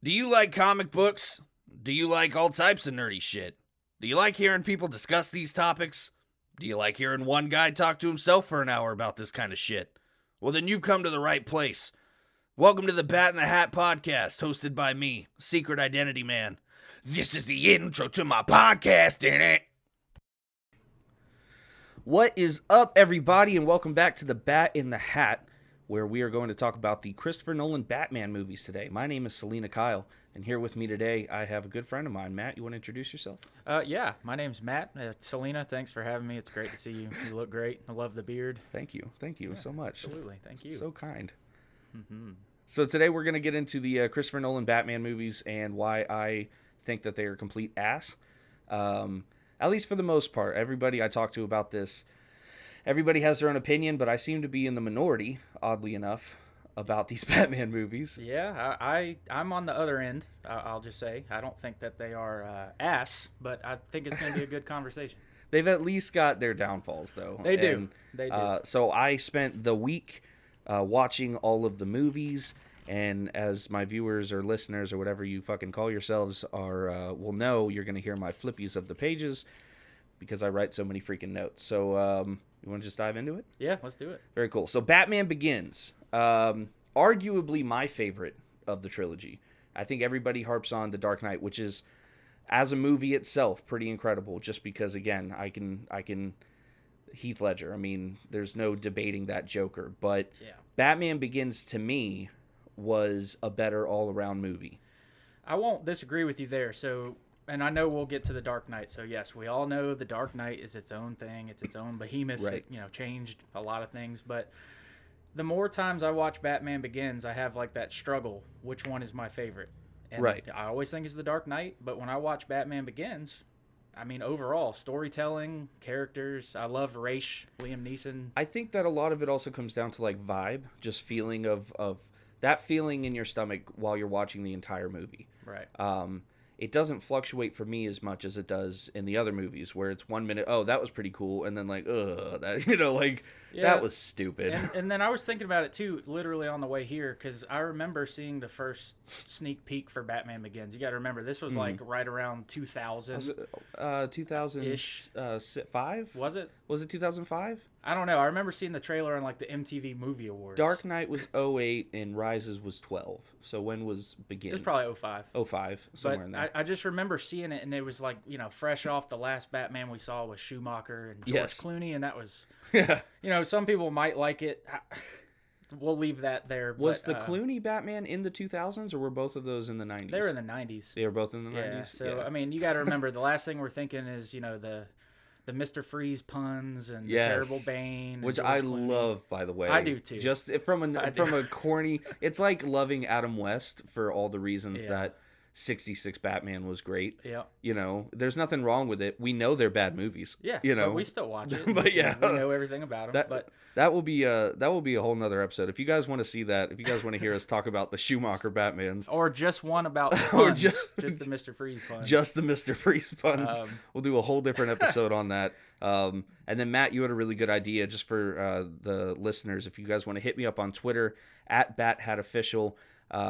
Do you like comic books? Do you like all types of nerdy shit? Do you like hearing people discuss these topics? Do you like hearing one guy talk to himself for an hour about this kind of shit? Well, then you've come to the right place. Welcome to the Bat in the Hat podcast, hosted by me, Secret Identity Man. This is the intro to my podcast, innit? What is up, everybody, and welcome back to the Bat in the Hat, where we are going to talk about the Christopher Nolan Batman movies today. My name is Selena Kyle, and here with me today, I have a good friend of mine. Matt, you want to introduce yourself? Yeah, my name's Matt. Selena, thanks for having me. It's great to see you. You look great. I love the beard. Thank you so much. Absolutely, thank you. So kind. Mm-hmm. So today we're going to get into the Christopher Nolan Batman movies and why I think that they are complete ass. At least for the most part. Everybody I talk to about this, everybody has their own opinion, but I seem to be in the minority, oddly enough, about these Batman movies. Yeah, I'm on the other end, I'll just say. I don't think that they are ass, but I think it's going to be a good conversation. They've at least got their downfalls, though. They do. They do. So I spent the week watching all of the movies, and as my viewers or listeners or whatever you fucking call yourselves will know, you're going to hear my flippies of the pages because I write so many freaking notes. So you want to just dive into it? Yeah, let's do it. Very cool. So Batman Begins, arguably my favorite of the trilogy. I think everybody harps on The Dark Knight, which is, as a movie itself, pretty incredible. Just because, again, I can Heath Ledger. I mean, there's no debating that Joker. But Yeah. Batman Begins, to me, was a better all-around movie. I won't disagree with you there. So, and I know we'll get to The Dark Knight. So, yes, we all know The Dark Knight is its own thing. It's its own behemoth. Right. It, changed a lot of things. But the more times I watch Batman Begins, I have like that struggle. Which one is my favorite? And Right. I always think it's The Dark Knight. But when I watch Batman Begins, I mean, overall, storytelling, characters, I love Liam Neeson. I think that a lot of it also comes down to, like, vibe. Just feeling of that feeling in your stomach while you're watching the entire movie. Right. It doesn't fluctuate for me as much as it does in the other movies, where it's 1 minute, oh, that was pretty cool, and then like, that that was stupid. And then I was thinking about it too, literally on the way here, because I remember seeing the first sneak peek for Batman Begins. You got to remember, this was like right around 2000. 2005? Was it? Was it 2005? I don't know. I remember seeing the trailer on like the MTV Movie Awards. Dark Knight was 08 and Rises was 12. So when was Begins? It was probably 05. 05, somewhere in there. I just remember seeing it, and it was like, fresh off the last Batman we saw with Schumacher and George Yes. Clooney, and that was, Yeah. some people might like it. We'll leave that there. Was the Clooney Batman in the 2000s, or were both of those in the 90s? They were in the 90s. They were both in the 90s? Yeah, so, I mean, you got to remember, the last thing we're thinking is, the Mr. Freeze puns and the Terrible Bane. Which George I Clooney. love, by the way. I do, too. Just from a corny... It's like loving Adam West for all the reasons that 66 Batman was great. Yeah. There's nothing wrong with it. We know they're bad movies. Yeah, but we still watch it. But yeah. We know everything about them. That will be a whole nother episode. If you guys want to see that, if you guys want to hear us talk about the Schumacher Batmans. Or just one about the puns. Or just the Mr. Freeze puns. Just the Mr. Freeze puns. We'll do a whole different episode on that. And then, Matt, you had a really good idea just for the listeners. If you guys want to hit me up on Twitter, @BatHatOfficial.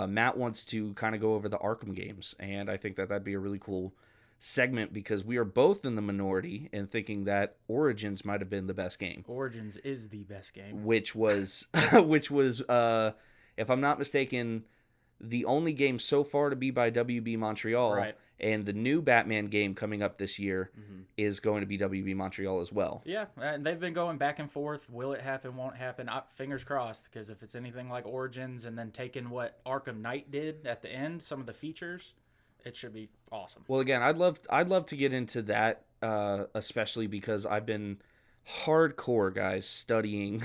Matt wants to kind of go over the Arkham games. And I think that that'd be a really cool segment because we are both in the minority in thinking that Origins might have been the best game. Origins is the best game. Which was, if I'm not mistaken, the only game so far to be by WB Montreal. Right. And the new Batman game coming up this year is going to be WB Montreal as well. Yeah, and they've been going back and forth. Will it happen? Won't happen? Fingers crossed, because if it's anything like Origins and then taking what Arkham Knight did at the end, some of the features, it should be awesome. Well, again, I'd love to get into that, especially because I've been hardcore, guys, studying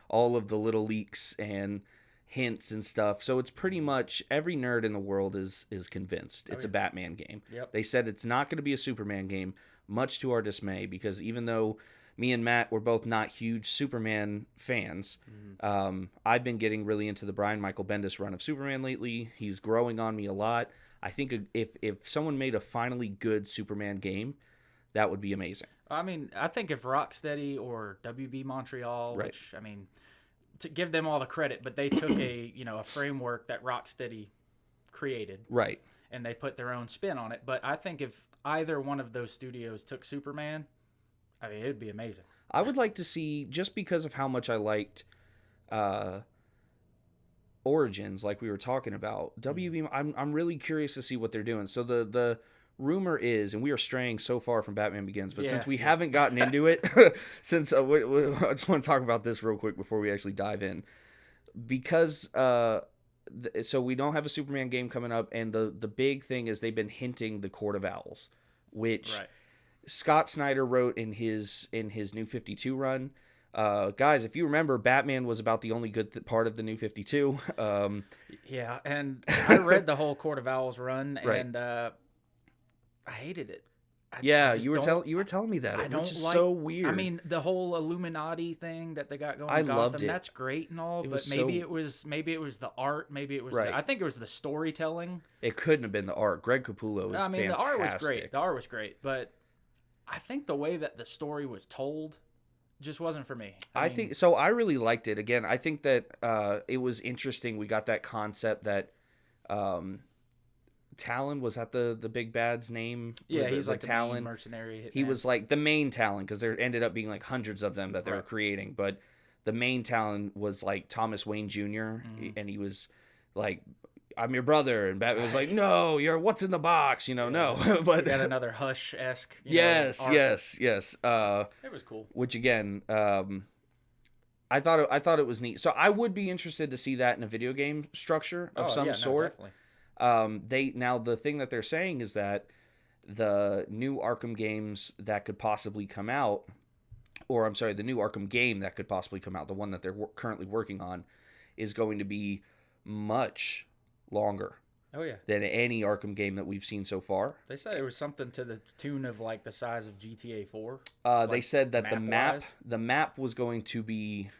all of the little leaks and hints and stuff. So it's pretty much every nerd in the world is convinced it's a Batman game. Yep. They said it's not going to be a Superman game, much to our dismay, because even though me and Matt were both not huge Superman fans, I've been getting really into the Brian Michael Bendis run of Superman lately. He's growing on me a lot. I think if someone made a finally good Superman game, that would be amazing. I mean, I think if Rocksteady or WB Montreal, Right. which, I mean, to give them all the credit, but they took a framework that Rocksteady created. Right. And they put their own spin on it. But I think if either one of those studios took Superman, I mean, it'd be amazing. I would like to see, just because of how much I liked Origins, like we were talking about, WB, I'm really curious to see what they're doing. So the rumor is, and we are straying so far from Batman Begins, but since we haven't gotten into it, since I just want to talk about this real quick before we actually dive in, because so we don't have a Superman game coming up, and the big thing is they've been hinting the Court of Owls, which Scott Snyder wrote in his New 52 run. Guys, if you remember, Batman was about the only good part of the New 52. Yeah, and I read the whole Court of Owls run, and I hated it. You were telling me that, which is so weird. I mean, the whole Illuminati thing that they got going. I in Gotham, loved it. That's great and all, but maybe it was the art, maybe it was. I think it was the storytelling. It couldn't have been the art. Greg Capullo was fantastic. The art was great. The art was great, but I think the way that the story was told just wasn't for me. I think so. I really liked it. Again, I think that it was interesting. We got that concept that Talon, was that the big bad's name? Yeah, he's like the Talon main mercenary hitman. He was like the main Talon, because there ended up being like hundreds of them that they were creating. But the main Talon was like Thomas Wayne Jr. And he was like, "I'm your brother," and Batman was like, "No, you're what's in the box," no. But he had another Hush-esque. Yes. It was cool. Which again, I thought it was neat. So I would be interested to see that in a video game structure of some sort. Definitely. Now the thing that they're saying is that the new Arkham games that could possibly come out, or I'm sorry, the new Arkham game that could possibly come out, the one that they're currently working on, is going to be much longer. Oh yeah. Than any Arkham game that we've seen so far. They said it was something to the tune of like the size of GTA 4. They said that the map was going to be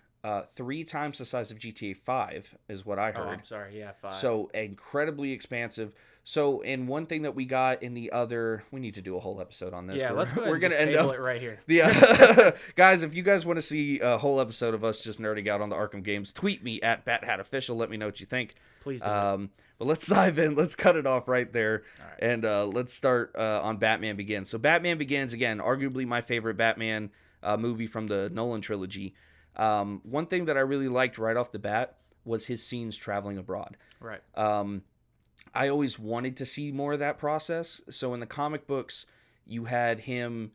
3 times the size of GTA 5 is what I heard. Oh, I'm sorry. Yeah, 5. So incredibly expansive. So, and one thing that we got in the other, we need to do a whole episode on this. Yeah, let's go ahead. We're going to end up it right here. Yeah, guys, if you guys want to see a whole episode of us just nerding out on the Arkham games, tweet me at BatHatOfficial. Let me know what you think. Please do. But let's dive in. Let's cut it off right there. All right. And let's start on Batman Begins. So Batman Begins, again, arguably my favorite Batman movie from the Nolan trilogy. One thing that I really liked right off the bat was his scenes traveling abroad. Right. I always wanted to see more of that process. So in the comic books, you had him...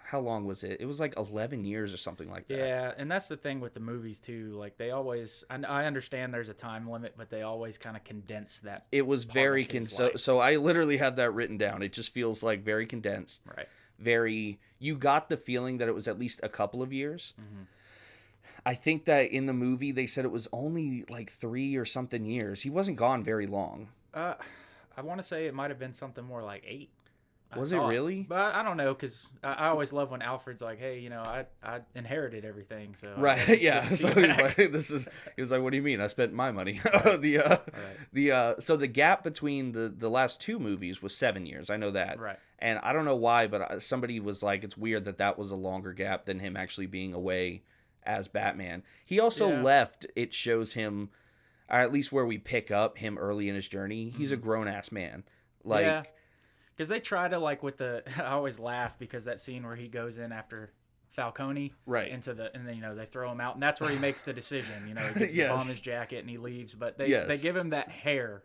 How long was it? It was like 11 years or something like that. Yeah, and that's the thing with the movies too. Like they always, I understand there's a time limit, but they always kind of condense that. It was very so I literally had that written down. It just feels like very condensed. Right. You got the feeling that it was at least a couple of years. Mm-hmm. I think that in the movie they said it was only like 3 or something years. He wasn't gone very long. I want to say it might have been something more like 8. Was it really? But I don't know, because I always love when Alfred's like, "Hey, you know, I inherited everything." So right, yeah. So he's like, he was like, "What do you mean? I spent my money." Right. So the gap between the last 2 movies was 7 years. I know that. Right. And I don't know why, but somebody was like, "It's weird that was a longer gap than him actually being away as Batman." He also left. It shows him, or at least where we pick up him early in his journey. He's a grown ass man. Like. Yeah. Because they try to, like, with the... I always laugh because that scene where he goes in after Falcone... Right. And then, you know, they throw him out. And that's where he makes the decision. You know, he gets the bomb in his jacket and he leaves. But they give him that hair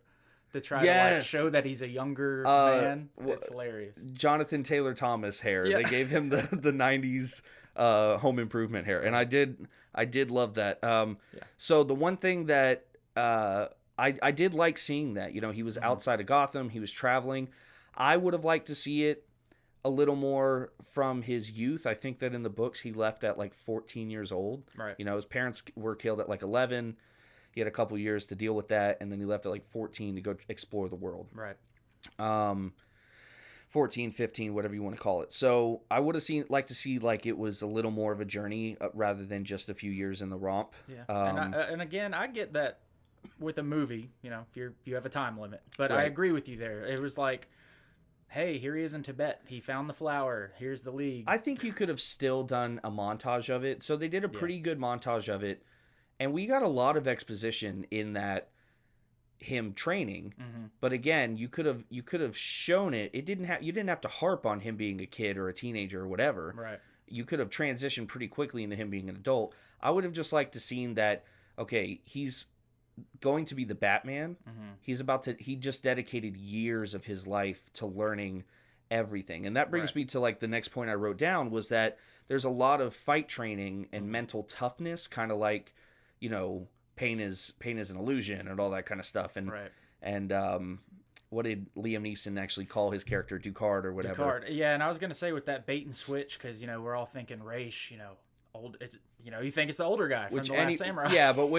to try to, like, show that he's a younger man. It's hilarious. Jonathan Taylor Thomas hair. Yeah. They gave him the 90s Home Improvement hair. And I did love that. So the one thing that I did like seeing that, you know, he was outside of Gotham. He was traveling. I would have liked to see it a little more from his youth. I think that in the books he left at like 14 years old. Right. You know, his parents were killed at like 11. He had a couple years to deal with that, and then he left at like 14 to go explore the world. Right. 14, 15, whatever you want to call it. So I would have liked to see like it was a little more of a journey rather than just a few years in the romp. Yeah. And again, I get that with a movie, you know, you have a time limit. But I agree with you there. It was like, hey, here he is in Tibet. He found the flower. Here's the League. I think you could have still done a montage of it. So they did a pretty good montage of it. And we got a lot of exposition in that him training. But again, you could have shown it. You didn't have to harp on him being a kid or a teenager or whatever. Right. You could have transitioned pretty quickly into him being an adult. I would have just liked to seen that, okay, he's going to be the Batman. He just dedicated years of his life to learning everything. And that brings me to like the next point I wrote down was that there's a lot of fight training and mental toughness, kind of like, you know, pain is an illusion and all that kind of stuff. And what did Liam Neeson actually call his character? Ducard or whatever. Ducard. Yeah, and I was gonna say with that bait and switch, because you know we're all thinking Raish, you know, old. It's, you know, you think it's the older guy from The Last Samurai. Yeah, but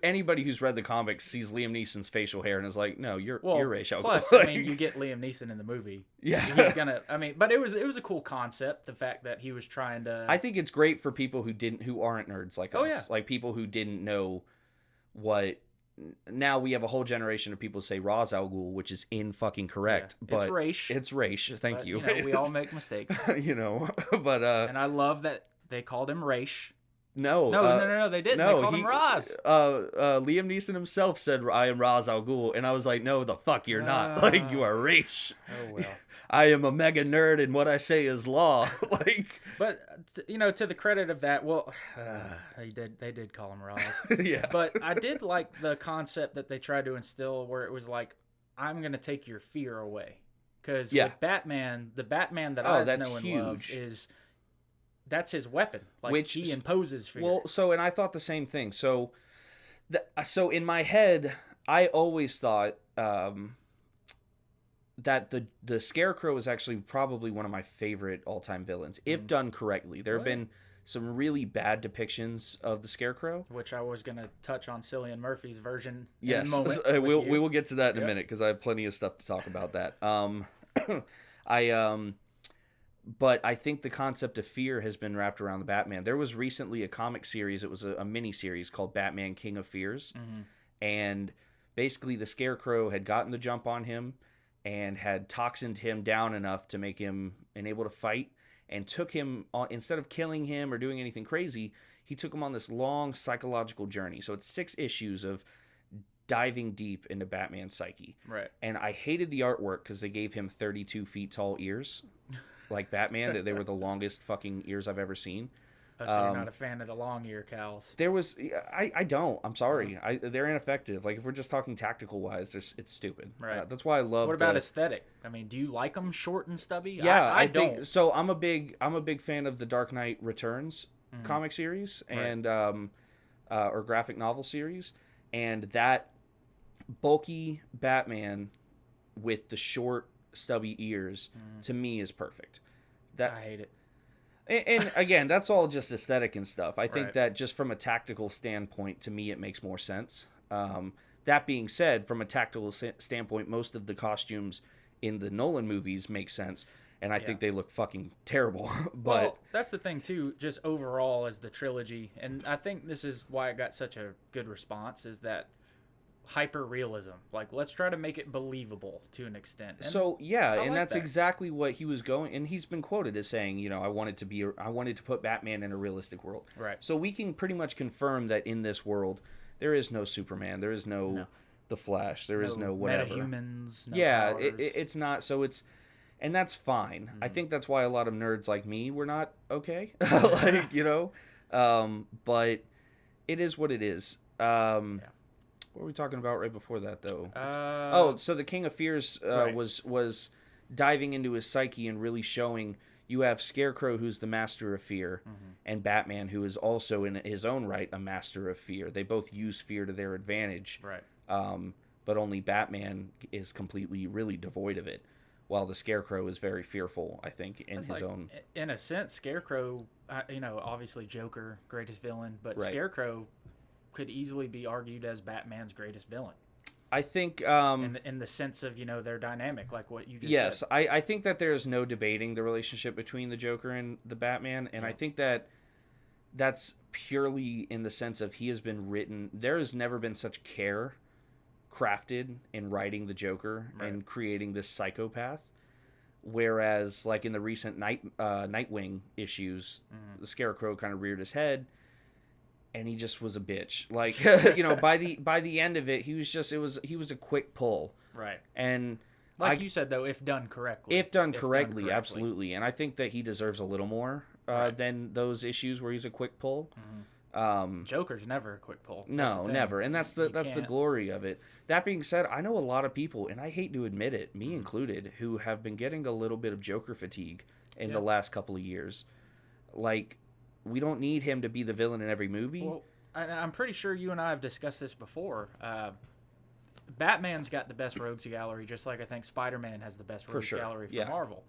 anybody who's read the comics sees Liam Neeson's facial hair and is like, no, you're Raish. Plus, I mean, you get Liam Neeson in the movie. Yeah, he's gonna. I mean, but it was a cool concept. The fact that he was trying to. I think it's great for people who aren't nerds like us. Yeah. Like people who didn't know what. Now we have a whole generation of people who say Ra's al Ghul, which is fucking correct. Yeah, but it's Raish. It's Raish. Thank you. You know, we all make mistakes. You know, but and I love that they called him Raish. No, they didn't. No, they called him Ra's. Liam Neeson himself said, "I am Ra's al Ghul," and I was like, "No, the fuck, you're not. Like, you are Raish." Oh well. I am a mega nerd, and what I say is law. Like, but you know, to the credit of that, well, they did call him Ra's. Yeah. But I did like the concept that they tried to instill, where it was like, I'm gonna take your fear away, because with Batman, the Batman that I know and love is. That's his weapon. Like, which he imposes fear. Well, so, and I thought the same thing. So in my head, I always thought that the Scarecrow is actually probably one of my favorite all-time villains, if done correctly. There have been some really bad depictions of the Scarecrow, which I was going to touch on Cillian Murphy's version. Yes, in a moment we will get to that in a minute because I have plenty of stuff to talk about that. But I think the concept of fear has been wrapped around the Batman. There was recently a comic series. It was a mini series called Batman King of Fears. And basically the Scarecrow had gotten the jump on him and had toxined him down enough to make him unable to fight, and took him on, instead of killing him or doing anything crazy, he took him on this long psychological journey. So it's 6 issues of diving deep into Batman's psyche. Right. And I hated the artwork because they gave him 32 feet tall ears. Like Batman, they were the longest fucking ears I've ever seen. Oh, so you're not a fan of the long ear cows? There was, I don't. I'm sorry. They're ineffective. Like if we're just talking tactical wise, it's stupid. Right. That's why I love. What about aesthetic? I mean, do you like them short and stubby? Yeah, I don't. Think, so I'm a big fan of the Dark Knight Returns comic series and or graphic novel series, and that bulky Batman with the short stubby ears to me is perfect. I hate it. And again, that's all just aesthetic and stuff. I think that just from a tactical standpoint, to me, it makes more sense. That being said, from a tactical standpoint, most of the costumes in the Nolan movies make sense, and I think they look fucking terrible. But well, that's the thing too, just overall as the trilogy, and I think this is why it got such a good response, is that hyper realism. Like, let's try to make it believable to an extent. And so and that's exactly what he was going, and he's been quoted as saying, you know, I wanted to put Batman in a realistic world. Right. So we can pretty much confirm that in this world there is no Superman, there is no the Flash, there is no whatever. Metahumans, it's not, so it's, and that's fine. I think that's why a lot of nerds like me were not okay. Like, you know, but it is what it is. What were we talking about right before that, though? So the King of Fears was diving into his psyche and really showing you have Scarecrow, who's the master of fear, and Batman, who is also in his own right a master of fear. They both use fear to their advantage, right? But only Batman is completely, really devoid of it, while the Scarecrow is very fearful, I think, in his own... In a sense, Scarecrow, you know, obviously Joker, greatest villain, but Scarecrow could easily be argued as Batman's greatest villain. I think... in the sense of, you know, their dynamic, like what you just said. Yes, I think that there's no debating the relationship between the Joker and the Batman, and I think that that's purely in the sense of he has been written... There has never been such care crafted in writing the Joker and creating this psychopath. Whereas, like in the recent Nightwing issues, the Scarecrow kind of reared his head. and he just was a bitch. Like, by the end of it, he was a quick pull. Right. And like you said, though, if done correctly. If done correctly, absolutely. And I think that he deserves a little more than those issues where he's a quick pull. Joker's never a quick pull. No, never. And that's the glory of it. That being said, I know a lot of people, and I hate to admit it, me included, who have been getting a little bit of Joker fatigue in the last couple of years. Like, we don't need him to be the villain in every movie. Well, I'm pretty sure you and I have discussed this before. Batman's got the best rogues gallery, just like I think Spider-Man has the best rogues gallery for Marvel.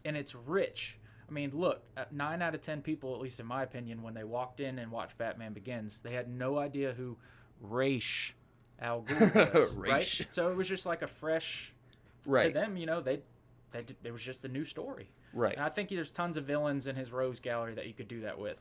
And it's rich. I mean, look, 9 out of 10 people, at least in my opinion, when they walked in and watched Batman Begins, they had no idea who Ra's al Ghul was, right? So it was just like a fresh, to them, it was just a new story. Right. And I think there's tons of villains in his rogues gallery that you could do that with.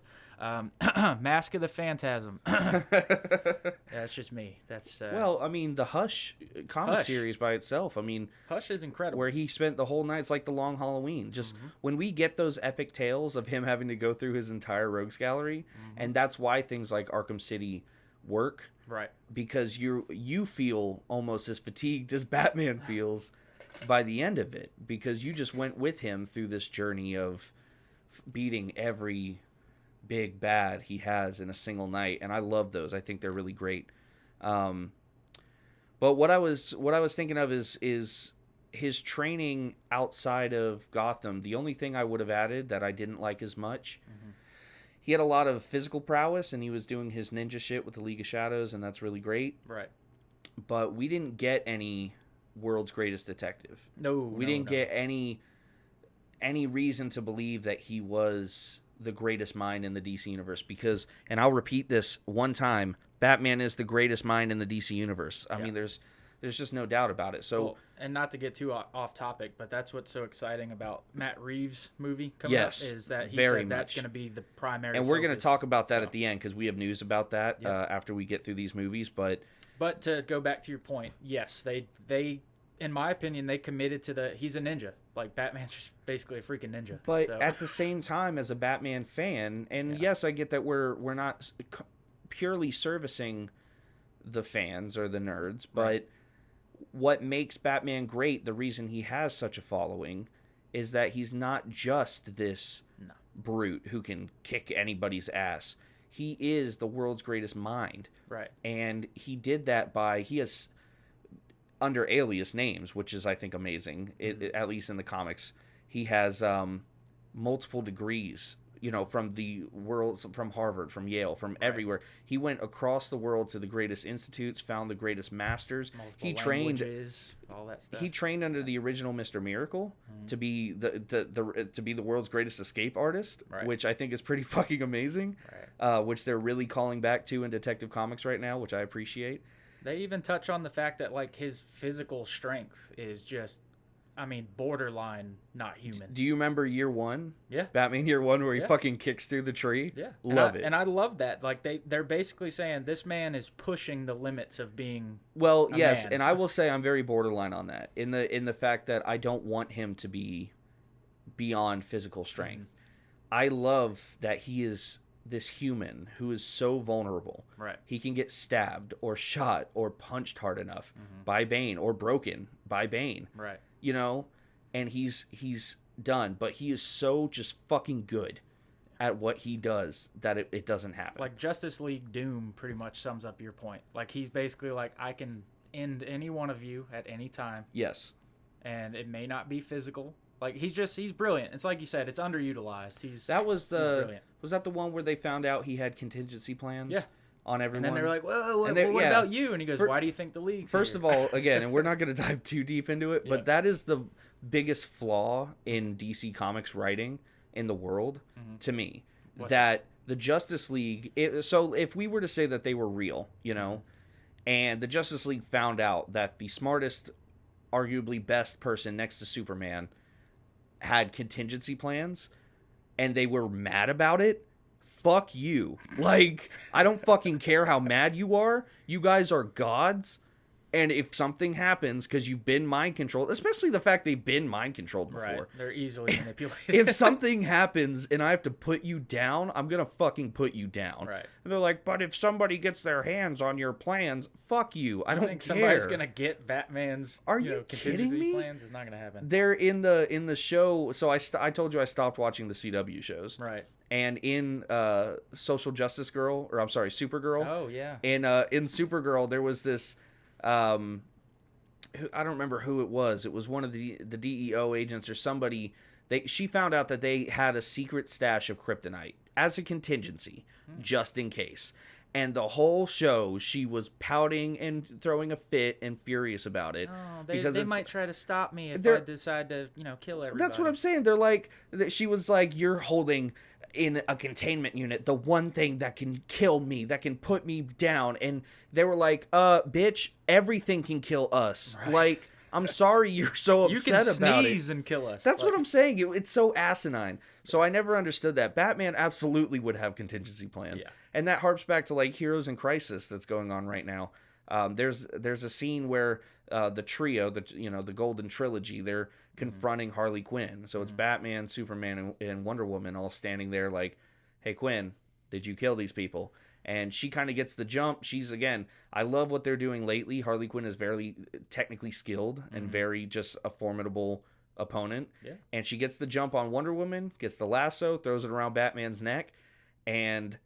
Mask of the Phantasm. That's just me. That's well, I mean, the Hush comic series by itself. I mean, Hush is incredible. Where he spent the whole night. It's like the Long Halloween. Just when we get those epic tales of him having to go through his entire rogues gallery, and that's why things like Arkham City work. Right. Because you feel almost as fatigued as Batman feels by the end of it, because you just went with him through this journey of beating every big bad he has in a single night, and I love those. I think they're really great. But what I was thinking of is his training outside of Gotham. The only thing I would have added that I didn't like as much, he had a lot of physical prowess, and he was doing his ninja shit with the League of Shadows, and that's really great. Right. But we didn't get any world's greatest detective. We didn't get any reason to believe that he was the greatest mind in the DC universe, because, and I'll repeat this one time, Batman is the greatest mind in the DC universe. I mean, there's just no doubt about it. So, and not to get too off topic, but that's what's so exciting about Matt Reeves' movie coming up, is that he said that's going to be the primary and we're going to talk about that at the end, because we have news about that after we get through these movies. But to go back to your point, yes, they in my opinion, they committed to he's a ninja. Like, Batman's just basically a freaking ninja. But at the same time, as a Batman fan, and yes, I get that we're not purely servicing the fans or the nerds, but what makes Batman great, the reason he has such a following, is that he's not just this brute who can kick anybody's ass. He is the world's greatest mind. Right. And he did that he has, under alias names, which is, I think, amazing. At least in the comics, he has multiple degrees. From the world, from Harvard, from Yale, from everywhere. He went across the world to the greatest institutes, found the greatest masters. He trained all that stuff. He trained under the original Mr. Miracle to be the world's greatest escape artist, which I think is pretty fucking amazing. Which they're really calling back to in Detective Comics right now, which I appreciate. They even touch on the fact that, like, his physical strength is just, borderline not human. Do you remember Year One? Yeah. Batman Year One, where he fucking kicks through the tree? Yeah. Love it. And I love that. Like, they're basically saying this man is pushing the limits of being a man. And I will say I'm very borderline on that, in the fact that I don't want him to be beyond physical strength. I love that he is this human who is so vulnerable. Right. He can get stabbed or shot or punched hard enough by Bane, or broken by Bane. Right. And he's done, but he is so just fucking good at what he does that it doesn't happen. Like, Justice League Doom pretty much sums up your point. Like, he's basically like, I can end any one of you at any time. Yes. And it may not be physical. Like, he's brilliant. It's like you said, it's underutilized. He's brilliant. Was that the one where they found out he had contingency plans? Yeah. On everyone? And then they were like, whoa, what about you? And he goes, why do you think the league's First here? of all, again, and we're not going to dive too deep into it, but that is the biggest flaw in DC Comics writing in the world, to me. That the Justice League... So if we were to say that they were real, and the Justice League found out that the smartest, arguably best person next to Superman had contingency plans, and they were mad about it, fuck you. Like, I don't fucking care how mad you are. You guys are gods. And if something happens, because you've been mind controlled, especially the fact they've been mind controlled before. Right. They're easily manipulated. If something happens and I have to put you down, I'm going to fucking put you down. Right. And they're like, but if somebody gets their hands on your plans, fuck you. I don't think care. Somebody's going to get Batman's kidding me? plans. It's not going to happen. They're in the show. So I told you I stopped watching the CW shows. Right. And in Supergirl. Oh, yeah. In Supergirl, there was this... I don't remember who it was. It was one of the DEO agents or somebody. She found out that they had a secret stash of kryptonite as a contingency, just in case. And the whole show, she was pouting and throwing a fit and furious about it. Oh, they might try to stop me if I decide to, kill everybody. That's what I'm saying. They're like, she was like, you're holding in a containment unit the one thing that can kill me, that can put me down. And they were like, bitch, everything can kill us. Right. Like, I'm sorry you're so upset about it. You can sneeze and kill us. That's what I'm saying. It's so asinine. So I never understood that. Batman absolutely would have contingency plans. Yeah. And that harps back to like Heroes in Crisis that's going on right now. There's a scene where the trio, the Golden Trilogy, they're confronting Harley Quinn. So it's Batman, Superman, and Wonder Woman all standing there like, hey, Quinn, did you kill these people? And she kind of gets the jump. I love what they're doing lately. Harley Quinn is very technically skilled and very just a formidable opponent. Yeah. And she gets the jump on Wonder Woman, gets the lasso, throws it around Batman's neck. And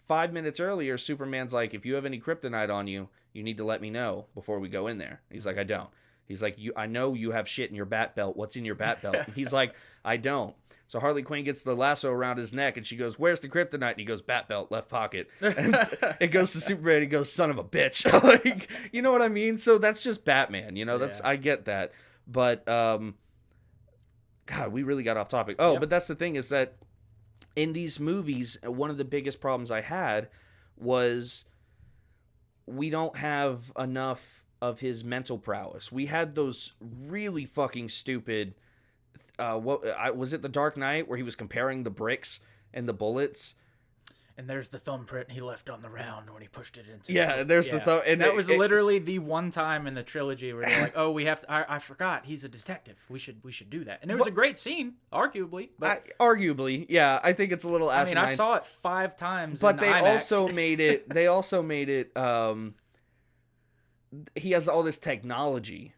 5 minutes earlier, Superman's like, if you have any kryptonite on you, you need to let me know before we go in there. He's like, I don't. He's like, I know you have shit in your bat belt. What's in your bat belt? He's like, I don't. So Harley Quinn gets the lasso around his neck, and she goes, where's the kryptonite? And he goes, bat belt, left pocket. And it goes to Superman, and he goes, son of a bitch. Like, you know what I mean? So that's just Batman, I get that. But, God, we really got off topic. Oh, But that's the thing is that in these movies, one of the biggest problems I had was we don't have enough of his mental prowess. We had those really fucking stupid... was it the Dark Knight where he was comparing the bricks and the bullets? And there's the thumbprint he left on the round when he pushed it into. Yeah, there's the thumb. And that was literally the one time in the trilogy where they're like, "Oh, we have to." I forgot he's a detective. We should do that. And it was a great scene, arguably. But arguably, yeah, I think it's a little asinine. I saw it 5 times. But they IMAX. also made it. They also made it. He has all this technology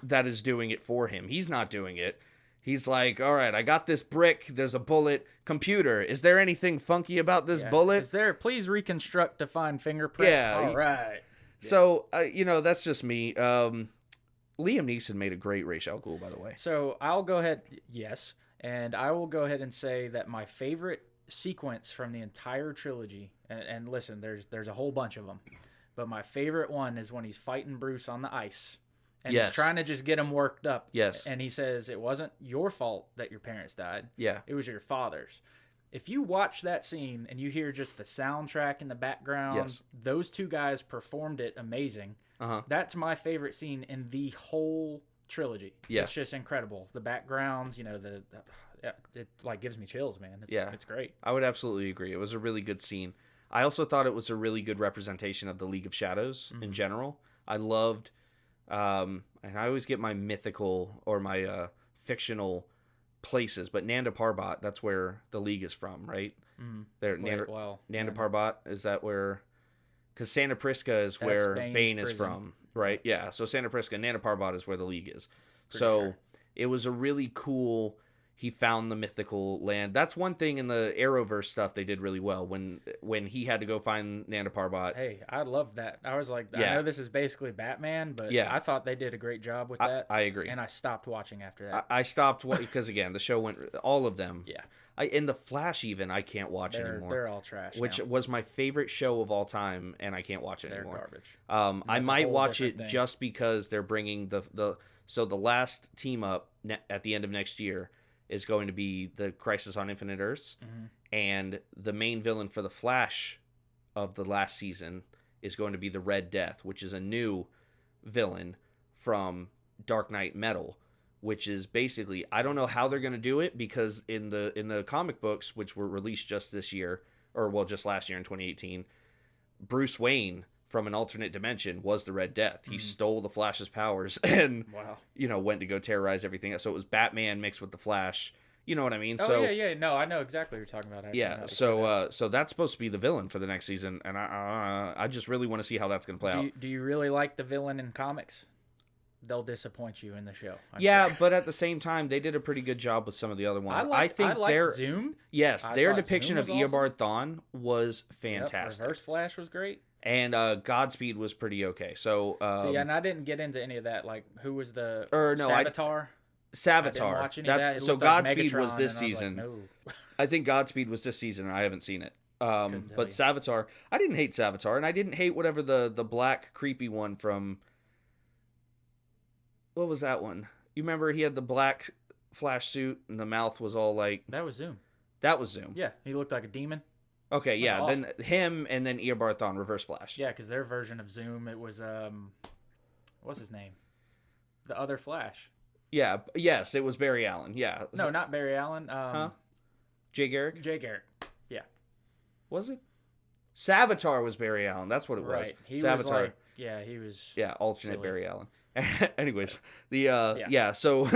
that is doing it for him. He's not doing it. He's like, all right, I got this brick. There's a bullet. Computer, is there anything funky about this bullet? Is there? Please reconstruct to find fingerprint. Yeah. All right. So, that's just me. Liam Neeson made a great Ra's al Ghul, by the way. So I'll go ahead. Yes. And I will go ahead and say that my favorite sequence from the entire trilogy, and listen, there's a whole bunch of them, but my favorite one is when he's fighting Bruce on the ice. And he's trying to just get him worked up. Yes. And he says, it wasn't your fault that your parents died. Yeah. It was your father's. If you watch that scene and you hear just the soundtrack in the background, those two guys performed it amazing. That's my favorite scene in the whole trilogy. Yeah. It's just incredible. The backgrounds, it like gives me chills, man. It's great. I would absolutely agree. It was a really good scene. I also thought it was a really good representation of the League of Shadows in general. I loved... and I always get my mythical or my fictional places, but Nanda Parbat, that's where the League is from, right? Nanda Parbat, is that where... Because Santa Prisca is where Bane is from, right? Yeah, so Santa Prisca, Nanda Parbat is where the League is. It was a really cool... He found the mythical land. That's one thing in the Arrowverse stuff they did really well when he had to go find Nanda Parbat. Hey, I loved that. I was like, I know this is basically Batman, but I thought they did a great job with that. I agree. And I stopped watching after that. I stopped because, again, the show went... All of them. Yeah. In The Flash even, I can't watch anymore. They're all trash Which now. Was my favorite show of all time, and I can't watch it anymore. They're garbage. I might watch it just because they're bringing the last team up at the end of next year is going to be the Crisis on Infinite Earths. And the main villain for the Flash of the last season is going to be the Red Death, which is a new villain from Dark Knight Metal, which is basically, I don't know how they're going to do it, because in the comic books, which were released just this year, just last year in 2018, Bruce Wayne from an alternate dimension was the Red Death. He stole the Flash's powers and, went to go terrorize everything. So it was Batman mixed with the Flash. You know what I mean? Oh, yeah. No, I know exactly what you're talking about. Yeah, so that's supposed to be the villain for the next season, and I just really want to see how that's going to play out. Do you really like the villain in comics? They'll disappoint you in the show. But at the same time, they did a pretty good job with some of the other ones. I think their Zoom. Yes, their depiction of Eobard Thawne was fantastic. Reverse Flash was great. And Godspeed was pretty okay. So and I didn't get into any of that. Like, who was the Savitar? Savitar. So Godspeed was this season. Like, no. I think Godspeed was this season, and I haven't seen it. But Savitar, I didn't hate Savitar, and I didn't hate whatever the black creepy one from. What was that one? You remember he had the black Flash suit, and the mouth was all like. That was Zoom. That was Zoom. Yeah, he looked like a demon. Okay, yeah, awesome. Then him and then Eobard Thawne, Reverse Flash. Yeah, because their version of Zoom, it was what's his name? The other Flash. Yeah, yes, it was Barry Allen. Yeah. No, not Barry Allen. Jay Garrick? Jay Garrick. Yeah. Was it? Savitar was Barry Allen. That's what it was. Right. He Savitar. Was like, yeah, he was. Yeah, alternate silly. Barry Allen. Anyways, so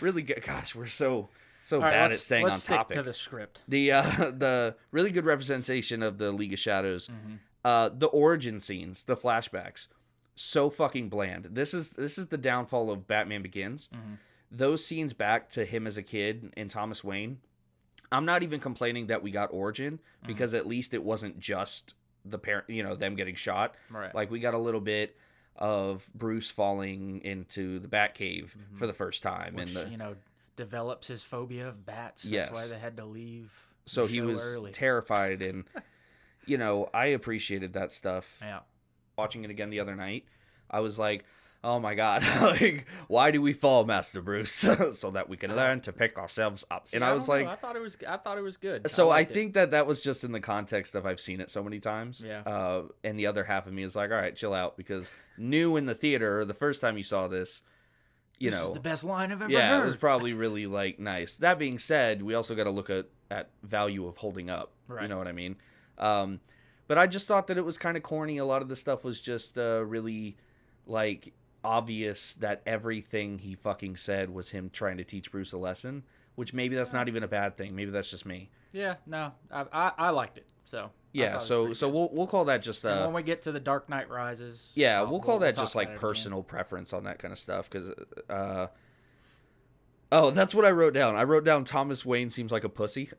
really good. Gosh, we're so bad at staying on topic. Stick to the script. The really good representation of the League of Shadows, the origin scenes, the flashbacks, so fucking bland. This is the downfall of Batman Begins. Those scenes back to him as a kid and Thomas Wayne. I'm not even complaining that we got origin because at least it wasn't just the parent, them getting shot. Right. Like we got a little bit of Bruce falling into the Batcave for the first time, which, and develops his phobia of bats. That's why they had to leave. So he was early. Terrified, and I appreciated that stuff. Yeah. Watching it again the other night, I was like, "Oh my god! Like, why do we fall, Master Bruce? So that we can learn to pick ourselves up." See, and I was like, I thought it was good. So I think that was just in the context of I've seen it so many times. Yeah. And the other half of me is like, all right, chill out, because new in the theater, or the first time you saw this, this is the best line I've ever heard. Yeah, it was probably really nice. That being said, we also got to look at value of holding up. Right. You know what I mean? But I just thought that it was kind of corny. A lot of the stuff was just really obvious that everything he fucking said was him trying to teach Bruce a lesson, which maybe that's not even a bad thing. Maybe that's just me. Yeah, no, I liked it. So yeah, so we'll call that just when we get to the Dark Knight Rises. Yeah, we'll call that just personal preference on that kind of stuff, because that's what I wrote down. I wrote down Thomas Wayne seems like a pussy.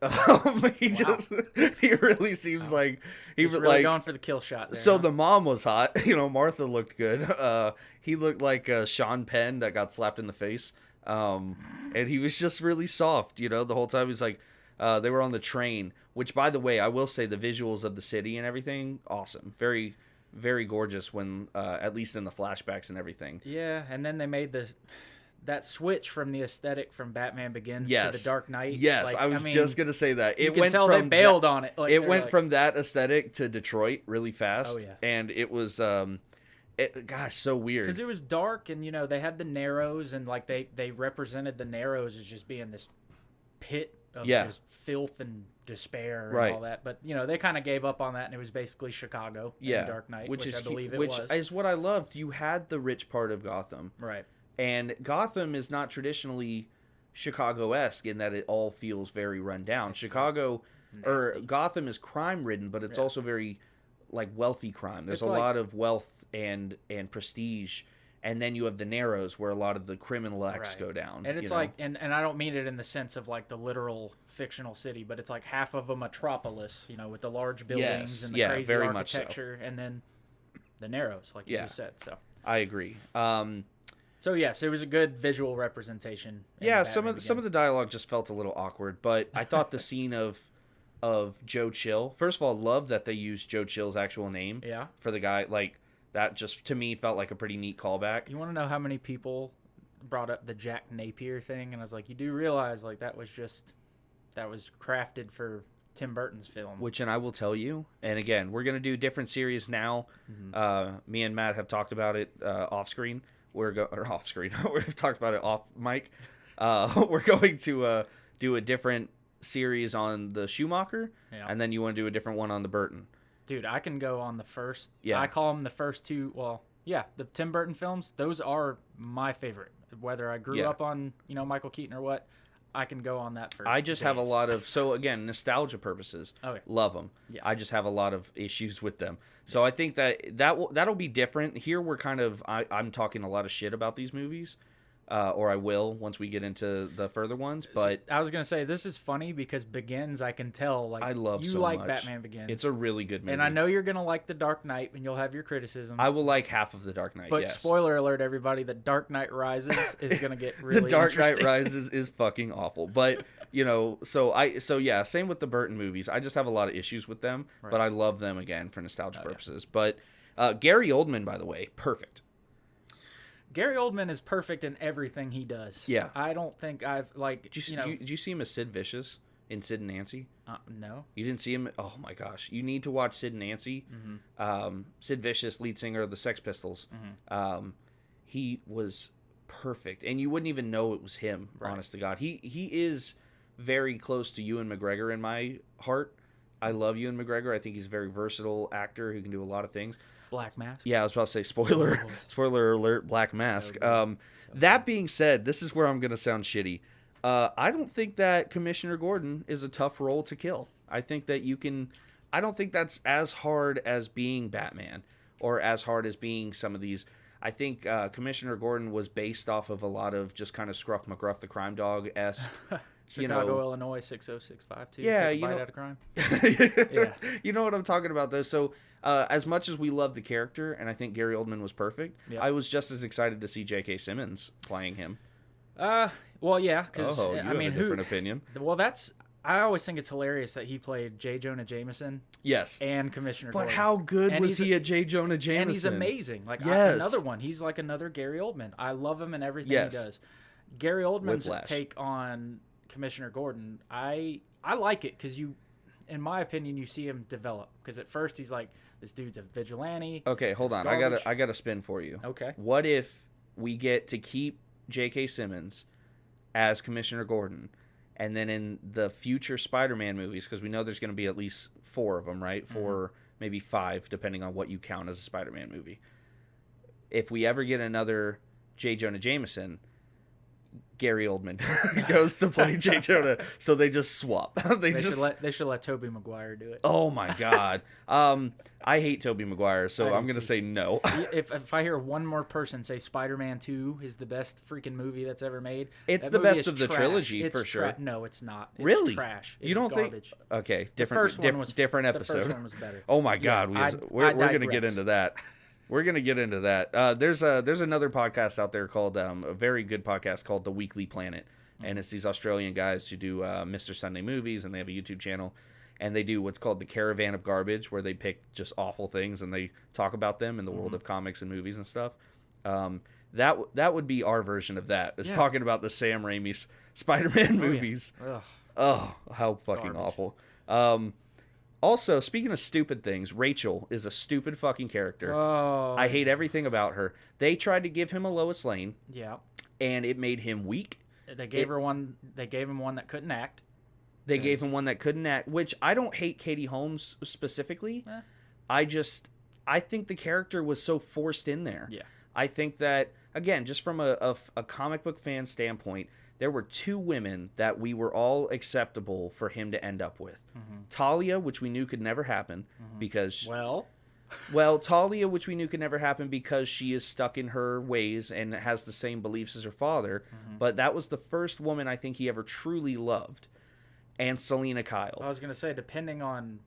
He really seems like he was really going for the kill shot there, so the mom was hot. Martha looked good. He looked like Sean Penn that got slapped in the face. And he was just really soft, the whole time. He's like, they were on the train, which, by the way, I will say the visuals of the city and everything, awesome. Very, very gorgeous when, at least in the flashbacks and everything. Yeah, and then they made that switch from the aesthetic from Batman Begins to the Dark Knight. Yes, I was just going to say that. You can tell they bailed on it. It went from that aesthetic to Detroit really fast. Oh, yeah. And it was... gosh, so weird. Because it was dark, and they had the Narrows, and they represented the Narrows as just being this pit of just filth and despair and all that. But they kind of gave up on that, and it was basically Chicago in Dark Knight, which I believe it was. Which is what I loved. You had the rich part of Gotham, right? And Gotham is not traditionally Chicago-esque in that it all feels very run down. Gotham is crime-ridden, but it's also very wealthy crime. There's a lot of wealth and prestige, and then you have the Narrows where a lot of the criminal acts go down. And it's and I don't mean it in the sense of the literal fictional city, but it's half of a metropolis, with the large buildings and the crazy architecture, and then the Narrows, like you just said. So I agree. So yes, it was a good visual representation. Yeah, some of the dialogue just felt a little awkward, but I thought the scene of Joe Chill, first of all, loved that they used Joe Chill's actual name for the guy. That just, to me, felt like a pretty neat callback. You want to know how many people brought up the Jack Napier thing? And I was like, you do realize that was crafted for Tim Burton's film. And I will tell you, and again, we're going to do different series now. Me and Matt have talked about it off screen. Off screen. We've talked about it off mic. We're going to do a different series on the Schumacher, and then you want to do a different one on the Burton. Dude, I can go on the first. Yeah. I call them the first two. Well, yeah, the Tim Burton films. Those are my favorite. Whether I grew up on Michael Keaton or what, I can go on that for. I just have a lot of again, nostalgia purposes. Okay. Love them. Yeah. I just have a lot of issues with them. So I think that'll be different. Here we're kind of I'm talking a lot of shit about these movies. Or I will once we get into the further ones. But I was gonna say this is funny because Begins, I can tell like I love you so like much. Batman Begins. It's a really good movie, and I know you're gonna like The Dark Knight, and you'll have your criticisms. I will like half of The Dark Knight. But yes. spoiler alert, everybody: The Dark Knight Rises is gonna get really The Dark Knight interesting. Rises is fucking awful. But so yeah, same with the Burton movies. I just have a lot of issues with them, but I love them again for nostalgia purposes. Yeah. But Gary Oldman, by the way, perfect. Gary Oldman is perfect in everything he does. Yeah. I don't think I've, Did you see him as Sid Vicious in Sid and Nancy? No. You didn't see him? Oh, my gosh. You need to watch Sid and Nancy. Mm-hmm. Sid Vicious, lead singer of the Sex Pistols. Mm-hmm. He was perfect. And you wouldn't even know it was him, honest to God. He is very close to Ewan McGregor in my heart. I love Ewan McGregor. I think he's a very versatile actor who can do a lot of things. Black Mask. Yeah, I was about to say spoiler alert, Black Mask. That being said, this is where I'm going to sound shitty. I don't think that Commissioner Gordon is a tough role to kill. I think that I don't think that's as hard as being Batman or as hard as being some of these. I think Commissioner Gordon was based off of a lot of just kind of Scruff McGruff the Crime Dog-esque. Chicago, Illinois 60652. Yeah, Take a bite out of crime. Yeah, you know what I'm talking about, though. So, as much as we love the character, and I think Gary Oldman was perfect, I was just as excited to see J.K. Simmons playing him. Well, yeah, because you have a different opinion. Well, I always think it's hilarious that he played J. Jonah Jameson. Yes, and Commissioner. But Gordon. how good was he at J. Jonah Jameson? And he's amazing. Like another one. He's like another Gary Oldman. I love him in everything he does. Gary Oldman's take on Commissioner Gordon, I like it because in my opinion, you see him develop. Because at first he's like, this dude's a vigilante. Okay, hold on. I got a spin for you. Okay. What if we get to keep J.K. Simmons as Commissioner Gordon, and then in the future Spider-Man movies, because we know there's going to be at least 4 of them, right? 4, maybe 5, depending on what you count as a Spider-Man movie. If we ever get another J. Jonah Jameson, Gary Oldman goes to play J. Jonah, so they just swap. they should let Tobey Maguire do it. Oh my God, I hate Tobey Maguire, so I'm gonna say no. If I hear one more person say Spider-Man 2 is the best freaking movie that's ever made, it's the best of the trilogy for sure. No, it's not. It's really trash. You don't garbage. think? Okay, different episode. The first one was better. Oh my God, we're gonna get into that. We're going to get into that. There's another podcast out there called, a very good podcast called The Weekly Planet. And it's these Australian guys who do Mr. Sunday Movies, and they have a YouTube channel. And they do what's called the Caravan of Garbage, where they pick just awful things and they talk about them in the world of comics and movies and stuff. That would be our version of that. It's talking about the Sam Raimi Spider-Man movies. Yeah. Oh, how fucking garbage. Awful. Also, speaking of stupid things, Rachel is a stupid fucking character. Oh, I hate everything about her. They tried to give him a Lois Lane. Yeah. And it made him weak. They gave him one that couldn't act. They gave him one that couldn't act, which I don't hate Katie Holmes specifically. I think the character was so forced in there. Yeah. I think that, again, just from a comic book fan standpoint, there were 2 women that we were all acceptable for him to end up with. Talia, which we knew could never happen because... Well, Talia, which we knew could never happen because she is stuck in her ways and has the same beliefs as her father. But that was the first woman I think he ever truly loved. And Selena Kyle. I was going to say, depending on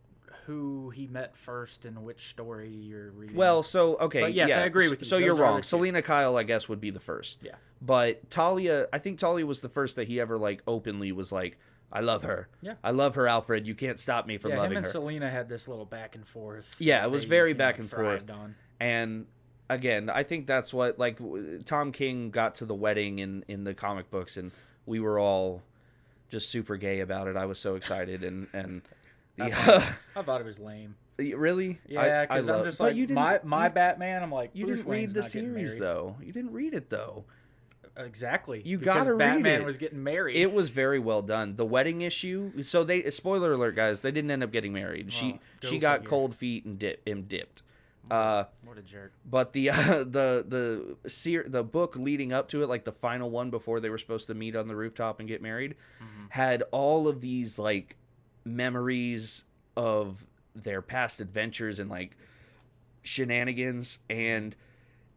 who he met first and which story you're reading. Well, so, okay. But yes, I agree with you. So you're wrong. Selena Kyle, I guess, would be the first. Yeah. But Talia, I think Talia was the first that he ever, like, openly was like, I love her. Yeah. I love her, Alfred. You can't stop me from loving her. Him and Selena had this little back and forth. Yeah, it was very back and forth. And again, I think that's what, like, Tom King got to the wedding in the comic books, and we were all just super gay about it. I was so excited, and I thought it was lame. Really? Yeah, because I'm just like, my Batman, I'm like, you didn't read the series, though. You didn't read it, though. Exactly. You gotta read Batman it. was getting married. It was very well done. The wedding issue. So spoiler alert, guys. They didn't end up getting married. She got cold feet and dipped. What a jerk. But the book leading up to it, like the final one before they were supposed to meet on the rooftop and get married, had all of these like memories of their past adventures and like shenanigans, and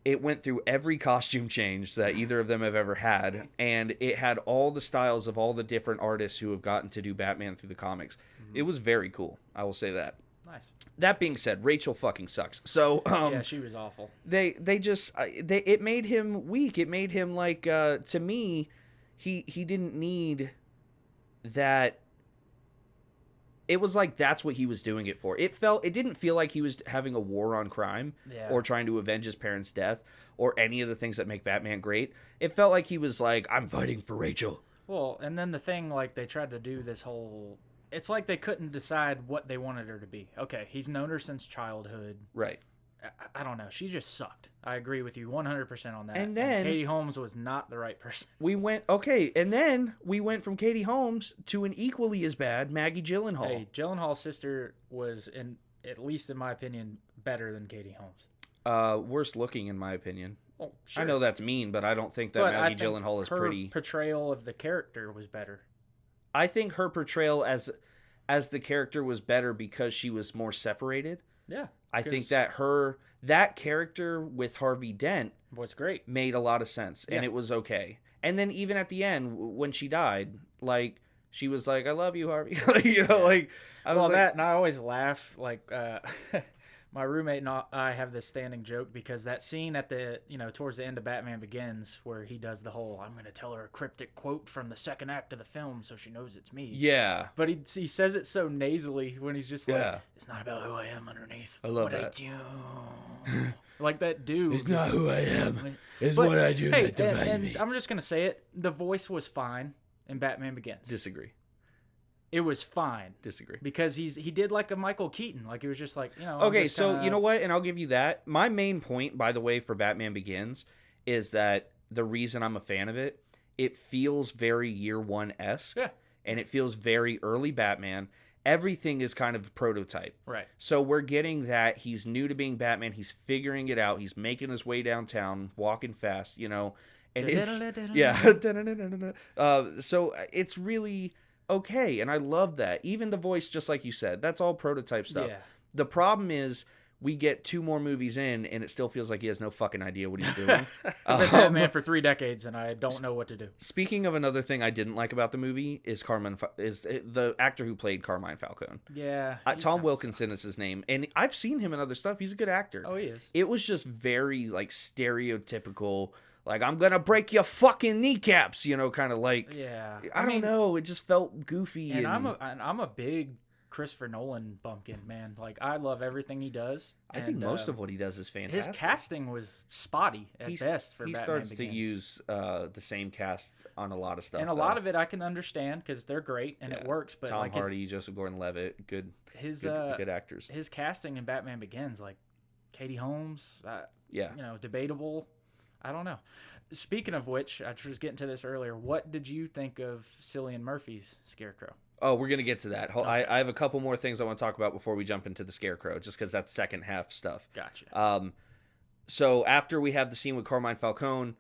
it went through every costume change that either of them have ever had, and it had all the styles of all the different artists who have gotten to do Batman through the comics. It was very cool. I will say that. Nice. That being said, Rachel fucking sucks. So yeah, she was awful. It made him weak. It made him like to me, he didn't need that. It was like that's what he was doing it for. It didn't feel like he was having a war on crime or trying to avenge his parents' death or any of the things that make Batman great. It felt like he was like, I'm fighting for Rachel. Well, and then the thing, like, they tried to do this whole... It's like they couldn't decide what they wanted her to be. Okay, he's known her since childhood. Right. I don't know. She just sucked. I agree with you 100% on that. And then Katie Holmes was not the right person. And then we went from Katie Holmes to an equally as bad Maggie Gyllenhaal. Hey, Gyllenhaal's sister was, at least in my opinion, better than Katie Holmes. Worst looking in my opinion. Well, sure. I know that's mean, but I don't think that Maggie Gyllenhaal is pretty. Her portrayal of the character was better. I think her portrayal as the character was better because she was more separated. Yeah. I think that character with Harvey Dent was great. Made a lot of sense, and it was okay. And then even at the end, when she died, like she was like, "I love you, Harvey." Like I was that, and I always laugh. Like my roommate and I have this standing joke because that scene at the towards the end of Batman Begins where he does the whole "I'm going to tell her a cryptic quote from the second act of the film so she knows it's me." Yeah, but he says it so nasally when he's just like, "It's not about who I am underneath. I love what that. I do." Like that dude. It's not who I am. It's what I do. Hey, and I'm just gonna say it. The voice was fine in Batman Begins. Disagree. It was fine. Disagree. Because he did like a Michael Keaton. Like, it was just like, Okay, so you know what? And I'll give you that. My main point, by the way, for Batman Begins is that the reason I'm a fan of it, it feels very Year One-esque. Yeah. And it feels very early Batman. Everything is kind of a prototype. Right. So we're getting that he's new to being Batman. He's figuring it out. He's making his way downtown, walking fast, And it's... Yeah. So it's really... okay, and I love that. Even the voice, just like you said, that's all prototype stuff. Yeah. The problem is we get 2 more movies in, and it still feels like he has no fucking idea what he's doing. I've been Batman for 3 decades, and I don't know what to do. Speaking of another thing I didn't like about the movie is the actor who played Carmine Falcone. Yeah. Tom Wilkinson is his name, and I've seen him in other stuff. He's a good actor. Oh, he is. It was just very like stereotypical. Like, I'm going to break your fucking kneecaps, kind of like... Yeah. I don't know. It just felt goofy. And I'm a big Christopher Nolan bumpkin, man. Like, I love everything he does. I think most of what he does is fantastic. His casting was spotty at best for Batman He starts Begins. to use the same cast on a lot of stuff. And a lot of it I can understand because they're great and it works. But Tom Hardy, Joseph Gordon-Levitt, good actors. His casting in Batman Begins, like Katie Holmes, debatable. I don't know. Speaking of which, I was getting to this earlier. What did you think of Cillian Murphy's Scarecrow? Oh, we're going to get to that. Okay. I have a couple more things I want to talk about before we jump into the Scarecrow, just because that's second half stuff. Gotcha. So after we have the scene with Carmine Falcone,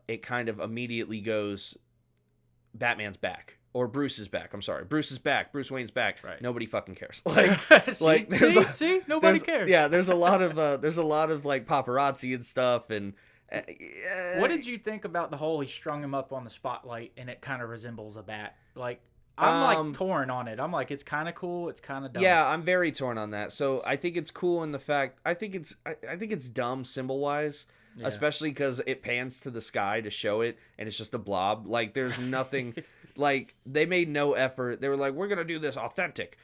it kind of immediately goes, Batman's back. Or Bruce is back. I'm sorry. Bruce is back. Bruce Wayne's back. Right. Nobody fucking cares. See? Nobody cares. Yeah, there's a lot of like paparazzi and stuff. And what did you think about the whole he strung him up on the spotlight and it kind of resembles a bat? Like, I'm like torn on it. I'm like, it's kind of cool. It's kind of dumb. Yeah, I'm very torn on that. So I think it's cool in the fact I think it's dumb symbol wise. Yeah. Especially because it pans to the sky to show it, and it's just a blob. Like, there's nothing... like, they made no effort. They were like, we're going to do this authentic.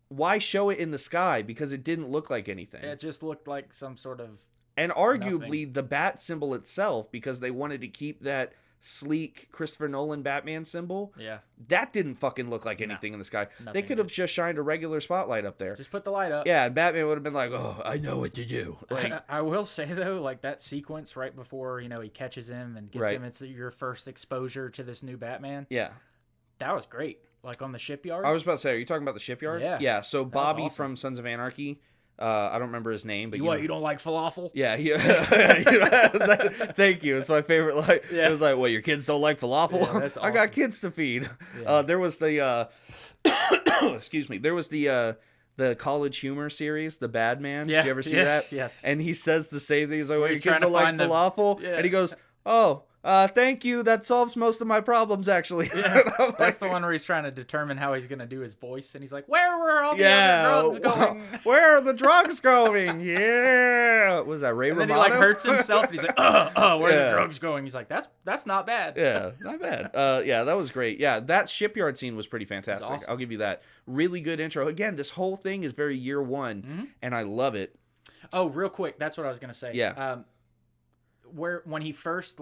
Why show it in the sky? Because it didn't look like anything. It just looked like some sort of... And arguably, the bat symbol itself, because they wanted to keep that sleek Christopher Nolan Batman symbol. Yeah. That didn't fucking look like anything in the sky. They could have just shined a regular spotlight up there. Just put the light up. Yeah, and Batman would have been like, oh, I know what to do. Like, I will say, though, like that sequence right before, he catches him and gets him, it's your first exposure to this new Batman. Yeah. That was great. Like on the shipyard. I was about to say, are you talking about the shipyard? Yeah. Yeah, so Bobby awesome. From Sons of Anarchy, I don't remember his name, but you don't like falafel? Yeah, thank you. It's my favorite. Like, it was like, what, your kids don't like falafel? Yeah, that's awesome. I got kids to feed. Yeah. There was the excuse me. There was the College Humor series, The Bad Man. Yeah. Did you ever see that? Yes. And he says the same thing. He's like, well, your kids don't like falafel, Yeah. and he goes, oh. Thank you. That solves most of my problems, actually. Yeah, that's the one where he's trying to determine how he's going to do his voice, and he's like, "Where were all the other drugs going? Where are the drugs going? Yeah." Was that Ray Romano? And then he like hurts himself, and he's like, where are the drugs going?" He's like, "That's not bad." Yeah, not bad. Yeah, that was great. Yeah, that shipyard scene was pretty fantastic. Awesome. I'll give you that. Really good intro. Again, this whole thing is very year one, and I love it. Oh, real quick, that's what I was going to say. Yeah. When he tries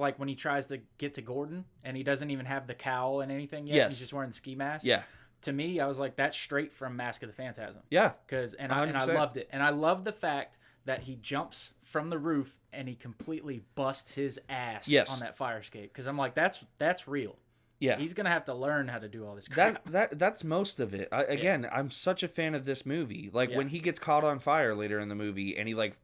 to get to Gordon and he doesn't even have the cowl and anything yet, he's just wearing the ski mask. Yeah. To me, I was like, that's straight from Mask of the Phantasm. Yeah. I loved it. And I love the fact that he jumps from the roof and he completely busts his ass on that fire escape. Because I'm like, that's real. Yeah. He's going to have to learn how to do all this crap. That's most of it. I'm such a fan of this movie. Like when he gets caught on fire later in the movie and he like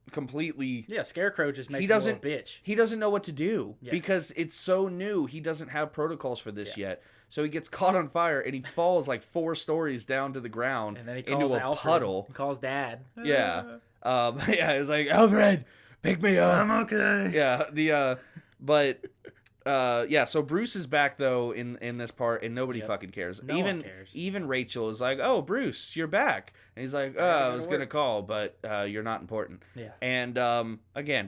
completely Scarecrow just makes him a little bitch. He doesn't know what to do because it's so new. He doesn't have protocols for this yet. So he gets caught on fire and he falls like 4 stories down to the ground and then he calls into a Alfred. puddle. He calls Dad. Yeah. It's like, Alfred, pick me up. I'm okay. Yeah. So Bruce is back though in this part and nobody fucking cares. No one cares. Even Rachel is like, "Oh, Bruce, you're back." And he's like, I was going to call, but you're not important. Yeah. And again,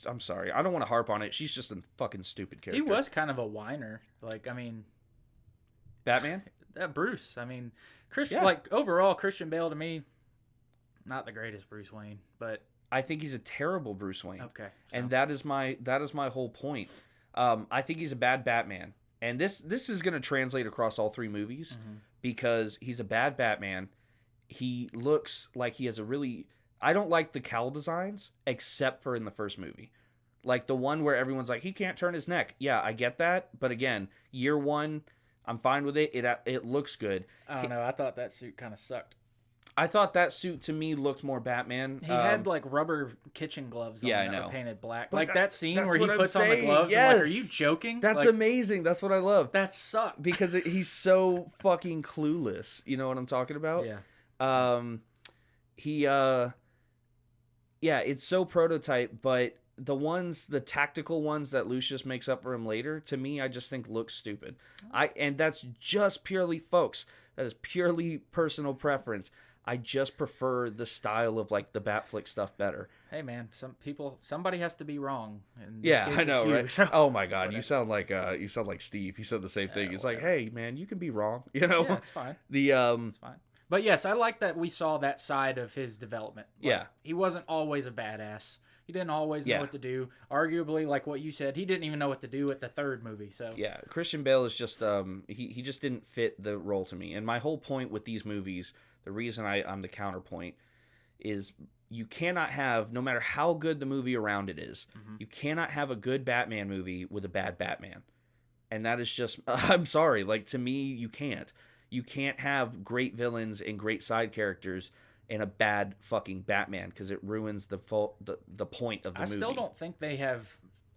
I'm sorry. I don't want to harp on it. She's just a fucking stupid character. He was kind of a whiner. Like, I mean, Batman? Bruce. I mean, overall Christian Bale to me, not the greatest Bruce Wayne, but I think he's a terrible Bruce Wayne. Okay. So. And that is my whole point. I think he's a bad Batman. And this is going to translate across all 3 movies because he's a bad Batman. He looks like he has I don't like the cowl designs except for in the first movie. Like the one where everyone's like, he can't turn his neck. Yeah, I get that. But again, year 1, I'm fine with it. It looks good. I don't know. I thought that suit kind of sucked. I thought that suit to me looked more Batman. He had like rubber kitchen gloves on that were painted black. But like that scene where he puts on the gloves. Yes. I'm like, are you joking? That's amazing. That's what I love. That sucked. Because he's so fucking clueless. You know what I'm talking about? Yeah. It's so prototype, but the tactical ones that Lucius makes up for him later, to me, I just think look stupid. And that's just purely, folks, that is purely personal preference. I just prefer the style of like the Batflick stuff better. Hey man, somebody has to be wrong. I know, right? So. Oh my God, you sound like Steve. He said the same thing. He's like, hey man, you can be wrong. You know, it's fine. It's fine. But yes, I like that we saw that side of his development. Like, he wasn't always a badass. He didn't always know what to do. Arguably, like what you said, he didn't even know what to do at the 3rd movie. So yeah, Christian Bale is just he just didn't fit the role to me. And my whole point with these movies, the reason I'm the counterpoint, is you cannot have, no matter how good the movie around it is, you cannot have a good Batman movie with a bad Batman. And that is just, I'm sorry, like to me, you can't. You can't have great villains and great side characters in a bad fucking Batman because it ruins the point of the movie. I still don't think they have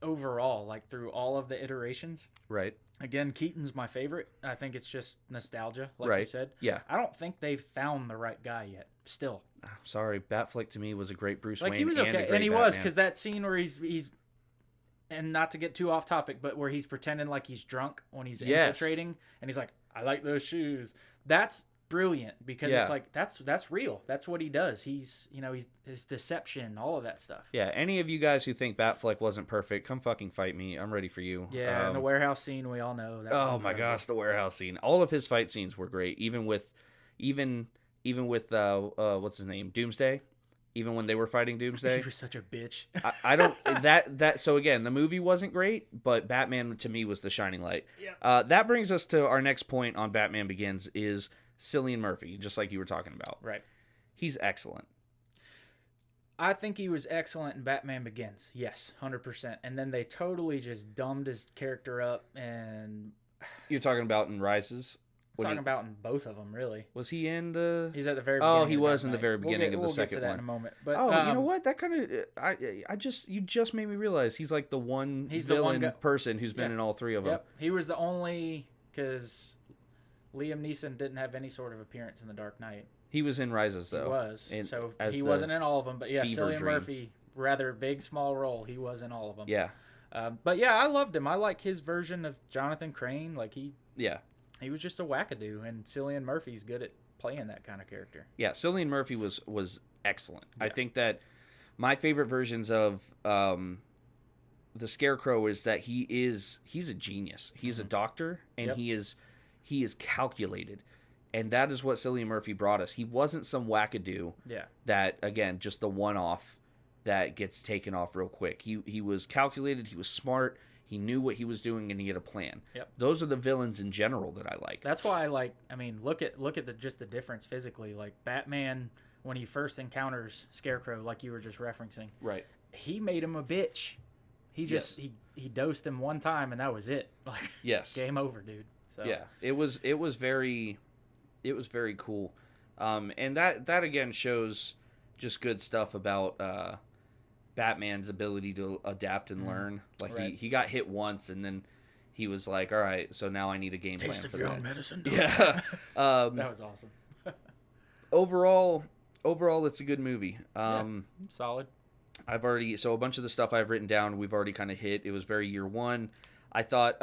overall, like through all of the iterations. Right. Again, Keaton's my favorite. I think it's just nostalgia, like you said. Yeah. I don't think they've found the right guy yet. Still. I'm sorry. Batflick to me was a great Bruce Wayne. Like he was okay, and he Batman. was because that scene where he's and not to get too off topic, but where he's pretending like he's drunk when he's infiltrating, and he's like, "I like those shoes." That's brilliant because it's like that's real. That's what he does. He's his deception, all of that stuff. Yeah. Any of you guys who think Batfleck wasn't perfect, come fucking fight me. I'm ready for you. Yeah. And the warehouse scene, we all know. That oh my gosh, the warehouse scene. All of his fight scenes were great. Even with what's his name, Doomsday. even when they were fighting Doomsday. You were such a bitch. I don't that so again, the movie wasn't great, but Batman to me was the shining light. Yeah. That brings us to our next point on Batman Begins is Cillian Murphy, just like you were talking about. Right. He's excellent. I think he was excellent in Batman Begins. Yes, 100%. And then they totally just dumbed his character up, and you're talking about in Rises? About in both of them, really. Was he in the? He's at the very beginning. Oh, he was in the very beginning of the second one. We'll get to that in a moment. But you know what? That kind of you just made me realize he's like the one villain person who's been in all three of them. Yep. He was the only, because Liam Neeson didn't have any sort of appearance in The Dark Knight. He was in Rises though. He was. So he wasn't in all of them, but yeah, Cillian Murphy, rather big small role. He was in all of them. Yeah. But yeah, I loved him. I like his version of Jonathan Crane. Like he was just a wackadoo, and Cillian Murphy's good at playing that kind of character. Yeah, Cillian Murphy was excellent. Yeah. I think that my favorite versions of the Scarecrow is that he's a genius. He's a doctor, and he is calculated. And that is what Cillian Murphy brought us. He wasn't some wackadoo that, again, just the one-off that gets taken off real quick. He was calculated, he was smart, he knew what he was doing, and he had a plan. Yep. Those are the villains in general that I like. That's why I like, look at just the difference physically. Like Batman, when he first encounters Scarecrow, like you were just referencing. Right. He made him a bitch. He just he dosed him one time, and that was it. Like, game over, dude. So yeah, it was very cool. And that again shows just good stuff about Batman's ability to adapt and learn. Like he got hit once, and then he was like, all right, so now I need a game plan for that. Taste of your own medicine. Yeah. That was awesome. overall it's a good movie. Solid. So a bunch of the stuff I've written down we've already kind of hit. It was very year one. I thought,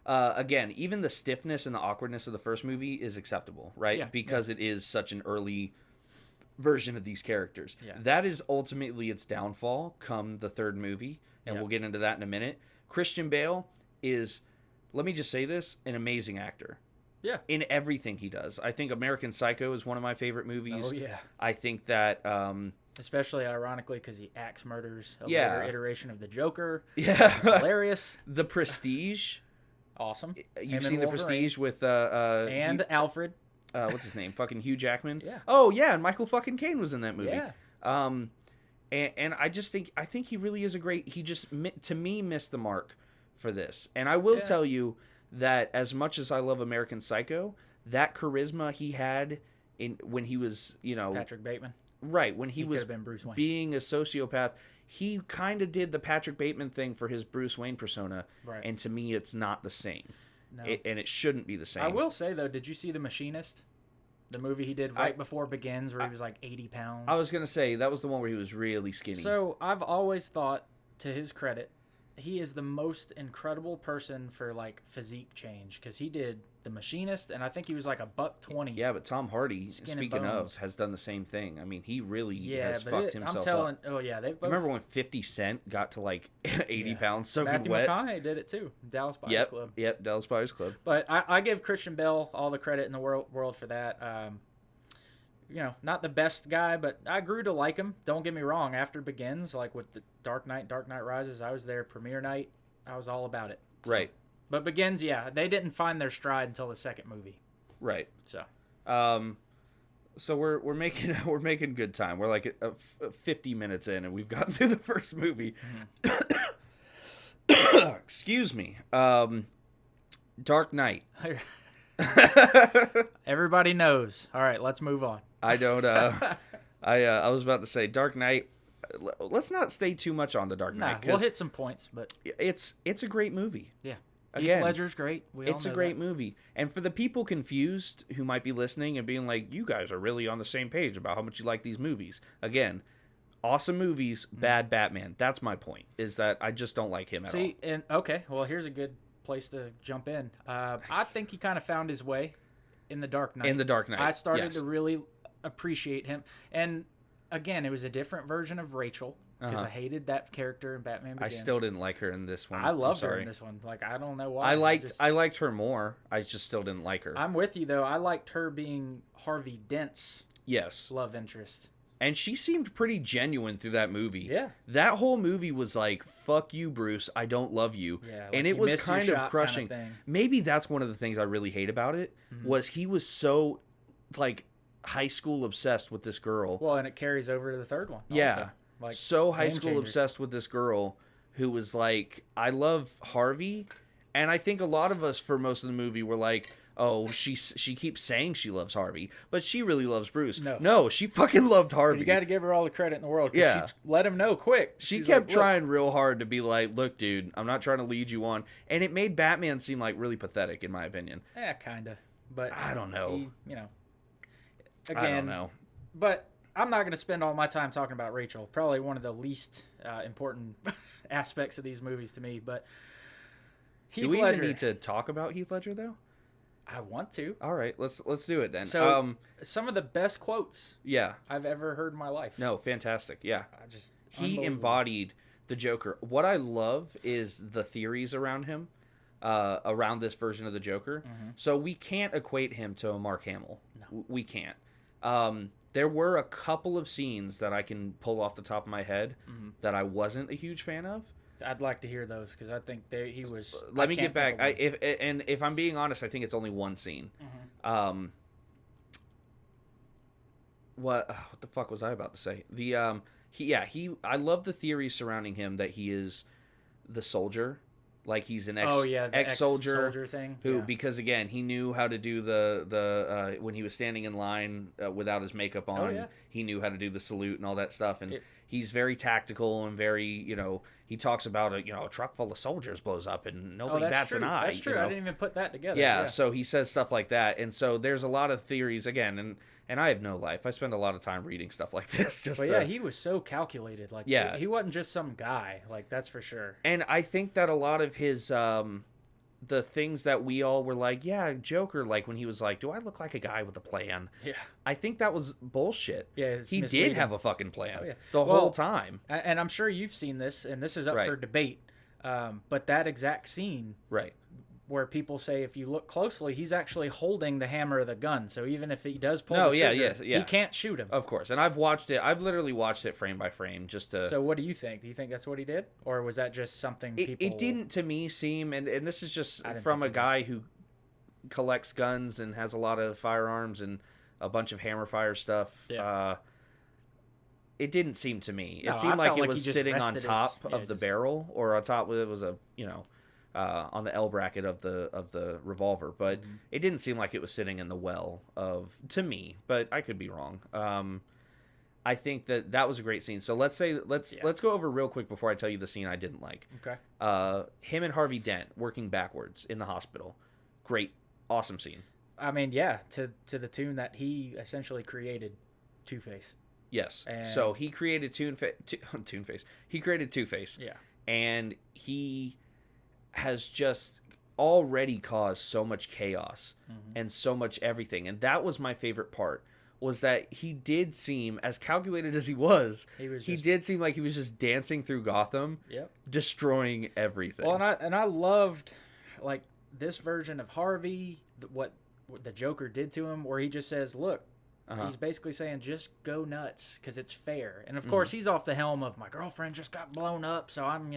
again, even the stiffness and the awkwardness of the first movie is acceptable, right? Yeah, because it is such an early version of these characters. Yeah. That is ultimately its downfall come the third movie, and we'll get into that in a minute. Christian Bale is, let me just say this, an amazing actor. Yeah. In everything he does. I think American Psycho is one of my favorite movies. Oh, yeah. I think that... especially ironically because he axe murders a later iteration of the Joker. Yeah. It's hilarious. The Prestige. Awesome. You've seen The Prestige with... and Alfred. What's his name? Fucking Hugh Jackman. Yeah. Oh yeah, and Michael fucking Caine was in that movie. Yeah. And I just think he really is a great. He just to me missed the mark for this. And I will tell you that as much as I love American Psycho, that charisma he had when he was Patrick Bateman. Right, when he was been Bruce Wayne. Being a sociopath, he kind of did the Patrick Bateman thing for his Bruce Wayne persona. Right. And to me, it's not the same. No. And it shouldn't be the same. I will say, though, did you see The Machinist? The movie he did before Begins where he was like 80 pounds. I was going to say, that was the one where he was really skinny. So I've always thought, to his credit, he is the most incredible person for like physique change because he did The Machinist, and I think he was like $120. Yeah, but Tom Hardy, speaking of, has done the same thing. I mean, he really has fucked himself I'm telling, up. Oh yeah, they've both. Remember when 50 Cent got to like 80 pounds soaking Matthew wet? McConaughey did it too. Dallas Buyers Club. Yep, Dallas Buyers Club. But I give Christian Bale all the credit in the world for that. Not the best guy, but I grew to like him. Don't get me wrong. After Begins, like with the Dark Knight Rises, I was there premiere night. I was all about it. So. Right. But Begins, they didn't find their stride until the second movie. Right. So. So we're making good time. We're like 50 minutes in, and we've gotten through the first movie. Mm-hmm. Excuse me. Dark Knight. Everybody knows. All right, let's move on. I don't. I was about to say Dark Knight. Let's not stay too much on the Dark Knight. We'll hit some points, but it's a great movie. Yeah. Again, Heath Ledger's great. It's a great movie. And for the people confused who might be listening and being like, you guys are really on the same page about how much you like these movies. Again, awesome movies, bad Batman. That's my point, is that I just don't like him at all. And okay, well, here's a good place to jump in. I think he kind of found his way in The Dark Knight. In The Dark Knight, I started to really appreciate him. And again, it was a different version of Rachel. Because I hated that character in Batman Begins. I still didn't like her in this one. I loved her in this one. Like, I don't know why. I liked her more. I just still didn't like her. I'm with you, though. I liked her being Harvey Dent's love interest. And she seemed pretty genuine through that movie. Yeah. That whole movie was like, fuck you, Bruce. I don't love you. Yeah, like and it was kind of crushing. Kind of Maybe that's one of the things I really hate about it, was he was so, like, high school obsessed with this girl. Well, and it carries over to the third one. Yeah. Also. Like, so high school obsessed with this girl who was like, I love Harvey. And I think a lot of us for most of the movie were like, oh, she keeps saying she loves Harvey, but she really loves Bruce. No, she fucking loved Harvey. You got to give her all the credit in the world. Yeah. She let him know quick. She kept trying real hard to be like, look, dude, I'm not trying to lead you on. And it made Batman seem like really pathetic, in my opinion. Yeah, kind of. But I don't know. Again, I don't know. But I'm not going to spend all my time talking about Rachel. Probably one of the least important aspects of these movies to me. But do we even need to talk about Heath Ledger, though? I want to. All right, let's do it then. So, some of the best quotes yeah, I've ever heard in my life. No, fantastic. Yeah. He embodied the Joker. What I love is the theories around him, around this version of the Joker. Mm-hmm. So we can't equate him to a Mark Hamill. No. We can't. There were a couple of scenes that I can pull off the top of my head that I wasn't a huge fan of. I'd like to hear those because I think he was. Let me get back. If I'm being honest, I think it's only one scene. Mm-hmm. What the fuck was I about to say? I love the theory surrounding him that he is the soldier, like he's an ex-soldier thing. Because again, he knew how to do the when he was standing in line without his makeup on. He knew how to do the salute and all that stuff, and he's very tactical and very, he talks about a truck full of soldiers blows up and nobody bats an eye. That's true. I didn't even put that together. Yeah, so he says stuff like that, and so there's a lot of theories again, and I have no life. I spend a lot of time reading stuff like this. He was so calculated. Like, he wasn't just some guy. Like, that's for sure. And I think that a lot of his the things that we all were like, yeah, Joker, like when he was like, do I look like a guy with a plan? Yeah. I think that was bullshit. Yeah, he did have a fucking plan the whole time. And I'm sure you've seen this, and this is up for debate. But that exact scene, where people say if you look closely, he's actually holding the hammer of the gun. So even if he does pull the trigger, he can't shoot him. Of course. And I've watched it. I've literally watched it frame by frame just to... So what do you think? Do you think that's what he did? Or was that just something people... It didn't to me seem... And this is just from a guy who collects guns and has a lot of firearms and a bunch of hammer fire stuff. Yeah. It didn't seem to me. It seemed like it was sitting on top of the barrel, or on top... It was a, on the L bracket of the revolver, but it didn't seem like it was sitting in the well to me, but I could be wrong. I think that was a great scene. So let's go over real quick before I tell you the scene I didn't like. Okay. Him and Harvey Dent working backwards in the hospital. Great, awesome scene. I mean, yeah, to the tune that he essentially created Two-Face. Yes. And so he created Two-Face. He created Two-Face. Yeah. And he has just already caused so much chaos and so much everything. And that was my favorite part, was that he did seem, as calculated as he did seem like he was just dancing through Gotham, destroying everything. Well, and I loved, like, this version of Harvey, what the Joker did to him, where he just says, look, he's basically saying, just go nuts, because it's fair. And, of course, he's off the helm of, my girlfriend just got blown up, so I'm,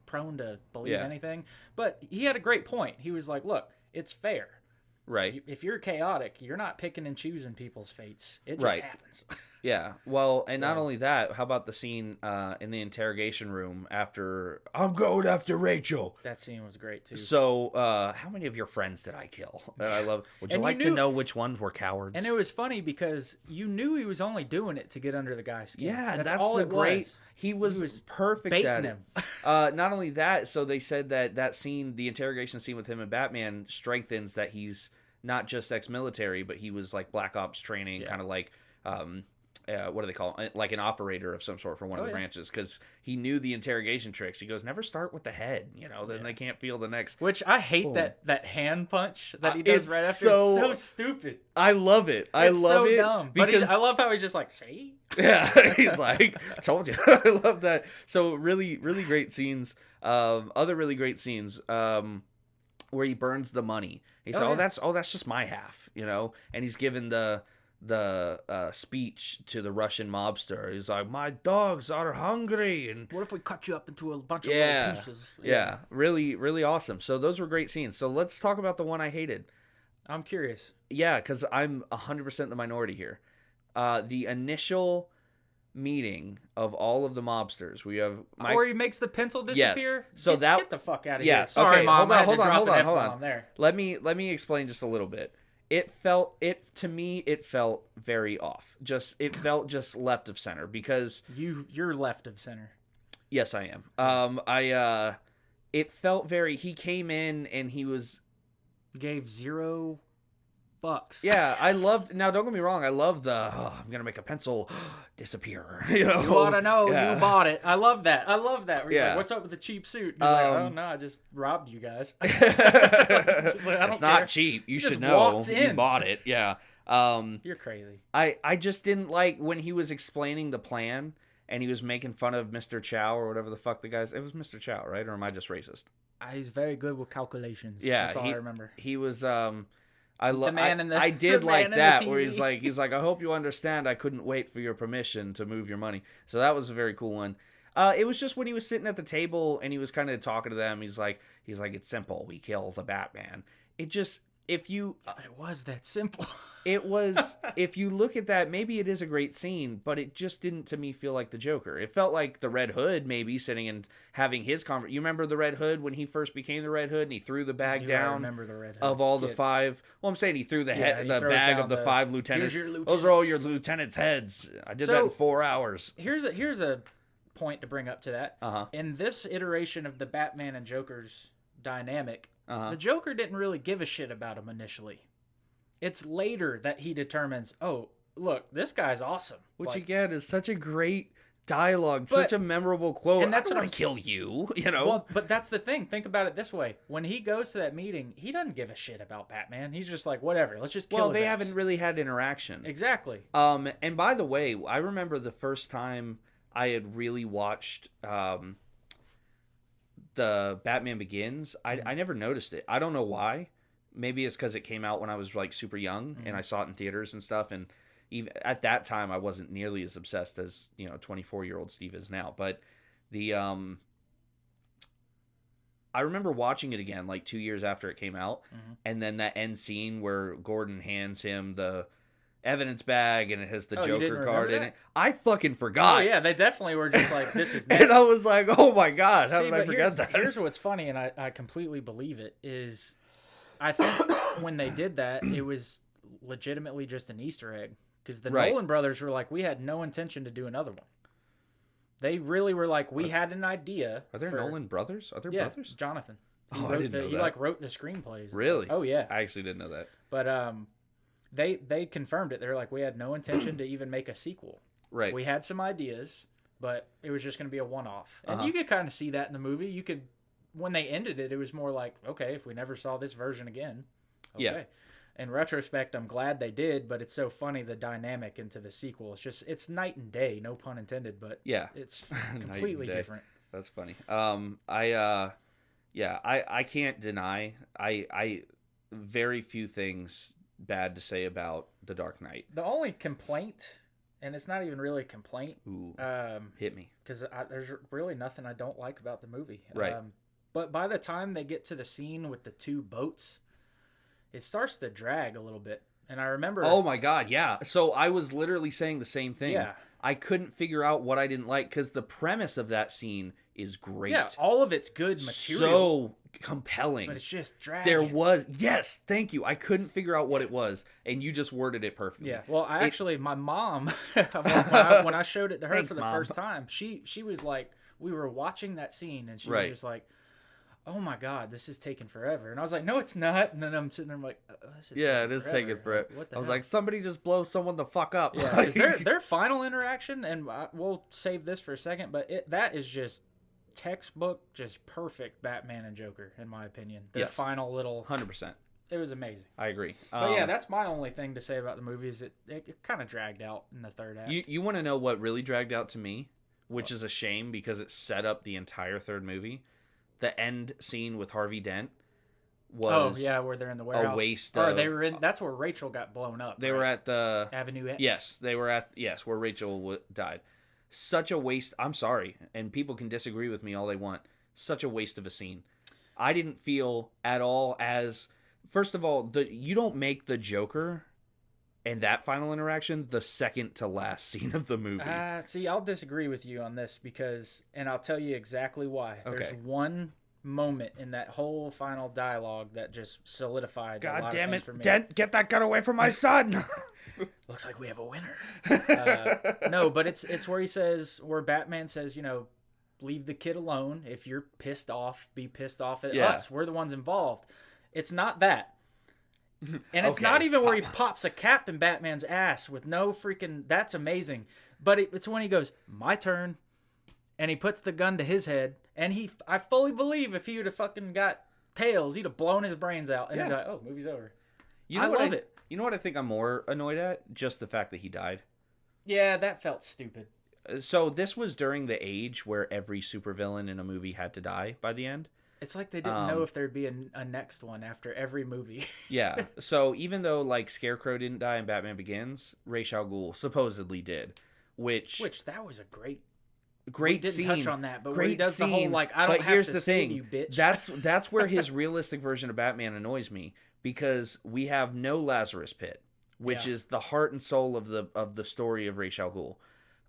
prone to believe anything. But he had a great point. He was like, look, it's fair. Right. If you're chaotic, you're not picking and choosing people's fates. It just happens. Yeah. Well, and not only that, how about the scene in the interrogation room after, I'm going after Rachel. That scene was great, too. So, how many of your friends did I kill? And I love, would you like to know which ones were cowards? And it was funny because you knew he was only doing it to get under the guy's skin. Yeah, that's all it was. He was perfect at it. Not only that, so they said that scene, the interrogation scene with him and Batman, strengthens that he's not just ex-military, but he was like Black Ops training, kind of like, what do they call it? Like an operator of some sort for one of the branches, because he knew the interrogation tricks. He goes, never start with the head, then they can't feel the next. Which I hate that hand punch that he does right after. It's so stupid. I love it. I love it. Dumb. Because I love how he's just like, see? Yeah, he's like, told you. I love that. So really, really great scenes. Other really great scenes. Where he burns the money. He said, that's just my half, and he's given the speech to the Russian mobster. He's like, "My dogs are hungry," and what if we cut you up into a bunch of little pieces? Yeah, really, really awesome. So those were great scenes. So let's talk about the one I hated. I'm curious. Yeah, because I'm 100% the minority here. The initial meeting of all of the mobsters. We have where he makes the pencil disappear. Yes. So get the fuck out of here. Sorry, okay, Mom. Hold on. There. Let me explain just a little bit. It felt very off. It felt just left of center because you're left of center. Yes, I am. It felt very. He came in and he gave zero fucks. Yeah, I loved. Now, don't get me wrong. I love I'm gonna make a pencil disappear. You ought to know. You bought it. I love that. Where he's like, "What's up with the cheap suit?" And he's like, "Oh no, I just robbed you guys." It's not cheap. You should know. You bought it. Yeah. You're crazy. I just didn't like when he was explaining the plan and he was making fun of Mr. Chow or whatever the fuck the guy's. It was Mr. Chow, right? Or am I just racist? He's very good with calculations. Yeah, that's all I remember. He was. I did like that where he's like, I hope you understand. I couldn't wait for your permission to move your money. So that was a very cool one. It was just when he was sitting at the table and he was kind of talking to them. He's like, it's simple. We kill the Batman. It just, it was that simple. It was, if you look at that, maybe it is a great scene, but it just didn't to me feel like the Joker. It felt like the Red Hood maybe sitting and having his conversation. You remember the Red Hood when he first became the Red Hood and he threw the bag down? I remember the Red Hood. Of all the five. Well, I'm saying he threw the bag of the 5 lieutenants. Those are all your lieutenants' heads. I did that in 4 hours. Here's a point to bring up to that. In this iteration of the Batman and Joker's dynamic, the Joker didn't really give a shit about him initially. It's later that he determines, oh, look, this guy's awesome. Which, again, is such a great dialogue, such a memorable quote. And that's what I'm kill you, you know? Well, but that's the thing. Think about it this way. When he goes to that meeting, he doesn't give a shit about Batman. He's just like, whatever, let's just kill his ass. Haven't really had interaction. Exactly. And by the way, I remember the first time I had really watched the Batman Begins. I never noticed it. I don't know why. Maybe it's because it came out when I was like super young and I saw it in theaters and stuff. And even at that time, I wasn't nearly as obsessed as 24-year-old Steve is now. But I remember watching it again like 2 years after it came out, and then that end scene where Gordon hands him the evidence bag and it has the Joker card in it. I fucking forgot. Oh yeah, they definitely were just like, this is next. And I was like, oh my god, how did I forget that? Here's what's funny, and I completely believe it, is I think when they did that, it was legitimately just an Easter egg. Because the Nolan brothers were like, we had no intention to do another one. They really were like, we had an idea. Are there Nolan brothers? Are there brothers? Jonathan. I didn't know that. He like wrote the screenplays. Really? Oh yeah. I actually didn't know that. But they confirmed it. They're like, we had no intention to even make a sequel. Right. We had some ideas, but it was just going to be a one-off. And you could kind of see that in the movie. You could, when they ended it, it was more like, okay, if we never saw this version again, okay. Yeah. In retrospect, I'm glad they did, but it's so funny, the dynamic into the sequel. It's night and day, no pun intended, but it's completely different. That's funny. I can't deny, I very few things bad to say about The Dark Knight. The only complaint, and it's not even really a complaint. Ooh, hit me. Because there's really nothing I don't like about the movie. Right. But by the time they get to the scene with the 2 boats, it starts to drag a little bit. And I remember... Oh my god, yeah. So I was literally saying the same thing. Yeah. I couldn't figure out what I didn't like, because the premise of that scene is great. Yeah, all of it's good material. So compelling. But it's just dragging. There was... Yes, thank you. I couldn't figure out what it was, and you just worded it perfectly. Yeah, well, my mom, when I showed it to her for the first time, she was like... We were watching that scene, and she was just like... Oh my god, this is taking forever. And I was like, no, it's not. And then I'm sitting there, I'm like, this is it is taking forever. What the hell? Was like, somebody just blow someone the fuck up. Yeah, their final interaction, and we'll save this for a second, but that is just textbook, just perfect Batman and Joker, in my opinion. Their final little... 100%. It was amazing. I agree. But yeah, that's my only thing to say about the movie, is it kind of dragged out in the third act. You want to know what really dragged out to me? Which is a shame, because it set up the entire third movie. The end scene with Harvey Dent, was where they're in the warehouse. A waste or of... they were in... That's where Rachel got blown up. They were at the... Avenue X. Yes, they were at... Yes, where Rachel died. Such a waste. I'm sorry, and people can disagree with me all they want. Such a waste of a scene. I didn't feel at all as... First of all, you don't make the Joker and that final interaction the second to last scene of the movie. See, I'll disagree with you on this because... And I'll tell you exactly why. Okay. There's one moment in that whole final dialogue that just solidified a lot of things for me. Get that gun away from my son! Looks like we have a winner. No, but it's where he says, where Batman says, you know, leave the kid alone. If you're pissed off, be pissed off at us. We're the ones involved. It's not that. And it's not even where he pops a cap in Batman's ass with no freaking... That's amazing. But it's when he goes, my turn, and he puts the gun to his head, and I fully believe if he would have fucking got tails, he'd have blown his brains out, and he'd be like, oh, movie's over. I love it. You know what I think I'm more annoyed at? Just the fact that he died. Yeah, that felt stupid. So this was during the age where every supervillain in a movie had to die by the end. It's like they didn't know if there'd be a next one after every movie. Yeah. So even though like Scarecrow didn't die in Batman Begins, Ra's al Ghul supposedly did, which that was a great we didn't scene. Touch on that, but great where he does scene. The whole like I don't but have here's to the save thing. You, bitch. That's where his realistic version of Batman annoys me because we have no Lazarus Pit, which is the heart and soul of the story of Ra's al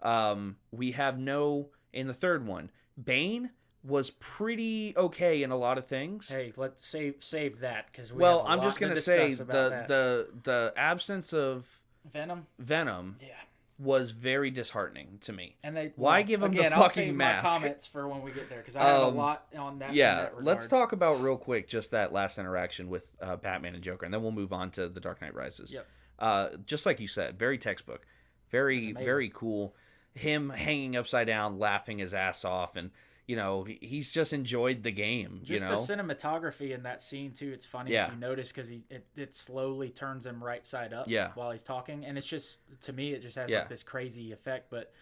Ghul. We have no in the third one. Bane was pretty okay in a lot of things. Hey, let's save that because I'm just gonna say the absence of Venom was very disheartening to me. And why give him the fucking mask? My comments for when we get there because I have a lot on that. Yeah, let's talk about real quick just that last interaction with Batman and Joker, and then we'll move on to The Dark Knight Rises. Yep. Just like you said, very textbook, very cool. Him hanging upside down, laughing his ass off, and you know he's just enjoyed the game. Just you know? The cinematography in that scene too. It's funny if you notice because it slowly turns him right side up while he's talking, and it's just to me it just has like this crazy effect. But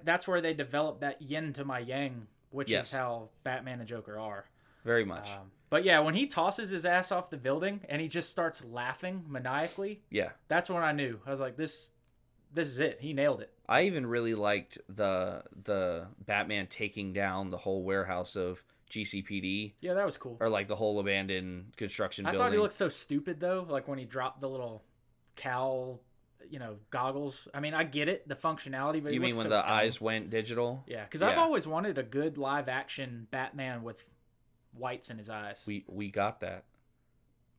that's where they develop that yin to my yang, which is how Batman and Joker are. Very much. But yeah, when he tosses his ass off the building and he just starts laughing maniacally, that's when I knew. I was like, this is it. He nailed it. I even really liked the Batman taking down the whole warehouse of GCPD. Yeah, that was cool. Or like the whole abandoned construction building. I thought he looked so stupid though, like when he dropped the little cowl, goggles. I mean, I get it, the functionality, but you mean when the eyes went digital? Yeah, because I've always wanted a good live action Batman with whites in his eyes. We got that.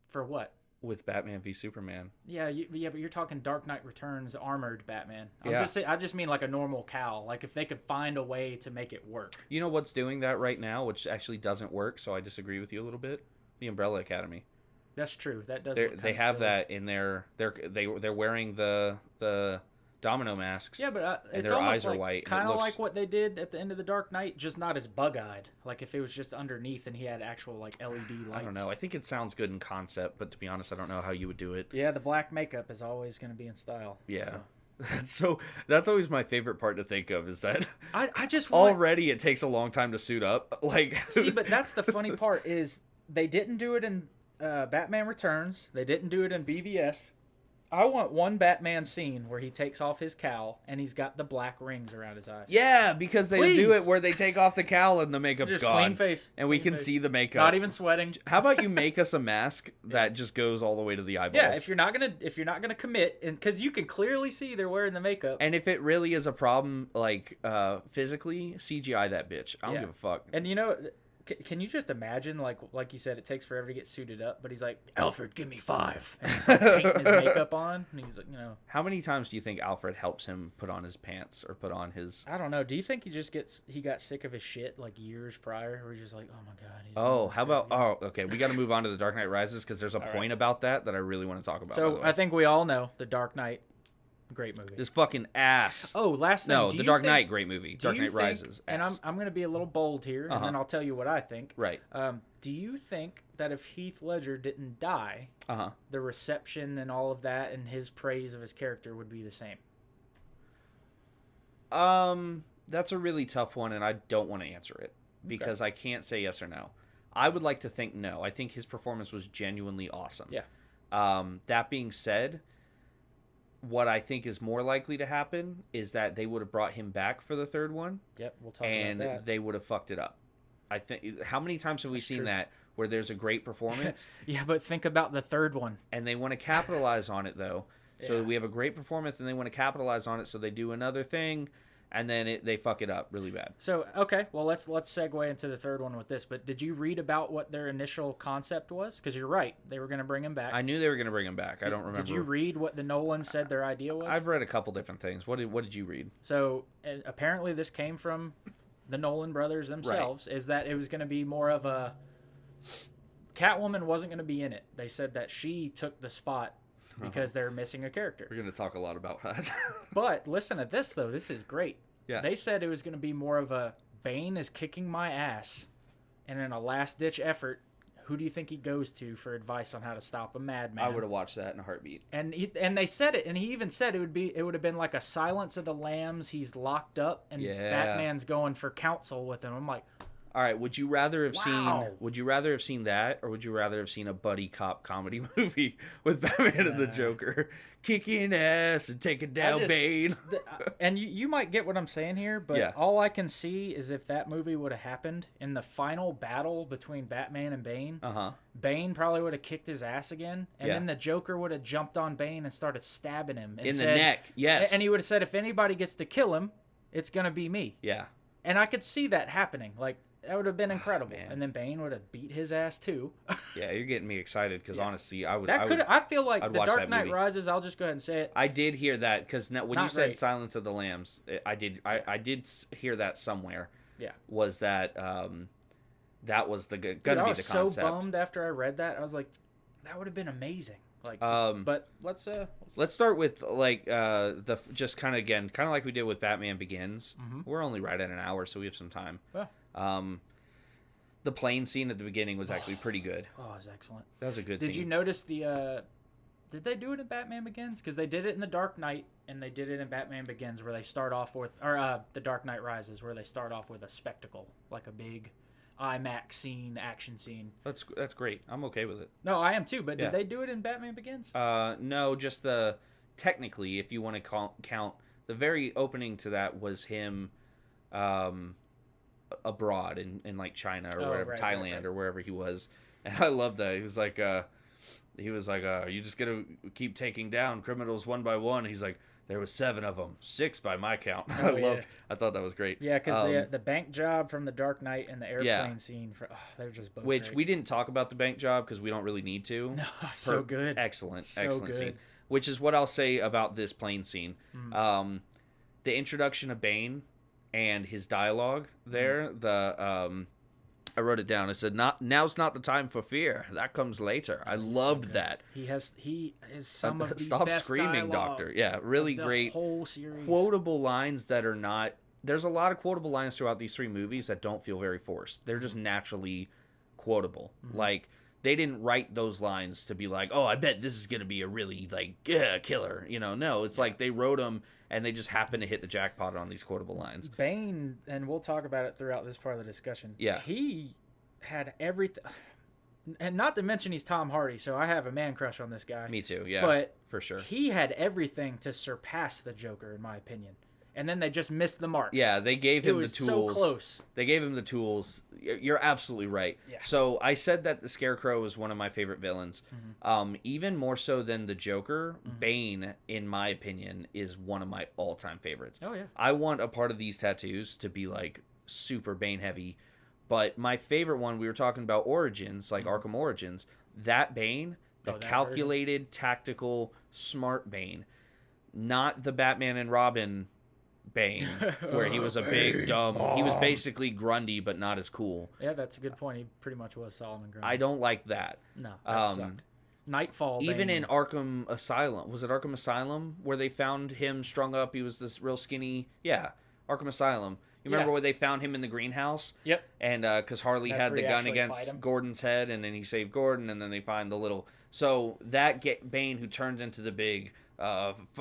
For what? With Batman v Superman. Yeah, but you're talking Dark Knight Returns armored Batman. I just mean like a normal cowl. Like if they could find a way to make it work. You know what's doing that right now, which actually doesn't work, so I disagree with you a little bit? The Umbrella Academy. That's true. That does. They have silly. That in their. They're wearing the domino masks. Yeah, but and it's their almost eyes are white. Kind of like what they did at the end of the Dark Knight, just not as bug-eyed. Like if it was just underneath and he had actual like LED lights. I don't know. I think it sounds good in concept, but to be honest, I don't know how you would do it. Yeah, the black makeup is always going to be in style. Yeah. So that's always my favorite part to think of is that I just already it takes a long time to suit up. Like see, but that's the funny part is they didn't do it in Batman Returns. They didn't do it in BVS. I want one Batman scene where he takes off his cowl and he's got the black rings around his eyes. Yeah, because they do it where they take off the cowl and the makeup's just gone. Clean face. And we can see the makeup. Not even sweating. How about you make us a mask that just goes all the way to the eyeballs? Yeah, if you're not gonna commit, and because you can clearly see they're wearing the makeup. And if it really is a problem, like physically, CGI that bitch. I don't give a fuck. And can you just imagine, like you said, it takes forever to get suited up, but he's like, Alfred, give me 5. And he's like painting his makeup on, and he's like, How many times do you think Alfred helps him put on his pants or put on his... I don't know. Do you think he got sick of his shit like years prior? Where he's just like, oh my God. Okay. We got to move on to The Dark Knight Rises because there's a point about that I really want to talk about. So I think we all know The Dark Knight. Great movie. This fucking ass. Oh, last thing. No, The Dark Knight, great movie. Dark Knight Rises. And I'm going to be a little bold here, and then I'll tell you what I think. Right. Do you think that if Heath Ledger didn't die, the reception and all of that and his praise of his character would be the same? That's a really tough one, and I don't want to answer it because I can't say yes or no. I would like to think no. I think his performance was genuinely awesome. Yeah. That being said, what I think is more likely to happen is that they would have brought him back for the third one. Yep, we'll talk about that. And they would have fucked it up. I think. How many times have we seen that where there's a great performance? Yeah, but think about the third one. And they want to capitalize on it, though. So we have a great performance, and they want to capitalize on it, so they do another thing, and then they fuck it up really bad. So, okay, well, let's segue into the third one with this. But did you read about what their initial concept was? Because you're right. They were going to bring him back. I knew they were going to bring him back. I don't remember. Did you read what the Nolan said their idea was? I've read a couple different things. What did you read? So, apparently this came from the Nolan brothers themselves, is that it was going to be more of a... Catwoman wasn't going to be in it. They said that she took the spot because they're missing a character. We're going to talk a lot about that. But listen to this, though. This is great. Yeah. They said it was going to be more of a Bane is kicking my ass, and in a last-ditch effort, who do you think he goes to for advice on how to stop a madman? I would have watched that in a heartbeat. And they said it, and he even said it would have been like a Silence of the Lambs. He's locked up, and Batman's going for counsel with him. I'm like, all right, would you rather have seen that, or would you rather have seen a buddy cop comedy movie with Batman and the Joker kicking ass and taking down Bane? And you might get what I'm saying here, but all I can see is if that movie would have happened in the final battle between Batman and Bane, Bane probably would have kicked his ass again, and then the Joker would have jumped on Bane and started stabbing him in the neck. Yes, and he would have said, if anybody gets to kill him, it's gonna be me. Yeah, and I could see that happening, like. That would have been incredible, and then Bane would have beat his ass too. Yeah, you're getting me excited because honestly, I would. I feel like the Dark Knight Rises. I'll just go ahead and say it. I did hear that because when you said Silence of the Lambs, I did hear that somewhere. Yeah, was that that was gonna be the concept? I was so bummed after I read that. I was like, that would have been amazing. Like, but let's start with like the just kind of like we did with Batman Begins. Mm-hmm. We're only right at an hour, so we have some time. Yeah. The plane scene at the beginning was actually pretty good. Oh, it was excellent. That was a good scene. Did you notice did they do it in Batman Begins? Because they did it in The Dark Knight, and they did it in Batman Begins, where they start off with, or The Dark Knight Rises, where they start off with a spectacle, like a big IMAX scene, action scene. That's great. I'm okay with it. No, I am too. But did they do it in Batman Begins? No, just technically, if you want to count, the very opening to that was him, abroad in like China or whatever, Thailand or wherever he was, and I love that. He was like, are you just gonna keep taking down criminals one by one? He's like, there was 7 of them, 6 by my count. I thought that was great. Yeah, because the bank job from The Dark Knight and the airplane scene, they're just both great. We didn't talk about the bank job because we don't really need to. No, so good. Excellent scene. Which is what I'll say about this plane scene. Mm. The introduction of Bane and his dialogue there, I wrote it down. I said, now's not the time for fear. That comes later. I loved that. He is some of the Stop best screaming, Doctor. Yeah, really great. Whole series. Quotable lines that are not. There's a lot of quotable lines throughout these 3 movies that don't feel very forced. They're just naturally quotable. Mm-hmm. Like, they didn't write those lines to be like, oh, I bet this is going to be a really, killer. No, it's like they wrote them and they just happen to hit the jackpot on these quotable lines. Bane, and we'll talk about it throughout this part of the discussion. Yeah. He had everything. And not to mention he's Tom Hardy, so I have a man crush on this guy. Me too, yeah. But for sure. He had everything to surpass the Joker, in my opinion. And then they just missed the mark. Yeah, they gave him the tools. It was so close. They gave him the tools. You're absolutely right. Yeah. So I said that the Scarecrow was one of my favorite villains. Mm-hmm. Even more so than the Joker, Bane, in my opinion, is one of my all-time favorites. Oh, yeah. I want a part of these tattoos to be, super Bane heavy. But my favorite one, we were talking about Origins, Arkham Origins. That Bane, the calculated, tactical, smart Bane. Not the Batman and Robin Bane, where he was a big dumb. He was basically Grundy, but not as cool. Yeah, that's a good point. He pretty much was Solomon Grundy. I don't like that. No, that sucked. Nightfall. Even Bane. in Arkham Asylum, was it Arkham Asylum where they found him strung up? He was this real skinny. Yeah, Arkham Asylum. You remember where they found him in the greenhouse? Yep. And because Harley had the gun against Gordon's head, and then he saved Gordon, and then they find the little So that Bane who turns into the big,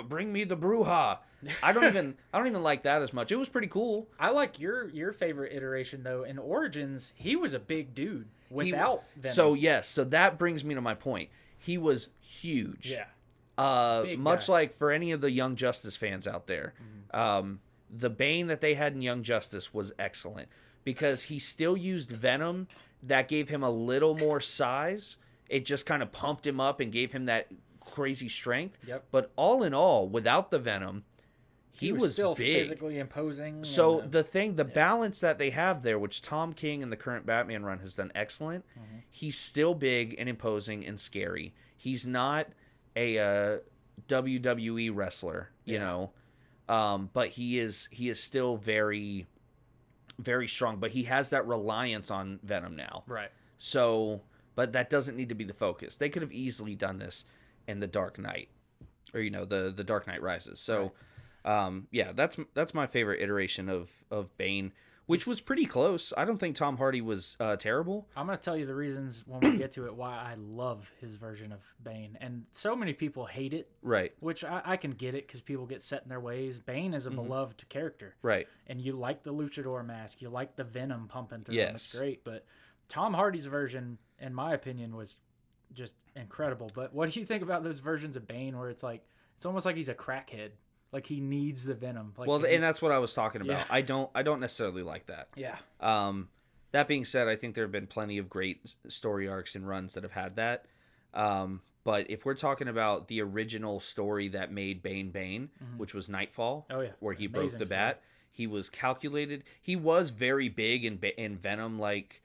bring me the Bruja. I don't even like that as much. It was pretty cool. I like your favorite iteration though. In Origins, he was a big dude without Venom. So yes, so that brings me to my point. He was huge. Yeah. Much like for any of the Young Justice fans out there, the Bane that they had in Young Justice was excellent because he still used Venom that gave him a little more size. It just kind of pumped him up and gave him that crazy strength. Yep. But all in all, without the Venom, he was still big. Physically imposing. So the balance that they have there, which Tom King in the current Batman run has done excellent, he's still big and imposing and scary. He's not a WWE wrestler, you know, but he is still very, very strong. But he has that reliance on Venom now. Right. So, but that doesn't need to be the focus. They could have easily done this in the Dark Knight, or the Dark Knight Rises. So. Right. Yeah, that's my favorite iteration of Bane, which was pretty close. I don't think Tom Hardy was terrible. I'm going to tell you the reasons when we get to it why I love his version of Bane. And so many people hate it. Right. Which I can get it because people get set in their ways. Bane is a beloved character. Right. And you like the luchador mask. You like the venom pumping through him. It's great. But Tom Hardy's version, in my opinion, was just incredible. But what do you think about those versions of Bane where it's almost like he's a crackhead? Like he needs the venom. Like and that's what I was talking about. Yeah. I don't necessarily like that. Yeah. That being said, I think there have been plenty of great story arcs and runs that have had that. But if we're talking about the original story that made Bane, which was Nightfall, where he broke the bat, he was calculated. He was very big in Venom. Like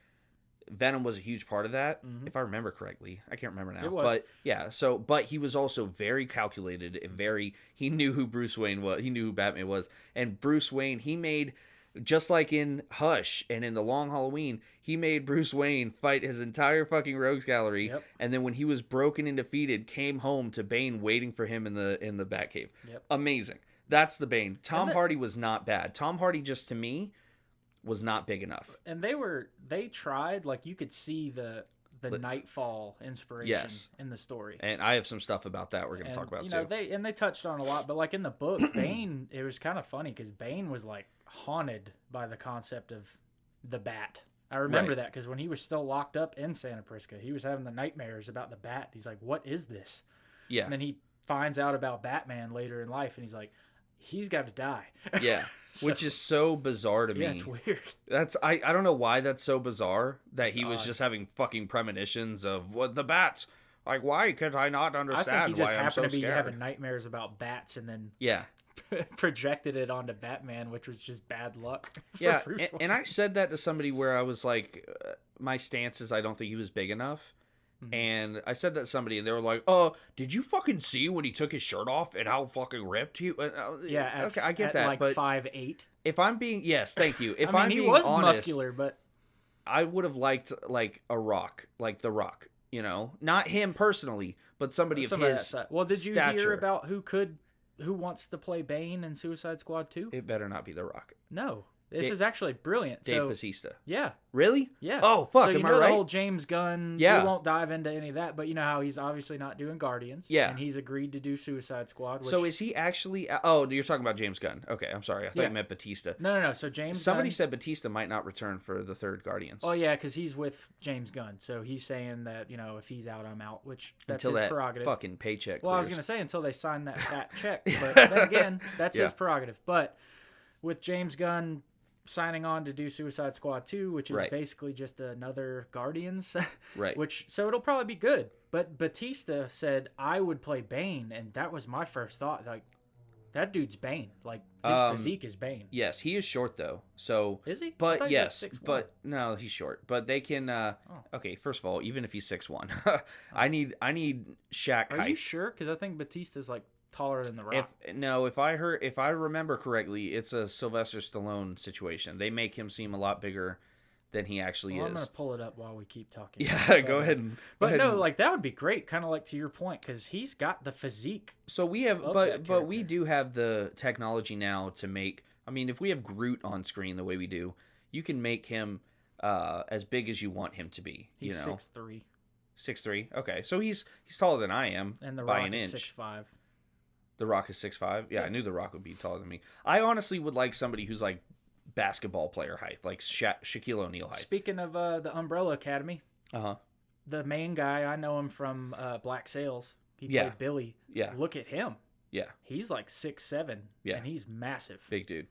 Venom was a huge part of that, if I remember correctly. I can't remember now. But yeah, but he was also very calculated and he knew who Bruce Wayne was. He knew who Batman was. And Bruce Wayne, he made, just like in Hush and in The Long Halloween, he made Bruce Wayne fight his entire fucking rogues gallery. Yep. And then when he was broken and defeated, came home to Bane waiting for him in the Batcave. Yep. Amazing. That's the Bane. Tom Hardy was not bad. Tom Hardy, just to me, was not big enough. And they tried, like you could see the Nightfall inspiration in the story. And I have some stuff about that we're going to talk about too. They touched on a lot, but like in the book, Bane, it was kind of funny because Bane was like haunted by the concept of the bat. I remember that because when he was still locked up in Santa Prisca, he was having the nightmares about the bat. He's like, what is this? Yeah. And then he finds out about Batman later in life and he's like, he's got to die. Yeah. Which is so bizarre to me. Yeah, it's weird. I don't know why that's so bizarre that he was just having fucking premonitions of what the bats. Like, why could I not understand? I think he just why happened I'm so to be scared? having nightmares about bats and then projected it onto Batman, which was just bad luck. Yeah, and I said that to somebody where I was like, my stance is I don't think he was big enough. And I said that to somebody, and they were like, did you fucking see when he took his shirt off and how fucking ripped he... okay, I get that, like but 5'8". If I'm being... Yes, thank you. If I mean, he was honest, muscular, but... I would have liked, like, a Rock, like The Rock, you know? Not him personally, but somebody of his Well, did you stature. hear about who wants to play Bane in Suicide Squad 2? It better not be The Rock. No. This is actually brilliant. Dave Bautista. Yeah. Really? Yeah. Oh, fuck. So you am know I right? the whole James Gunn. Yeah. We won't dive into any of that, but you know how he's obviously not doing Guardians. Yeah. And he's agreed to do Suicide Squad. So is he actually... Oh, you're talking about James Gunn. Okay, I'm sorry. I thought you meant Batista. No. So Somebody said Batista might not return for the third Guardians. Oh, yeah, because he's with James Gunn. So he's saying that, if he's out, I'm out, which that's his prerogative. Fucking paycheck. Well, I was going to say until they sign that fat check. But then again, that's his prerogative. But with James Gunn signing on to do Suicide Squad 2, which is basically just another Guardians. So it'll probably be good. But Batista said, I would play Bane, and that was my first thought. Like, that dude's Bane. Like, his physique is Bane. Yes, he is short, though. So is he? But yes, but no, he's short. But they can... Okay, first of all, even if he's 6'1", I need Shaq height. Are you sure? Because I think Batista's like taller than The Rock. If I remember correctly, it's a Sylvester Stallone situation. They make him seem a lot bigger than he actually is. I'm gonna pull it up while we keep talking. Yeah, go ahead. Like that would be great. Kind of like to your point, because he's got the physique. So we have, but we do have the technology now to make. I mean, if we have Groot on screen the way we do, you can make him as big as you want him to be. He's 6'3". 6'3". Okay, so he's taller than I am and the by Rock an is inch. 6'5". The Rock is 6'5". Yeah, I knew The Rock would be taller than me. I honestly would like somebody who's like basketball player height, like Shaquille O'Neal height. Speaking of the Umbrella Academy, Uh-huh. the main guy, I know him from Black Sails. He played Billy. Yeah. Look at him. Yeah. He's like 6'7". Yeah. And he's massive. Big dude.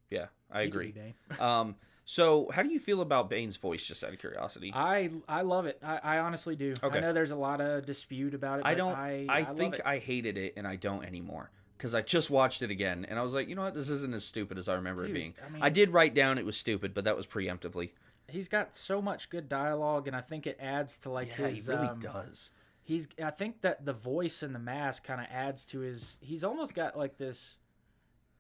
Yeah, I agree. Bane. So how do you feel about Bane's voice, just out of curiosity? I love it. I honestly do. Okay. I know there's a lot of dispute about it, but I think I hated it, and I don't anymore. Because I just watched it again, and I was like, you know what? This isn't as stupid as I remember it being. I did write down it was stupid, but that was preemptively. He's got so much good dialogue, and I think it adds to his. He really does. I think that the voice and the mask kind of adds to his. He's almost got like this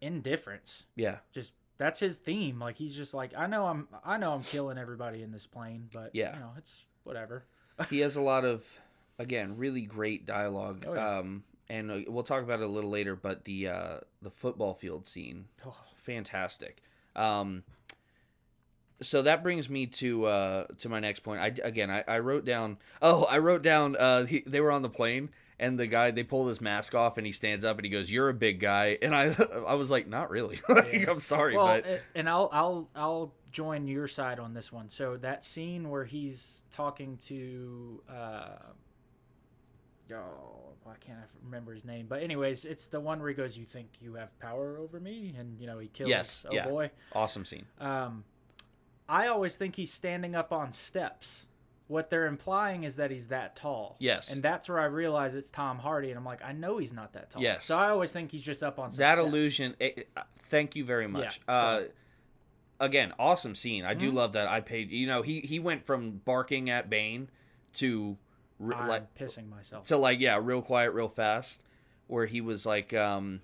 indifference. Yeah. Just that's his theme. Like he's just like, I know I'm killing everybody in this plane, but it's whatever. He has a lot of, again, really great dialogue. Oh, yeah. And we'll talk about it a little later, but the football field scene, fantastic. So that brings me to my next point. I wrote down. They were on the plane, and the guy, they pull his mask off, and he stands up and he goes, "You're a big guy," and I was like, not really. I'm sorry, but and I'll join your side on this one. So that scene where he's talking to why can't I remember his name? But anyways, it's the one where he goes, "You think you have power over me?" And he kills boy. Awesome scene. I always think he's standing up on steps. What they're implying is that he's that tall. Yes. And that's where I realize it's Tom Hardy, and I'm like, I know he's not that tall. Yes. So I always think he's just up on some that steps. illusion. Thank you very much. Yeah, again, awesome scene. I do love that. I paid. He went from barking at Bane to pissing myself to real quiet, real fast, where he was like, I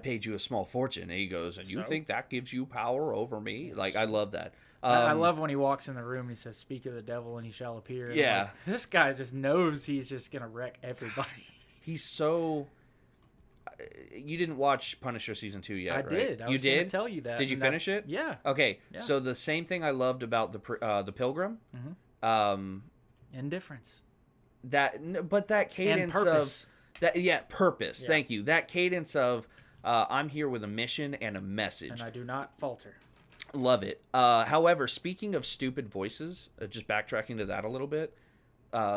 paid you a small fortune, and he goes, and you think that gives you power over me? Like, I love that. I love when he walks in the room and he says, "Speak of the devil and he shall appear." And yeah. This guy just knows he's just going to wreck everybody. He's so... You didn't watch Punisher Season 2 yet, right? I did. I was going to tell you that. Did you finish it? Yeah. Okay, so the same thing I loved about the Pilgrim. Mm-hmm. Indifference. But that cadence and purpose. Purpose. Yeah. Thank you. That cadence of I'm here with a mission and a message. And I do not falter. Love it. However, speaking of stupid voices, just backtracking to that a little bit,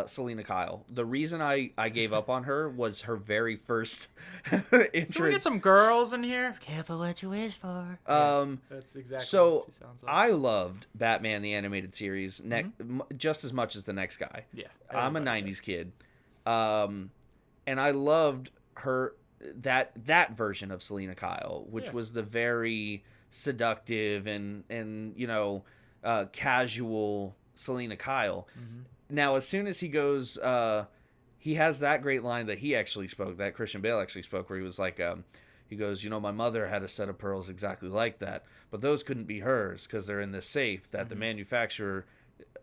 Selena Kyle. The reason I gave up on her was her very first entrance. Can we get some girls in here? Careful what you wish for. That's exactly what she sounds like. I loved Batman the Animated Series just as much as the next guy. Yeah. I'm a 90s kid. And I loved her that version of Selena Kyle, which was the very seductive and casual Selena Kyle. Mm-hmm. Now, as soon as he goes, he has that great line that he actually spoke, that Christian Bale actually spoke, where he was like, he goes, my mother had a set of pearls exactly like that, but those couldn't be hers because they're in this safe that the manufacturer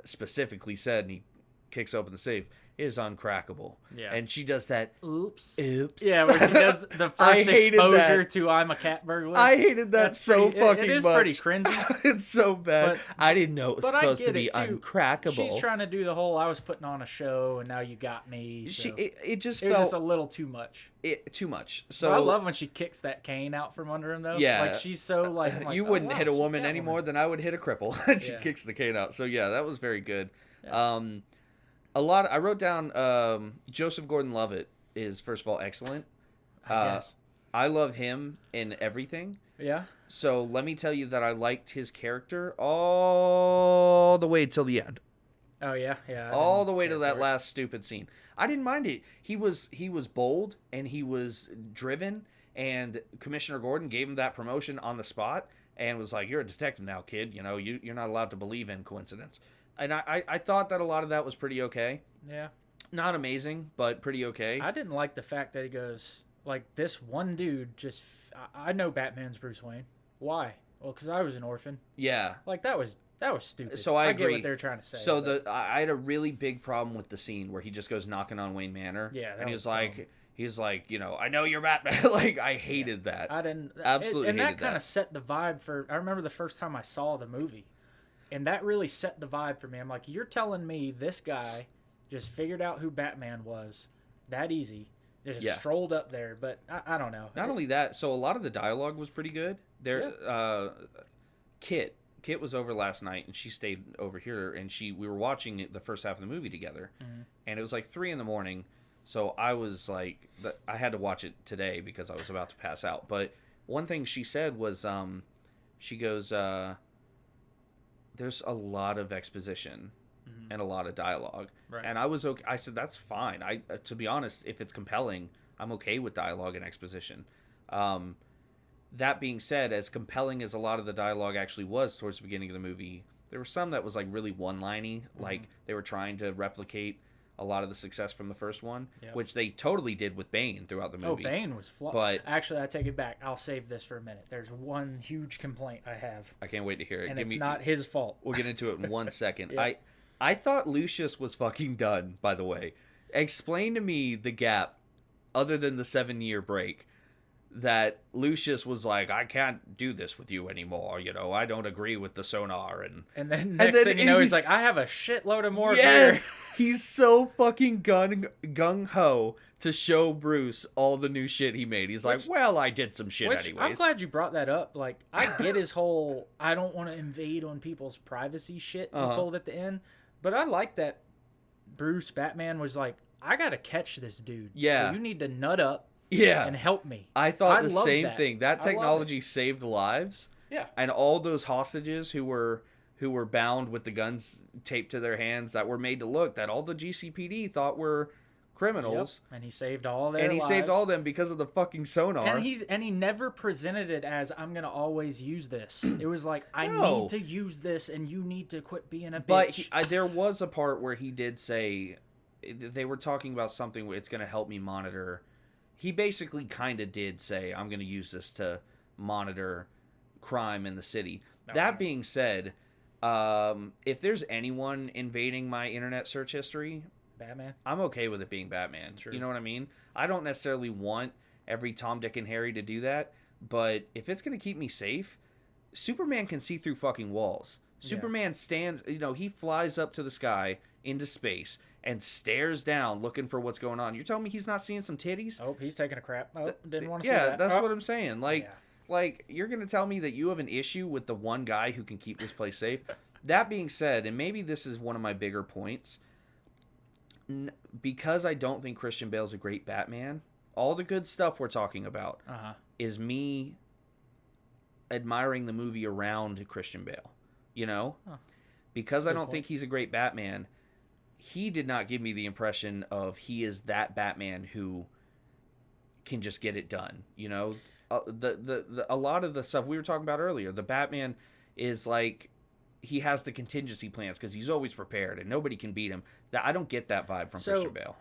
specifically said, and he kicks open the safe, is uncrackable. Yeah. And she does that, oops. Yeah, where she does the first exposure to I'm a cat burglar. I hated that fucking much. It is pretty cringy. It's so bad. I didn't know it was supposed to be uncrackable. She's trying to do the whole, I was putting on a show and now you got me. So it was just a little too much. Too much. So I love when she kicks that cane out from under him, though. Yeah. Like, she's so, like you wouldn't hit a woman any more than I would hit a cripple. And she kicks the cane out. So, yeah, that was very good. Yeah. I wrote down Joseph Gordon-Levitt is, first of all, excellent. I guess. I love him in everything. Yeah. So let me tell you that I liked his character all the way till the end. Oh, yeah? Yeah. All the way to that last stupid scene. I didn't mind it. He was bold and he was driven, and Commissioner Gordon gave him that promotion on the spot and was like, "You're a detective now, kid. You're not allowed to believe in coincidence." And I thought that a lot of that was pretty okay. Yeah. Not amazing, but pretty okay. I didn't like the fact that he goes, like, this one dude just... I know Batman's Bruce Wayne. Why? Well, because I was an orphan. Yeah. Like, that was stupid. So I agree. Get what they're trying to say. So I had a really big problem with the scene where he just goes knocking on Wayne Manor. Yeah, and he's like, I know you're Batman. Like, I hated that. I didn't... Absolutely and hated that. that kind of set the vibe for... I remember the first time I saw the movie. And that really set the vibe for me. I'm like, you're telling me this guy just figured out who Batman was that easy. They just strolled up there, but I don't know. Not only that, so a lot of the dialogue was pretty good. Kit was over last night, and she stayed over here, and we were watching the first half of the movie together, and it was like 3 a.m. So I was like, I had to watch it today because I was about to pass out. But one thing she said was, she goes, there's a lot of exposition and a lot of dialogue. Right. And I was okay. I said, that's fine. To be honest, if it's compelling, I'm okay with dialogue and exposition. That being said, as compelling as a lot of the dialogue actually was towards the beginning of the movie, there were some that was like really one-liney, like they were trying to replicate a lot of the success from the first one, which they totally did with Bane throughout the movie. Oh, Bane was flawed. But actually, I take it back. I'll save this for a minute. There's one huge complaint I have. I can't wait to hear it. And it's not his fault. We'll get into it in 1 second. I thought Lucius was fucking done, by the way. Explain to me the gap, other than the 7-year break, that Lucius was like, I can't do this with you anymore, I don't agree with the sonar. And then next thing you know, he's like, I have a shitload of more beer. He's so fucking gung-ho to show Bruce all the new shit he made. He's like, well, I did some shit anyways. I'm glad you brought that up. Like, I get his whole, I don't want to invade on people's privacy shit he pulled at the end. But I like that Bruce, Batman, was like, I got to catch this dude. Yeah. So you need to nut up. And help me. I thought the same thing. That technology saved lives. Yeah. And all those hostages who were bound with the guns taped to their hands that were made to look that all the GCPD thought were criminals. Yep. And he saved all their lives. Saved all of them because of the fucking sonar. And he never presented it as, I'm going to always use this. It was like, I need to use this and you need to quit being a bitch. But there was a part where he did say, they were talking about something where it's going to help me monitor. He basically kind of did say, I'm going to use this to monitor crime in the city. Okay. That being said, if there's anyone invading my internet search history, Batman, I'm okay with it being Batman. True. You know what I mean? I don't necessarily want every Tom, Dick, and Harry to do that, but if it's going to keep me safe, Superman can see through fucking walls. Superman stands, he flies up to the sky into space and stares down looking for what's going on. You're telling me he's not seeing some titties? Oh, he's taking a crap. Oh, didn't want to see that. Yeah, that's what I'm saying. Like you're going to tell me that you have an issue with the one guy who can keep this place safe? That being said, and maybe this is one of my bigger points, because I don't think Christian Bale's a great Batman, all the good stuff we're talking about is me admiring the movie around Christian Bale. Because I don't think he's a great Batman, he did not give me the impression of he is that Batman who can just get it done. A lot of the stuff we were talking about earlier, the Batman is like, he has the contingency plans because he's always prepared and nobody can beat him. I don't get that vibe from Christian Bale.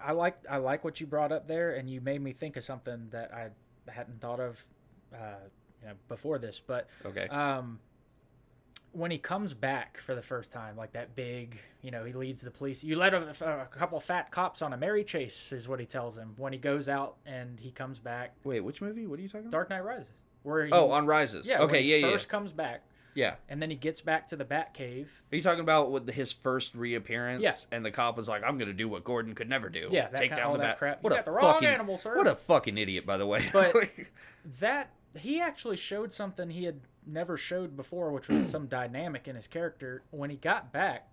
I like what you brought up there, and you made me think of something that I hadn't thought of before this. But okay. When he comes back for the first time, like that big, he leads the police. You let a couple of fat cops on a merry chase, is what he tells him when he goes out and he comes back. Wait, which movie? What are you talking about? Dark Knight Rises. On Rises. Yeah. Okay. When he first comes back. Yeah. And then he gets back to the Batcave. Are you talking about his first reappearance? Yeah. And the cop was like, I'm going to do what Gordon could never do. Yeah. Take down the Bat. Crap. You got the wrong animal, sir. What a fucking idiot, by the way. But he actually showed something he had never showed before, which was some dynamic in his character. When he got back,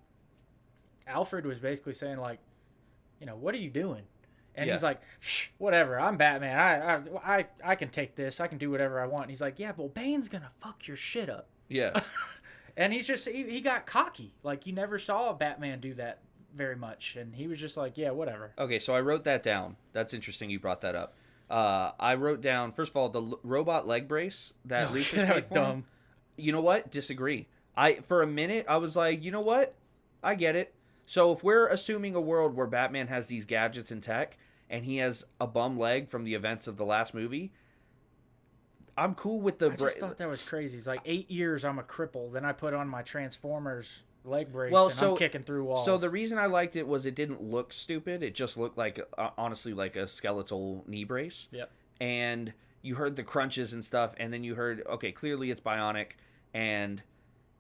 Alfred was basically saying, like, what are you doing? And he's like, whatever, I'm Batman. I can take this. I can do whatever I want. And he's like, yeah, but Bane's going to fuck your shit up. Yeah. And he's just, he got cocky. Like, you never saw Batman do that very much. And he was just like, yeah, whatever. Okay, so I wrote that down. That's interesting you brought that up. I wrote down, first of all, the robot leg brace that Lucius that was dumb. You know what? Disagree. For a minute, I was like, you know what? I get it. So if we're assuming a world where Batman has these gadgets and tech, and he has a bum leg from the events of the last movie, I'm cool with the... I just thought that was crazy. It's like 8 years I'm a cripple, then I put on my Transformers leg brace I'm kicking through walls. So the reason I liked it was it didn't look stupid. It just looked like, honestly, like a skeletal knee brace. Yep. And you heard the crunches and stuff, and then you heard, okay, clearly it's bionic, and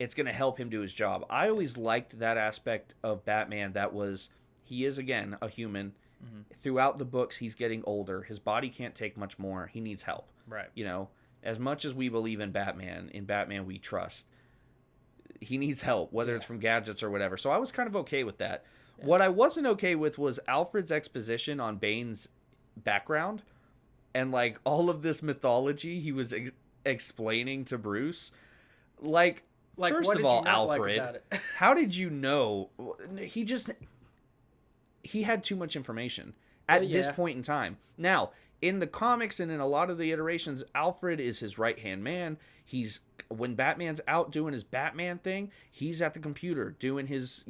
it's going to help him do his job. I always liked that aspect of Batman. That was, he is, again, a human. Mm-hmm. Throughout the books, he's getting older. His body can't take much more. He needs help. Right. You know, as much as we believe in Batman we trust, he needs help, whether it's from gadgets or whatever. So I was kind of okay with that. Yeah. What I wasn't okay with was Alfred's exposition on Bane's background and, like, all of this mythology he was explaining to Bruce. Like first of all, Alfred, how did you know? He had too much information at this point in time. Now, in the comics and in a lot of the iterations, Alfred is his right-hand man. When Batman's out doing his Batman thing, he's at the computer doing his,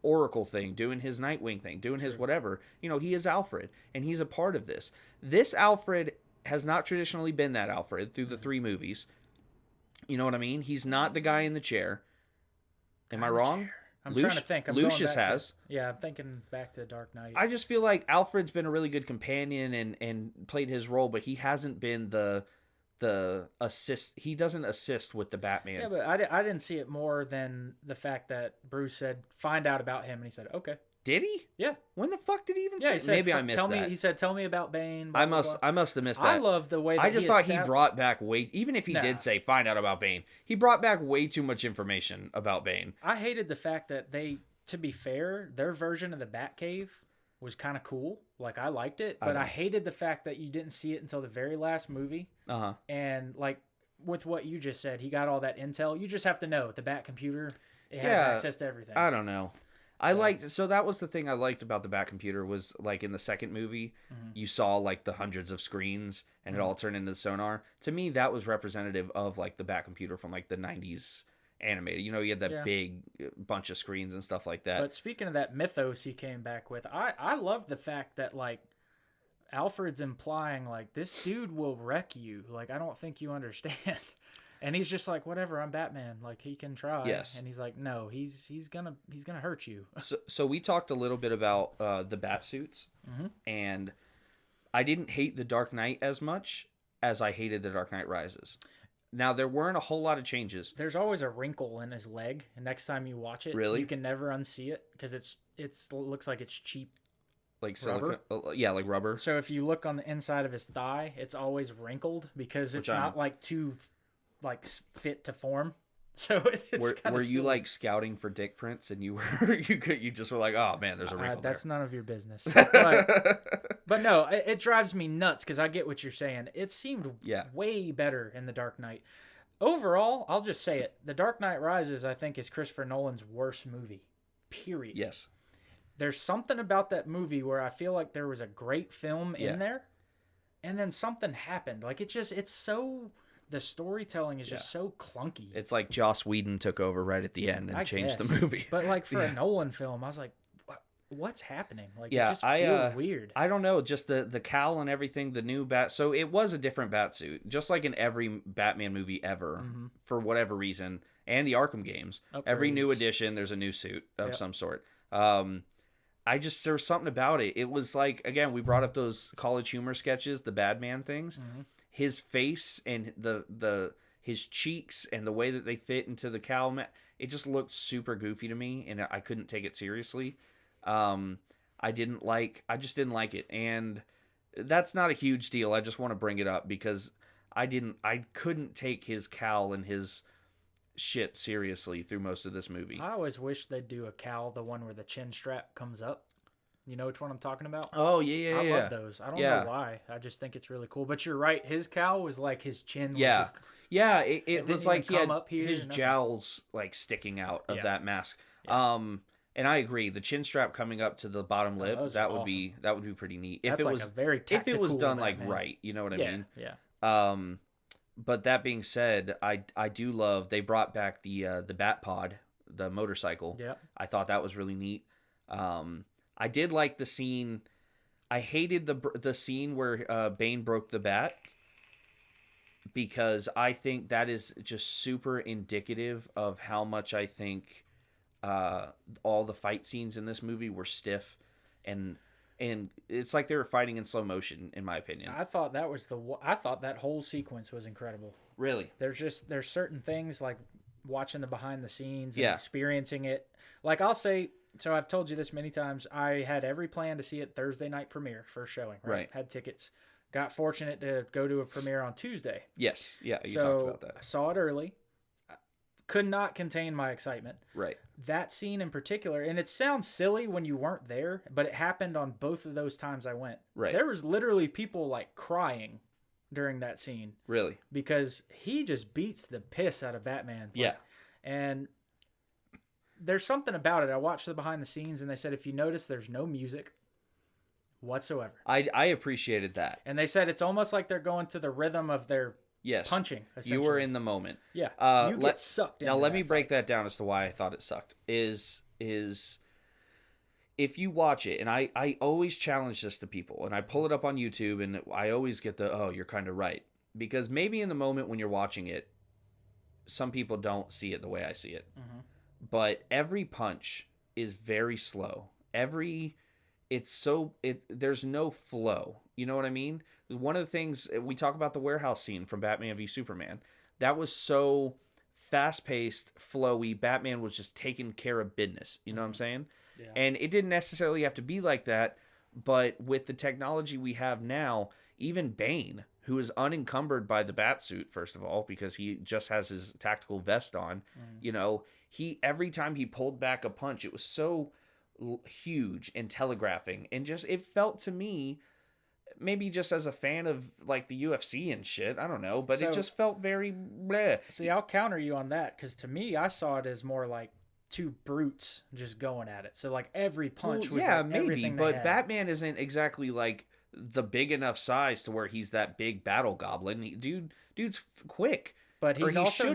Oracle thing, doing his Nightwing thing, doing his whatever. He is Alfred, and he's a part of this. This Alfred has not traditionally been that Alfred through the 3 movies. You know what I mean? He's not the guy in the chair. Am I wrong? I'm trying to think. Lucius has. I'm thinking back to Dark Knight. I just feel like Alfred's been a really good companion and played his role, but he hasn't been the assist. He doesn't assist with the Batman. Yeah, but I didn't see it more than the fact that Bruce said, find out about him, and he said, okay. Did he? Yeah. When the fuck did he even say? He said, maybe I missed that. He said, tell me about Bane. Blah, I must have missed that. I love the way that I just thought he brought back even if he did say, find out about Bane, he brought back way too much information about Bane. I hated the fact that to be fair, their version of the Batcave was kind of cool. Like, I liked it, but I hated the fact that you didn't see it until the very last movie. Uh-huh. And, like, with what you just said, he got all that intel. You just have to know, the Bat computer, it has access to everything. I don't know. So that was the thing I liked about the Bat computer was, like, in the second movie, you saw, like, the hundreds of screens and it all turned into sonar. To me, that was representative of, like, the Bat computer from, like, the 90s animated. You had that big bunch of screens and stuff like that. But speaking of that mythos he came back with, I love the fact that, like, Alfred's implying, like, this dude will wreck you. Like, I don't think you understand. And he's just like, whatever, I'm Batman. Like, he can try. Yes. And he's like, no, he's gonna hurt you. So we talked a little bit about the bat suits, and I didn't hate the Dark Knight as much as I hated the Dark Knight Rises. Now, there weren't a whole lot of changes. There's always a wrinkle in his leg, and next time you watch it, really? You can never unsee it because it looks like it's cheap. Like silicone? Yeah, like rubber. So if you look on the inside of his thigh, it's always wrinkled because it's not like too fit to form. So it's were you like scouting for dick prints and you were you just were like, oh man, there's a wrinkle that's there. none of your business. But no, it drives me nuts because I get what you're saying. It seemed way better in The Dark Knight. Overall, I'll just say it. The Dark Knight Rises, I think, is Christopher Nolan's worst movie. Period. Yes. There's something about that movie where I feel like there was a great film in there, and then something happened. Like, it's so... The storytelling is just so clunky. It's like Joss Whedon took over right at the end and changed the movie. But, like, for a Nolan film, I was like, what's happening? Like, it just feels weird. I don't know. Just the cowl and everything, the new bat. So it was a different bat suit, just like in every Batman movie ever, for whatever reason. And the Arkham games. Upgrades. Every new edition, there's a new suit of some sort. There was something about it. It was like, again, we brought up those College Humor sketches, the Bad Man things. His face and his cheeks and the way that they fit into the cowl, it just looked super goofy to me, and I couldn't take it seriously. I just didn't like it, and that's not a huge deal. I just want to bring it up because I couldn't take his cowl and his shit seriously through most of this movie. I always wish they'd do a cowl, the one where the chin strap comes up. You know which one I'm talking about? Oh, yeah. I love those. I don't know why. I just think it's really cool. But you're right. His cowl was like his chin was just... Yeah, it was like he had his jowls like sticking out of that mask. Yeah. And I agree. The chin strap coming up to the bottom lip, that would be pretty neat. That's if it like was a very tactical if it was done Batman. like right, you know what I mean? Yeah. But that being said, I do love they brought back the Bat Pod, the motorcycle. Yeah. I thought that was really neat. I did like the scene. I hated the scene where Bane broke the bat because I think that is just super indicative of how much I think all the fight scenes in this movie were stiff and it's like they were fighting in slow motion, in my opinion. I thought that was I thought that whole sequence was incredible. Really? There's certain things like watching the behind the scenes and experiencing it. Like I'll say, so I've told you this many times, I had every plan to see it Thursday night premiere, first showing, right? Had tickets. Got fortunate to go to a premiere on Tuesday. Yes. Yeah, you talked about that. I saw it early. Could not contain my excitement. Right. That scene in particular, and it sounds silly when you weren't there, but it happened on both of those times I went. Right. There was literally people like crying during that scene. Really? Because he just beats the piss out of Batman. Yeah. And there's something about it. I watched the behind the scenes, and they said if you notice, there's no music whatsoever. I appreciated that. And they said it's almost like they're going to the rhythm of their punching. You were in the moment. Yeah. You get sucked in. Now let me break that down as to why I thought it sucked. Is if you watch it, and I always challenge this to people, and I pull it up on YouTube, and I always get you're kind of right. Because maybe in the moment when you're watching it, some people don't see it the way I see it. Mm-hmm. But every punch is very slow. There's no flow. You know what I mean? One of the things we talk about, the warehouse scene from Batman v Superman, that was so fast-paced, flowy. Batman was just taking care of business. You know what I'm saying? Yeah. And it didn't necessarily have to be like that, but with the technology we have now, even Bane, who is unencumbered by the Batsuit, first of all, because he just has his tactical vest on, every time he pulled back a punch, it was so huge and telegraphing, and just it felt to me, maybe just as a fan of like the UFC and shit, I don't know, but it just felt very bleh. See, I'll counter you on that, because to me, I saw it as more like two brutes just going at it. So like every punch was maybe, but Batman isn't exactly like the big enough size to where he's that big battle goblin. Dude's quick. But he also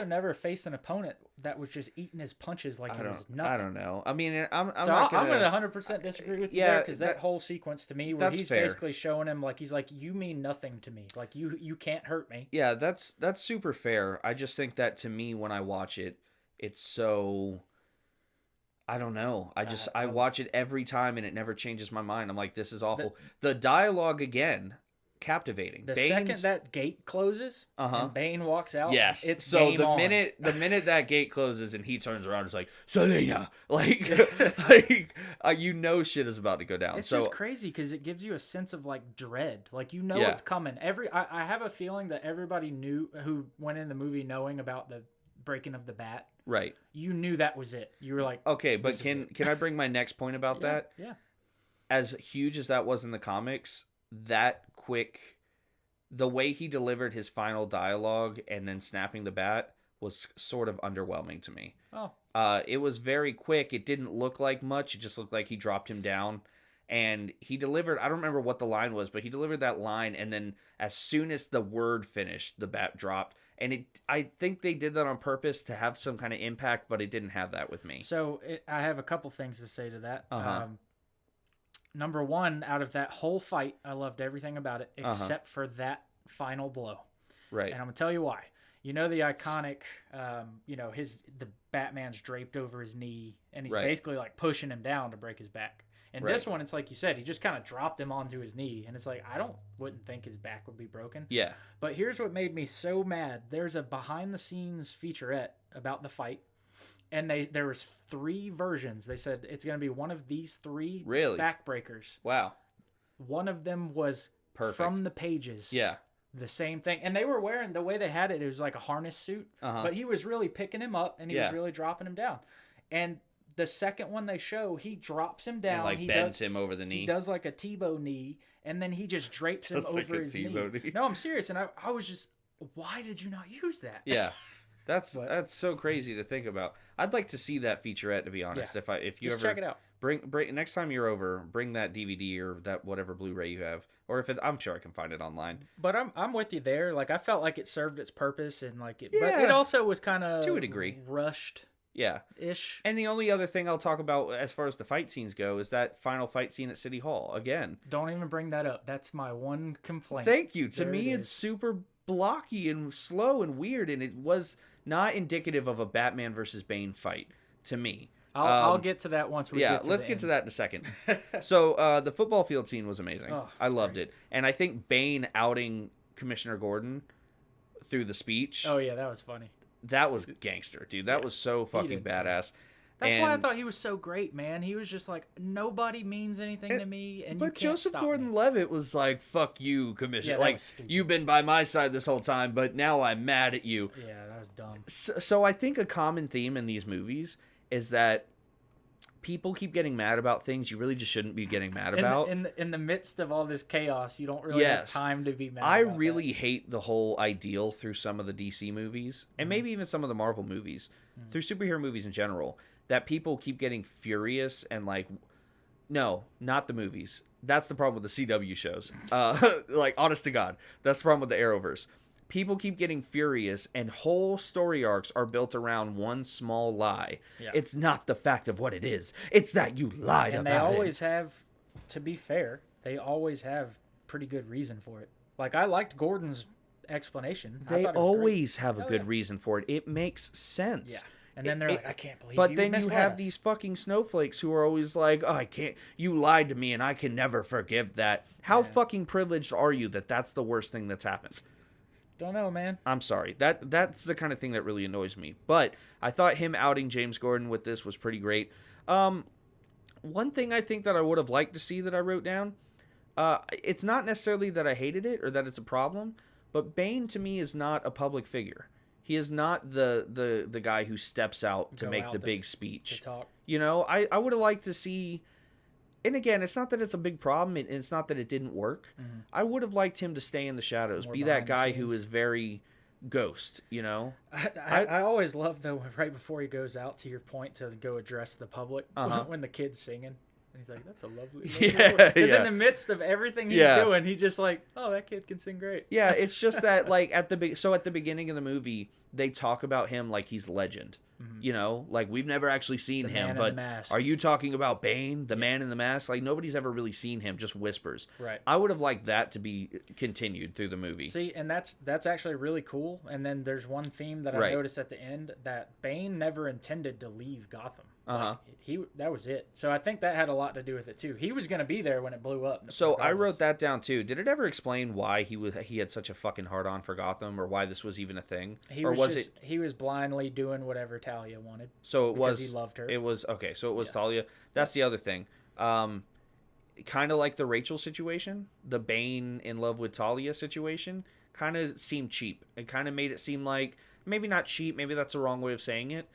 never faced an opponent that was just eating his punches like it was nothing. I don't know. I mean, I'm going to 100% disagree with you there, because that whole sequence to me where he's basically showing him like, he's like, you mean nothing to me. Like you can't hurt me. Yeah, that's super fair. I just think that to me, when I watch it, it's so, I don't know. I watch it every time and it never changes my mind. I'm like, this is awful. The dialogue again, captivating. The second that gate closes and Bane walks out, it's so game on. the minute that gate closes and he turns around, it's like, Selena, like shit is about to go down. It's just crazy because it gives you a sense of like dread, like it's coming. I have a feeling that everybody knew who went in the movie knowing about the breaking of the bat. Right. You knew that was it. You were like, okay, but can I bring my next point about that? Yeah. As huge as that was in the comics, that quick, the way he delivered his final dialogue and then snapping the bat was sort of underwhelming to me. It was very quick. It didn't look like much. It just looked like he dropped him down, and he delivered, I don't remember what the line was, but he delivered that line, and then as soon as the word finished, the bat dropped. And I think they did that on purpose to have some kind of impact, but it didn't have that with me. So I have a couple things to say to that. Number one, out of that whole fight, I loved everything about it except for that final blow. Right. And I'm going to tell you why. You know the iconic, the Batman's draped over his knee, and he's basically like pushing him down to break his back. And this one, it's like you said, he just kind of dropped him onto his knee, and it's like, wouldn't think his back would be broken. Yeah. But here's what made me so mad. There's a behind-the-scenes featurette about the fight, and there was 3 versions. They said it's going to be one of these 3 backbreakers. Wow. One of them was perfect from the pages. Yeah. The same thing. And they were wearing, the way they had it, it was like a harness suit. But he was really picking him up, and he was really dropping him down. And the second one they show, he drops him down. And bends him over the knee. He does like a Tebow knee, and then he just drapes him over his knee. No, I'm serious. And I was just, why did you not use that? Yeah. That's so crazy to think about. I'd like to see that featurette, to be honest. Yeah. If you just ever check it out. Bring next time you're over, bring that DVD or that whatever Blu-ray you have, or I'm sure I can find it online. But I'm with you there. Like, I felt like it served its purpose, and like it, but it also was kind of to a degree rushed. Yeah. Ish. And the only other thing I'll talk about as far as the fight scenes go is that final fight scene at City Hall. Again. Don't even bring that up. That's my one complaint. Thank you. To me, it's super blocky and slow and weird, and it was not indicative of a Batman versus Bane fight to me. I'll get to that once we get to let's get to that in a second. So the football field scene was amazing. I loved it. And I think Bane outing Commissioner Gordon through the speech. Oh, yeah, that was funny. That was gangster, dude. That was so fucking badass. That's why I thought he was so great, man. He was just like, nobody means anything to me, and you can't Joseph stop Gordon-Levitt was like, fuck you, Commissioner. Like, you've been by my side this whole time, but now I'm mad at you. Yeah, that was dumb. So I think a common theme in these movies is that people keep getting mad about things you really just shouldn't be getting mad about. In the midst of all this chaos, you don't really have time to be mad I really hate the whole ideal through some of the DC movies, and maybe even some of the Marvel movies, through superhero movies in general, that people keep getting furious and like, no, not the movies. That's the problem with the CW shows. Like, honest to God, that's the problem with the Arrowverse. People keep getting furious and whole story arcs are built around one small lie. Yeah. It's not the fact of what it is. It's that you lied about it. And they always have, to be fair, they always have pretty good reason for it. Like, I liked Gordon's explanation. They always have a good reason for it. It makes sense. Yeah. And then they're like, I can't believe but then you have these fucking snowflakes who are always like, oh, I can't, you lied to me and I can never forgive that. How fucking privileged are you that that's the worst thing that's happened? Don't know, man. I'm sorry. That's the kind of thing that really annoys me. But I thought him outing James Gordon with this was pretty great. One thing I think that I would have liked to see that I wrote down, it's not necessarily that I hated it or that it's a problem, but Bane to me is not a public figure. He is not the guy who steps out to make the big speech. You know, I would have liked to see, and again, it's not that it's a big problem, and it's not that it didn't work. Mm-hmm. I would have liked him to stay in the shadows, be that guy who is very Ghost, you know? I always love, though, right before he goes out, to your point, to go address the public, when the kid's singing. And he's like, that's a lovely Because in the midst of everything he's doing, he's just like, oh, that kid can sing great. Yeah, it's just that, like, at the beginning of the movie, they talk about him like he's legend. Mm-hmm. You know, like, we've never actually seen him, but are you talking about Bane, the man in the mask? Like, nobody's ever really seen him, just whispers. Right. I would have liked that to be continued through the movie. See, and that's actually really cool. And then there's one theme that I noticed at the end, that Bane never intended to leave Gotham. That was it. So I think that had a lot to do with it too. He was going to be there when it blew up. So I wrote that down too. Did it ever explain why he had such a fucking hard on for Gotham, or why this was even a thing? He was blindly doing whatever Talia wanted. So because he loved her. It was okay. So it was Talia. That's the other thing. Kind of like the Rachel situation, the Bane in love with Talia situation, kind of seemed cheap. It kind of made it seem like, maybe not cheap, maybe that's the wrong way of saying it,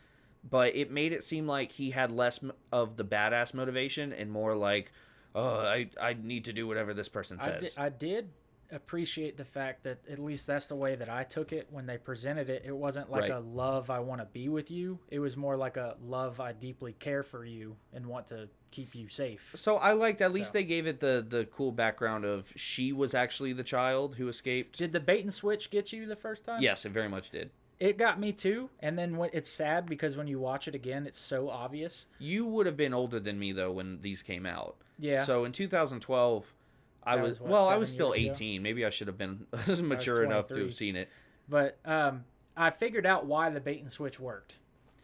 but it made it seem like he had less of the badass motivation and more like, oh, I need to do whatever this person says. I did appreciate the fact that, at least that's the way that I took it when they presented it. It wasn't like a love, I want to be with you. It was more like a love, I deeply care for you and want to keep you safe. So I liked, at least they gave it the cool background of she was actually the child who escaped. Did the bait and switch get you the first time? Yes, it very much did. It got me too, and then it's sad because when you watch it again, it's so obvious. You would have been older than me, though, when these came out. Yeah. So in 2012, I was still 18. Ago? Maybe I should have been mature enough to have seen it. But I figured out why the bait and switch worked.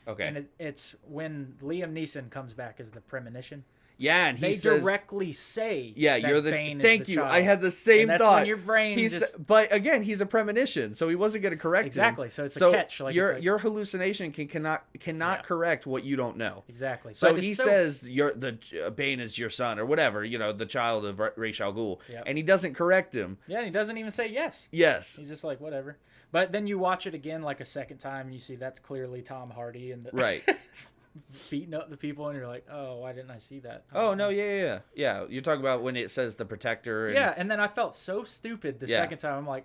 Okay. And it's when Liam Neeson comes back as the premonition. Yeah, and they says, directly say, "Yeah, that you're the." Bane thank is the you. child. I had the same and that's thought. When your brain but again, he's a premonition, so he wasn't going to correct exactly. him. So it's a catch. Like your hallucination cannot correct what you don't know. Exactly. So he says the Bane is your son or whatever. You know, the child of Ra's al Ghul, and he doesn't correct him. Yeah, and he doesn't even say yes. Yes. He's just like whatever. But then you watch it again like a second time, and you see that's clearly Tom Hardy and right. beating up the people, and you're like, oh, why didn't I see that? Oh no, yeah. You're talking about when it says the protector. And then I felt so stupid the second time. I'm like,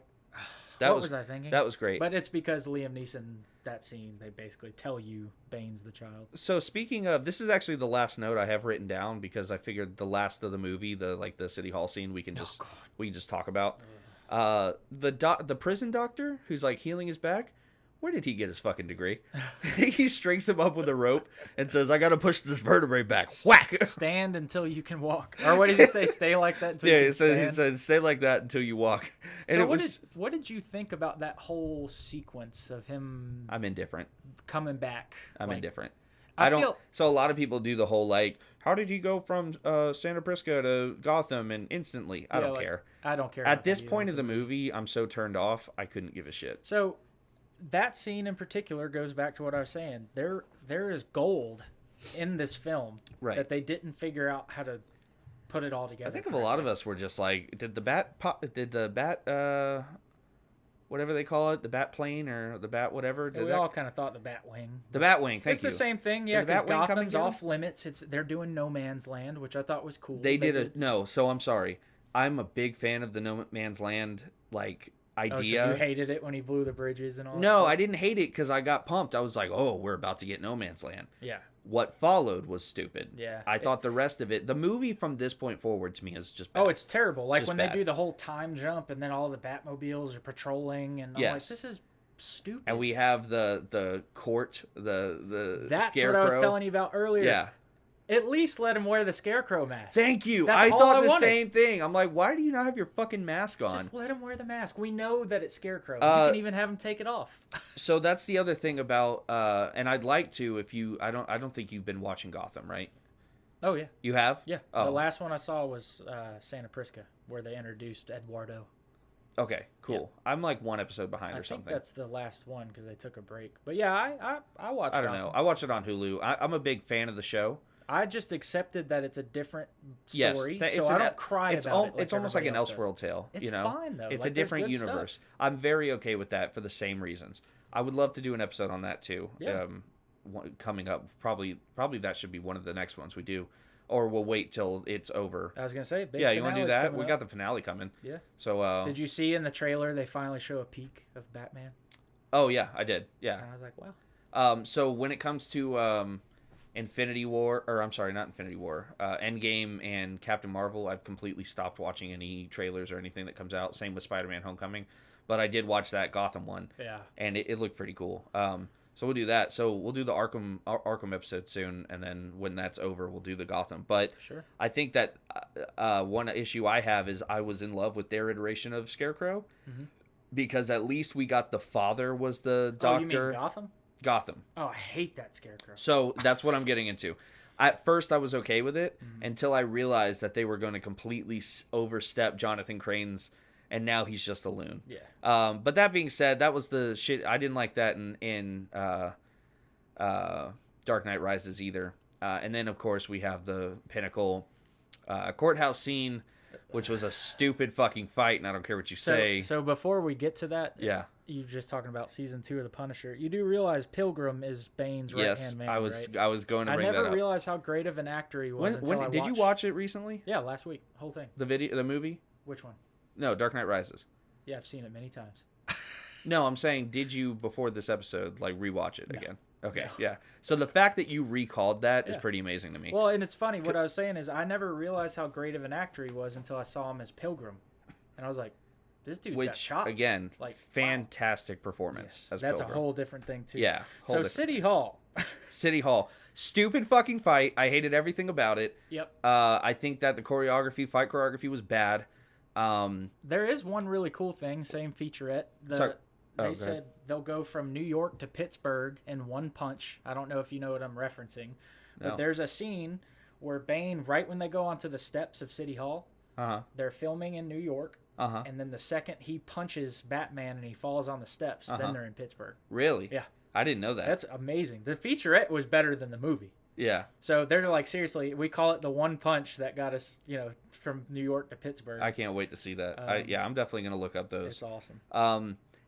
what was I thinking? That was great. But it's because Liam Neeson, that scene, they basically tell you Bane's the child. So speaking of, this is actually the last note I have written down because I figured the last of the movie, the City Hall scene, we can just talk about. The prison doctor who's like healing his back. Where did he get his fucking degree? He strings him up with a rope and says, I got to push this vertebrae back. Whack! Stand until you can walk. Or what did he say? Stay like that until you can stand? He said, stay like that until you walk. And so what did you think about that whole sequence of him... I'm indifferent. ...coming back? I'm indifferent. So a lot of people do the whole, like, how did he go from Santa Prisca to Gotham and instantly? I don't care. I don't care. At this point of the movie, I'm so turned off, I couldn't give a shit. So... that scene in particular goes back to what I was saying. There is gold in this film that they didn't figure out how to put it all together. I think a lot of us were just like, did the bat whatever they call it, the bat plane or the bat whatever. We all kind of thought the bat wing. The bat wing, thank you. It's the same thing, yeah, because Gotham's off limits. They're doing No Man's Land, which I thought was cool. So I'm sorry. I'm a big fan of the No Man's Land, idea. So you hated it when he blew the bridges and all that? No, I didn't hate it because I got pumped. I was like, oh, we're about to get No Man's Land. Yeah. What followed was stupid. Yeah. I thought the rest of it, the movie from this point forward to me is just bad. Oh, it's terrible. Like when they do the whole time jump and then all the Batmobiles are patrolling and I'm like, this is stupid. And we have the court, the That's Scarecrow. What I was telling you about earlier. Yeah. At least let him wear the Scarecrow mask. Thank you. I thought the same thing. I'm like, why do you not have your fucking mask on? Just let him wear the mask. We know that it's Scarecrow. You can even have him take it off. So that's the other thing about, and I'd like to, if you, I don't think you've been watching Gotham, right? Oh yeah. You have? Yeah. Oh. The last one I saw was Santa Prisca, where they introduced Eduardo. Okay, cool. Yeah. I'm like one episode behind or something. I think that's the last one because they took a break. But yeah, I watched. I don't know. I watched it on Hulu. I'm a big fan of the show. I just accepted that it's a different story, so I don't cry about it. It's almost like an Elseworld tale. It's fine, though. It's a different universe. Stuff. I'm very okay with that for the same reasons. I would love to do an episode on that, too. Yeah. Coming up. Probably that should be one of the next ones we do. Or we'll wait till it's over. I was going to say, you want to do that? We got the finale coming. Yeah. So, did you see in the trailer they finally show a peek of Batman? Oh, yeah, I did. Yeah. And I was like, wow. So when it comes to... Infinity War, or I'm sorry, not Infinity War, Endgame and Captain Marvel, I've completely stopped watching any trailers or anything that comes out. Same with Spider-Man Homecoming. But I did watch that Gotham one. Yeah. And it looked pretty cool. So we'll do that. So we'll do the Arkham episode soon, and then when that's over, we'll do the Gotham. But sure. I think that one issue I have is I was in love with their iteration of Scarecrow, because at least we got the father was the doctor. Oh, you mean Gotham. Oh, I hate that Scarecrow. So that's what I'm getting into. At first, I was okay with it until I realized that they were going to completely overstep Jonathan Crane's, and now he's just a loon. Yeah. But that being said, that was the shit. I didn't like that in Dark Knight Rises either. And then, of course, we have the pinnacle courthouse scene, which was a stupid fucking fight, and I don't care what you say. So before we get to that, yeah, you're just talking about season 2 of The Punisher. You do realize Pilgrim is Bane's right-hand man, I was going to bring that up. I never realized how great of an actor he was until I watched. Did you watch it recently? Yeah, last week, whole thing. The movie? Which one? No, Dark Knight Rises. Yeah, I've seen it many times. No, I'm saying, did you, before this episode, rewatch it again? Okay, yeah. So the fact that you recalled that is pretty amazing to me. Well, and it's funny. What I was saying is I never realized how great of an actor he was until I saw him as Pilgrim. And I was like, this dude's got chops. Again, fantastic performance as That's Pilgrim. A whole different thing, too. Yeah. City Hall. City Hall. Stupid fucking fight. I hated everything about it. Yep. I think that the fight choreography was bad. There is one really cool thing, same featurette. They said they'll go from New York to Pittsburgh in one punch. I don't know if you know what I'm referencing. But there's a scene where Bane, right when they go onto the steps of City Hall, they're filming in New York. And then the second he punches Batman and he falls on the steps, then they're in Pittsburgh. Really? Yeah. I didn't know that. That's amazing. The featurette was better than the movie. Yeah. So they're like, seriously, we call it the one punch that got us, from New York to Pittsburgh. I can't wait to see that. I'm definitely going to look up those. It's awesome.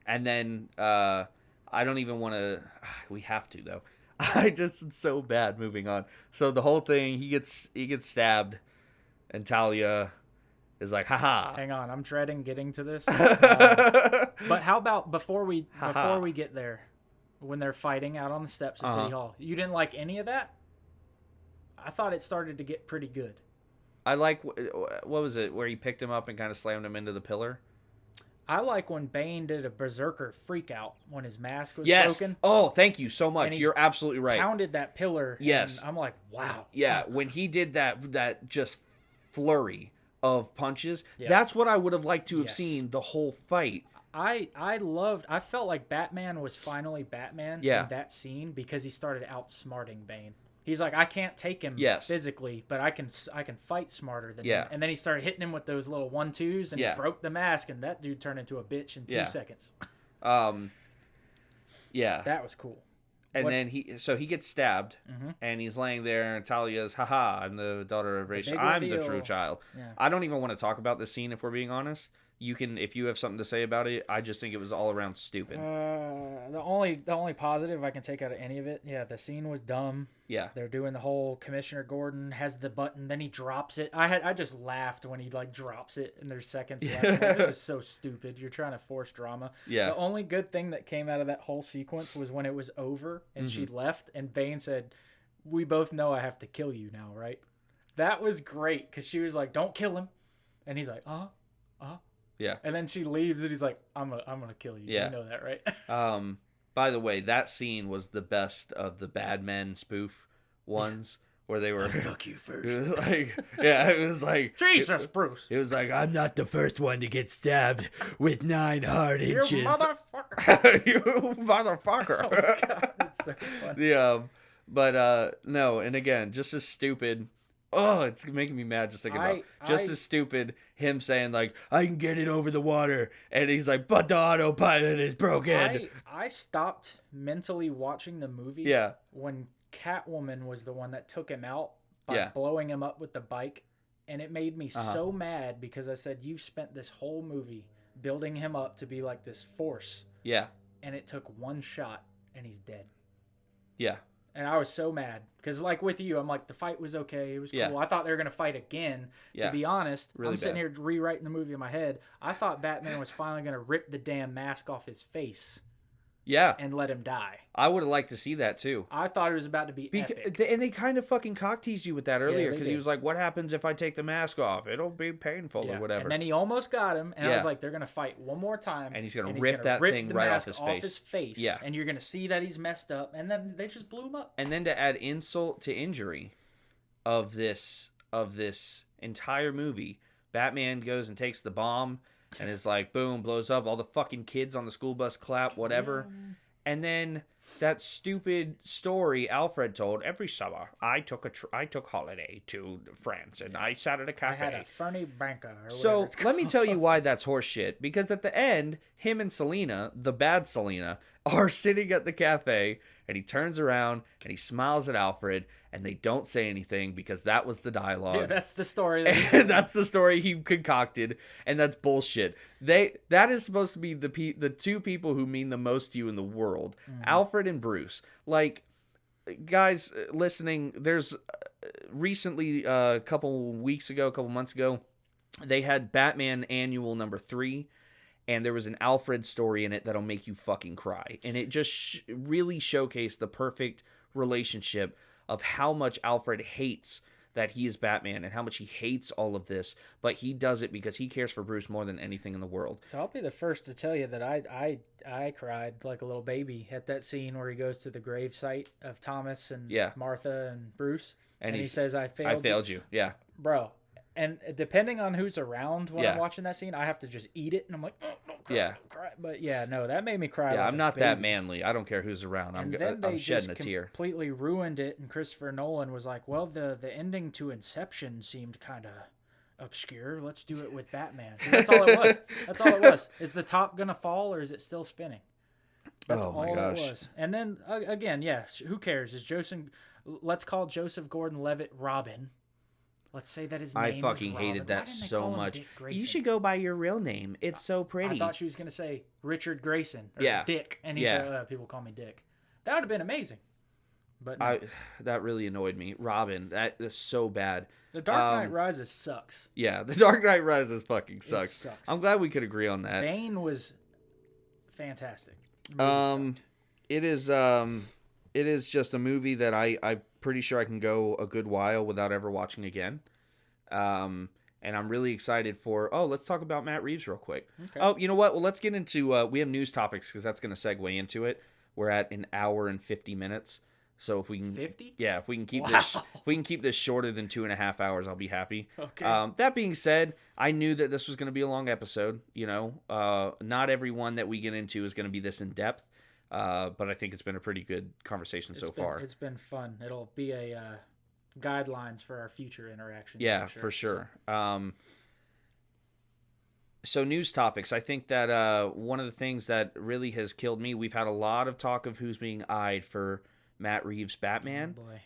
And then I don't even want to. We have to though. It's so bad. Moving on. So the whole thing, he gets stabbed, and Talia is like, haha. Hang on, I'm dreading getting to this. But how about before we get there, when they're fighting out on the steps of City Hall, you didn't like any of that? I thought it started to get pretty good. I like what was it where he picked him up and kind of slammed him into the pillar. I like when Bane did a berserker freak out when his mask was broken. Oh, thank you so much. You're absolutely right. Pounded that pillar. Yes. And I'm like, wow. Yeah, when he did that just flurry of punches, that's what I would have liked to have seen the whole fight. I felt like Batman was finally Batman in that scene because he started outsmarting Bane. He's like, I can't take him physically, but I can fight smarter than him. And then he started hitting him with those little 1-2s and he broke the mask, and that dude turned into a bitch in 2 seconds. Yeah. That was cool. And then he gets stabbed, and he's laying there, and Talia's, haha, I'm the daughter of Rachel. I'm the true child. Yeah. I don't even want to talk about this scene if we're being honest. You can, if you have something to say about it. I just think it was all around stupid. The only positive I can take out of any of it, the scene was dumb. Yeah, they're doing the whole Commissioner Gordon has the button, then he drops it. I just laughed when he like drops it, and there's seconds left. Like, this is so stupid. You're trying to force drama. Yeah. The only good thing that came out of that whole sequence was when it was over and she left, and Bane said, "We both know I have to kill you now, right?" That was great because she was like, "Don't kill him," and he's like, Yeah. And then she leaves and he's like, I'm gonna kill you. Yeah. You know that, right? By the way, that scene was the best of the Bad Men spoof ones where they were I stuck you first. It was like, it was like Jesus, Bruce. It was like, I'm not the first one to get stabbed with 9 hard inches. You motherfucker. You motherfucker. Oh God, it's so funny. But no, and again, just as stupid. Oh, it's making me mad just thinking about just as stupid him saying like, I can get it over the water, and he's like, but the autopilot is broken. I stopped mentally watching the movie when Catwoman was the one that took him out by blowing him up with the bike, and it made me so mad because I said, you spent this whole movie building him up to be like this force. Yeah. And it took one shot and he's dead. Yeah. And I was so mad because, like with you, I'm like, the fight was okay. It was cool. Yeah. I thought they were going to fight again. Yeah. To be honest, really I'm sitting here rewriting the movie in my head. I thought Batman was finally going to rip the damn mask off his face. Yeah. And let him die. I would have liked to see that too. I thought it was about to be epic. And they kind of fucking cock teased you with that earlier because he was like, what happens if I take the mask off? It'll be painful or whatever. And then he almost got him. And I was like, they're going to fight one more time. And he's going to rip that thing right off his face. Yeah. And you're going to see that he's messed up. And then they just blew him up. And then to add insult to injury of this entire movie, Batman goes and takes the bomb and is like, boom, blows up. All the fucking kids on the school bus clap, whatever. And then that stupid story Alfred told, every summer I took holiday to France and I sat at a cafe. I had a funny banker. So let me tell you why that's horseshit. Because at the end, him and Selena, the bad Selena, are sitting at the cafe, and he turns around and he smiles at Alfred, and they don't say anything because that was the dialogue. Yeah, that's the story. That's the story he concocted, and that's bullshit. That is supposed to be the two people who mean the most to you in the world, Alfred and Bruce. Like, guys listening, there's recently a couple months ago, they had Batman Annual #3. And there was an Alfred story in it that'll make you fucking cry. And it just really showcased the perfect relationship of how much Alfred hates that he is Batman and how much he hates all of this. But he does it because he cares for Bruce more than anything in the world. So I'll be the first to tell you that I cried like a little baby at that scene where he goes to the gravesite of Thomas and Martha and Bruce. And he says, I failed you. Yeah. Bro. And depending on who's around when I'm watching that scene, I have to just eat it, and I'm like, oh, don't cry, don't cry. But no, that made me cry. Yeah, like I'm not that manly. I don't care who's around. I'm shedding a tear. Completely ruined it, and Christopher Nolan was like, well, the ending to Inception seemed kind of obscure. Let's do it with Batman. That's all it was. That's all it was. Is the top gonna fall, or is it still spinning? That's all it was. And then again, who cares? Let's call Joseph Gordon-Levitt Robin. Let's say that his name I fucking is hated Robin. that so much. You should go by your real name. It's so pretty. I thought she was going to say Richard Grayson or Dick. And he said, people call me Dick. That would have been amazing. But no. That really annoyed me. Robin, that is so bad. The Dark Knight Rises sucks. Yeah, The Dark Knight Rises fucking sucks. It sucks. I'm glad we could agree on that. Bane was fantastic. Really it is just a movie that I'm pretty sure I can go a good while without ever watching again. And I'm really excited for... Oh, let's talk about Matt Reeves real quick. Okay. Oh, you know what? Well, let's get into... we have news topics because that's going to segue into it. We're at an hour and 50 minutes. So if we can... 50? Yeah, if we can keep this shorter than 2.5 hours, I'll be happy. Okay. That being said, I knew that this was going to be a long episode. You know, not every one that we get into is going to be this in depth. But I think it's been a pretty good conversation so far. It's been fun. It'll be a guidelines for our future interactions. Yeah, for sure. So news topics. I think that one of the things that really has killed me, we've had a lot of talk of who's being eyed for Matt Reeves' Batman. Oh boy.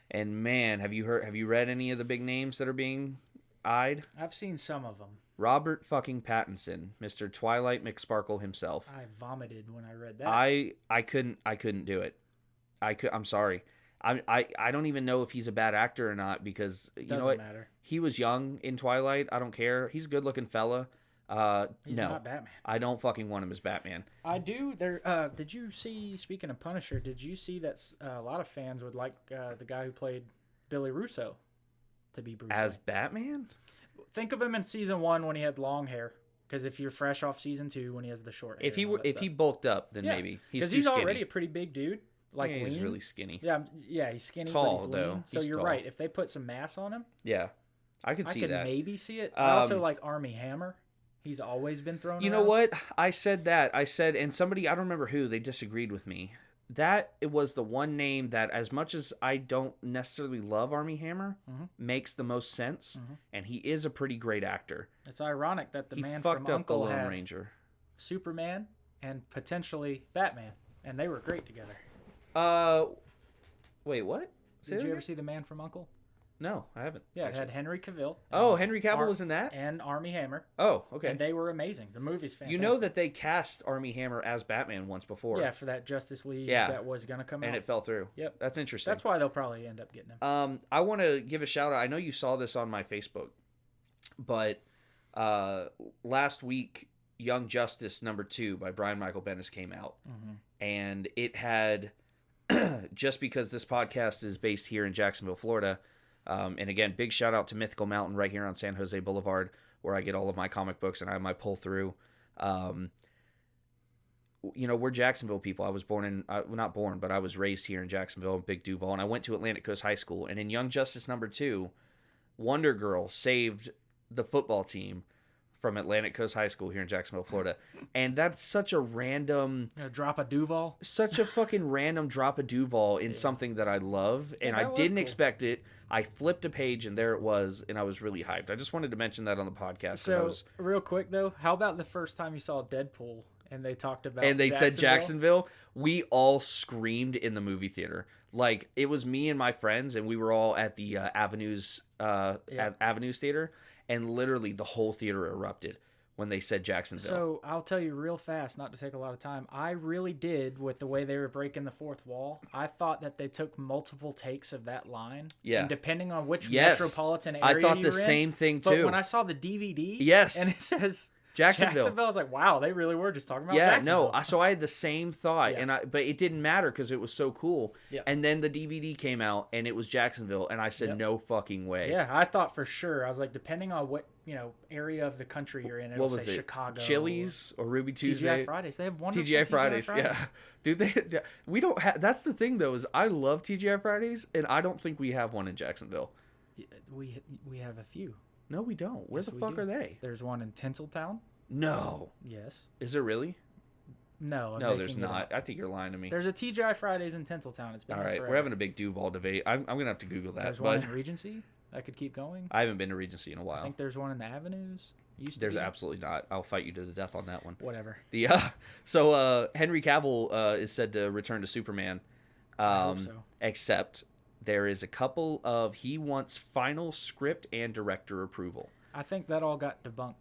And man, have you read any of the big names that are being eyed? I've seen some of them. Robert fucking Pattinson, Mr. Twilight McSparkle himself. I vomited when I read that. I couldn't do it. I'm sorry. I don't even know if he's a bad actor or not, because you know what? Matter. He was young in Twilight. I don't care. He's a good looking fella. He's not Batman. I don't fucking want him as Batman. I do. Did you see? Speaking of Punisher, did you see that a lot of fans would like the guy who played Billy Russo to be Bruce as Wayne. Batman? Think of him in season 1 when he had long hair. Because if you're fresh off season 2 when he has the short hair. If he bulked up, then maybe because he's already a pretty big dude. Like he's lean. really skinny. Yeah, he's skinny, tall, but he's though. lean. So you're tall. Right. If they put some mass on him, yeah, I could that. Maybe see it. I also like Armie Hammer. He's always been thrown. You know what? I said, and somebody, I don't remember who, they disagreed with me. That it was the one name that, as much as I don't necessarily love Armie Hammer, makes the most sense, and he is a pretty great actor. It's ironic that the man fucked from up Uncle the Lone had Ranger, Superman, and potentially Batman, and they were great together. Wait, what? Did you ever see The Man from Uncle? No, I haven't. Yeah, actually. It had Henry Cavill. Oh, Henry Cavill was in that? And Armie Hammer. Oh, okay. And they were amazing. The movie's fantastic. You know that they cast Armie Hammer as Batman once before. Yeah, for that Justice League that was going to come out. And it fell through. Yep. That's interesting. That's why they'll probably end up getting him. I want to give a shout out. I know you saw this on my Facebook, but last week, Young Justice #2 by Brian Michael Bendis came out. And it had, just because this podcast is based here in Jacksonville, Florida, and again, big shout out to Mythical Mountain right here on San Jose Boulevard, where I get all of my comic books and I have my pull through. We're Jacksonville people. I was not born, but I was raised here in Jacksonville in Big Duval, and I went to Atlantic Coast High School. And in Young Justice #2, Wonder Girl saved the football team from Atlantic Coast High School here in Jacksonville, Florida. And that's such a random... drop a Duval? Such a fucking random drop of Duval in something that I love. And I didn't expect it. I flipped a page and there it was, and I was really hyped. I just wanted to mention that on the podcast. So, real quick though, how about the first time you saw Deadpool and they talked about and they said Jacksonville? We all screamed in the movie theater. Like, it was me and my friends, and we were all at the Avenues Theater, and literally the whole theater erupted when they said Jacksonville. So I'll tell you real fast, not to take a lot of time. I really did, with the way they were breaking the fourth wall. I thought that they took multiple takes of that line. Yeah. And depending on which metropolitan area I thought the same thing too. But when I saw the DVD, and it says Jacksonville, I was like, wow, they really were just talking about Jacksonville. No. So I had the same thought, but it didn't matter because it was so cool. Yeah. And then the DVD came out, and it was Jacksonville, and I said, no fucking way. Yeah, I thought for sure. I was like, depending on what area of the country you're in, it'll say Chicago, Chili's or Ruby Tuesday, TGI Fridays. They have one. TGI Fridays, yeah. Dude, we don't have. That's the thing though, is I love TGI Fridays, and I don't think we have one in Jacksonville. We have a few. No, we don't. Where the fuck are they? There's one in Tinseltown. No. Yes. Is there really? No, there's not. I think you're lying to me. There's a TGI Fridays in Tinseltown. It's been all right. forever. We're having a big Duval debate. I'm gonna have to Google that. There's one in Regency. I could keep going. I haven't been to Regency in a while. I think there's one in the Avenues. There's absolutely not. I'll fight you to the death on that one. Whatever. So Henry Cavill is said to return to Superman. I hope so. Except there is a couple of he wants final script and director approval. I think that all got debunked.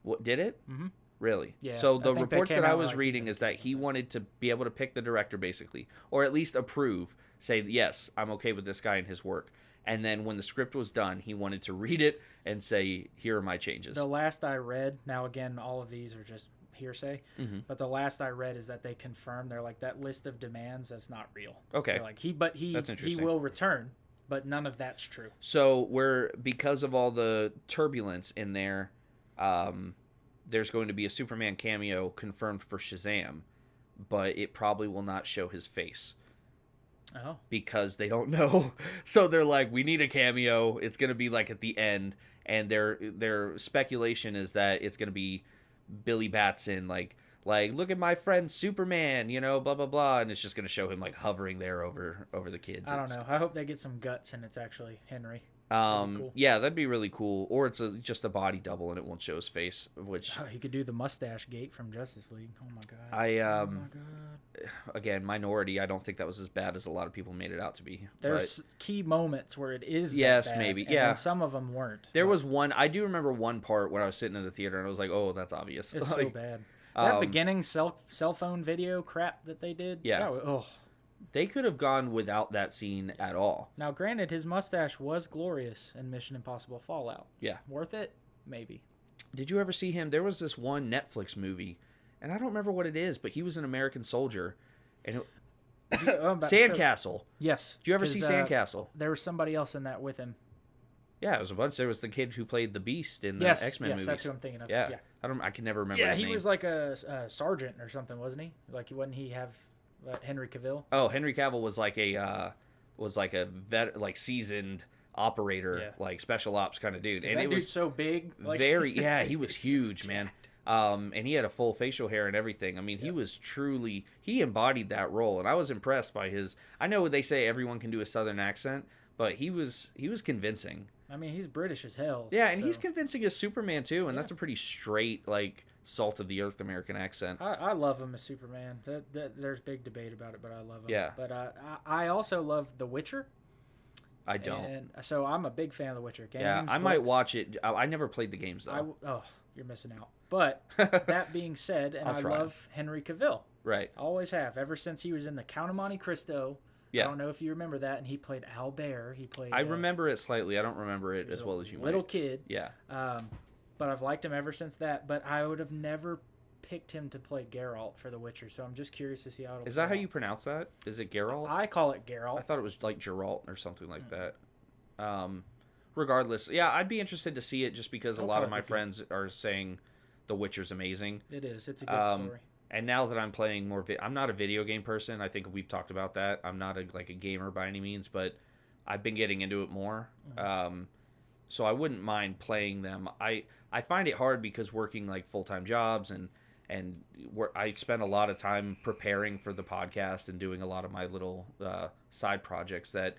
What did it? Mm-hmm. Really? Yeah. So the reports that I was reading is that he wanted to be able to pick the director, basically, or at least approve, say, yes, I'm okay with this guy and his work. And then when the script was done, he wanted to read it and say, here are my changes. The last I read, now again, all of these are just hearsay, but the last I read is that they confirmed, they're like, that list of demands, that's not real. Okay. They're like, he will return, but none of that's true. So because of all the turbulence in there, there's going to be a Superman cameo confirmed for Shazam, but it probably will not show his face. Oh. Because they don't know. So they're like, we need a cameo. It's going to be like at the end. And their speculation is that it's going to be Billy Batson, like look at my friend Superman, blah, blah, blah. And it's just going to show him like hovering there over the kids. I don't know. I hope they get some guts and it's actually Henry. Cool. Yeah, that'd be really cool. Or it's just a body double and it won't show his face, which he could do the mustache gate from Justice League. Oh my god. Oh my god. Again, Minority. I don't think that was as bad as a lot of people made it out to be. There's key moments where it is. Yes, that bad, maybe. And yeah. some of them weren't. There was one. I do remember one part where I was sitting in the theater and I was like, "Oh, that's obvious." It's so bad. That beginning cell phone video crap that they did. Yeah. Oh. They could have gone without that scene at all. Now, granted, his mustache was glorious in Mission Impossible Fallout. Yeah. Worth it? Maybe. Did you ever see him? There was this one Netflix movie, and I don't remember what it is, but he was an American soldier. And Sandcastle. Yes. Did you ever see Sandcastle? There was somebody else in that with him. Yeah, it was a bunch. There was the kid who played the Beast in the X-Men movies. Yes, that's who I'm thinking of. Yeah. I can never remember his name. Yeah, he was like a sergeant or something, wasn't he? Like, wouldn't he have Henry Cavill? Oh, Henry Cavill was like a seasoned operator, like special ops kind of dude. And that dude's so big. Like, he was huge, man. And he had a full facial hair and everything. I mean, he embodied that role, and I was impressed by his. I know they say everyone can do a Southern accent, but he was convincing. I mean, he's British as hell. Yeah, and he's convincing as Superman too, and that's a pretty straight, like, salt of the earth American accent. I love him as Superman. There's big debate about it, but I love him. Yeah. But I also love The Witcher. I don't. And so I'm a big fan of The Witcher. Games, I might watch it. I never played the games though. You're missing out. But that being said, and I love Henry Cavill. Right. Always have. Ever since he was in The Count of Monte Cristo. Yeah. I don't know if you remember that, and he played Albert. I remember it slightly. I don't remember it as well as you might. Little kid. Yeah. But I've liked him ever since that. But I would have never picked him to play Geralt for The Witcher, so I'm just curious to see how it'll Is that how you pronounce that? Is it Geralt? I call it Geralt. I thought it was like Geralt or something like that. Regardless, yeah, I'd be interested to see it just because a lot of my friends are saying The Witcher's amazing. It is. It's a good story. And now that I'm playing more, I'm not a video game person. I think we've talked about that. I'm not a gamer by any means, but I've been getting into it more. So I wouldn't mind playing them. I find it hard because working like full-time jobs and I spend a lot of time preparing for the podcast and doing a lot of my little side projects that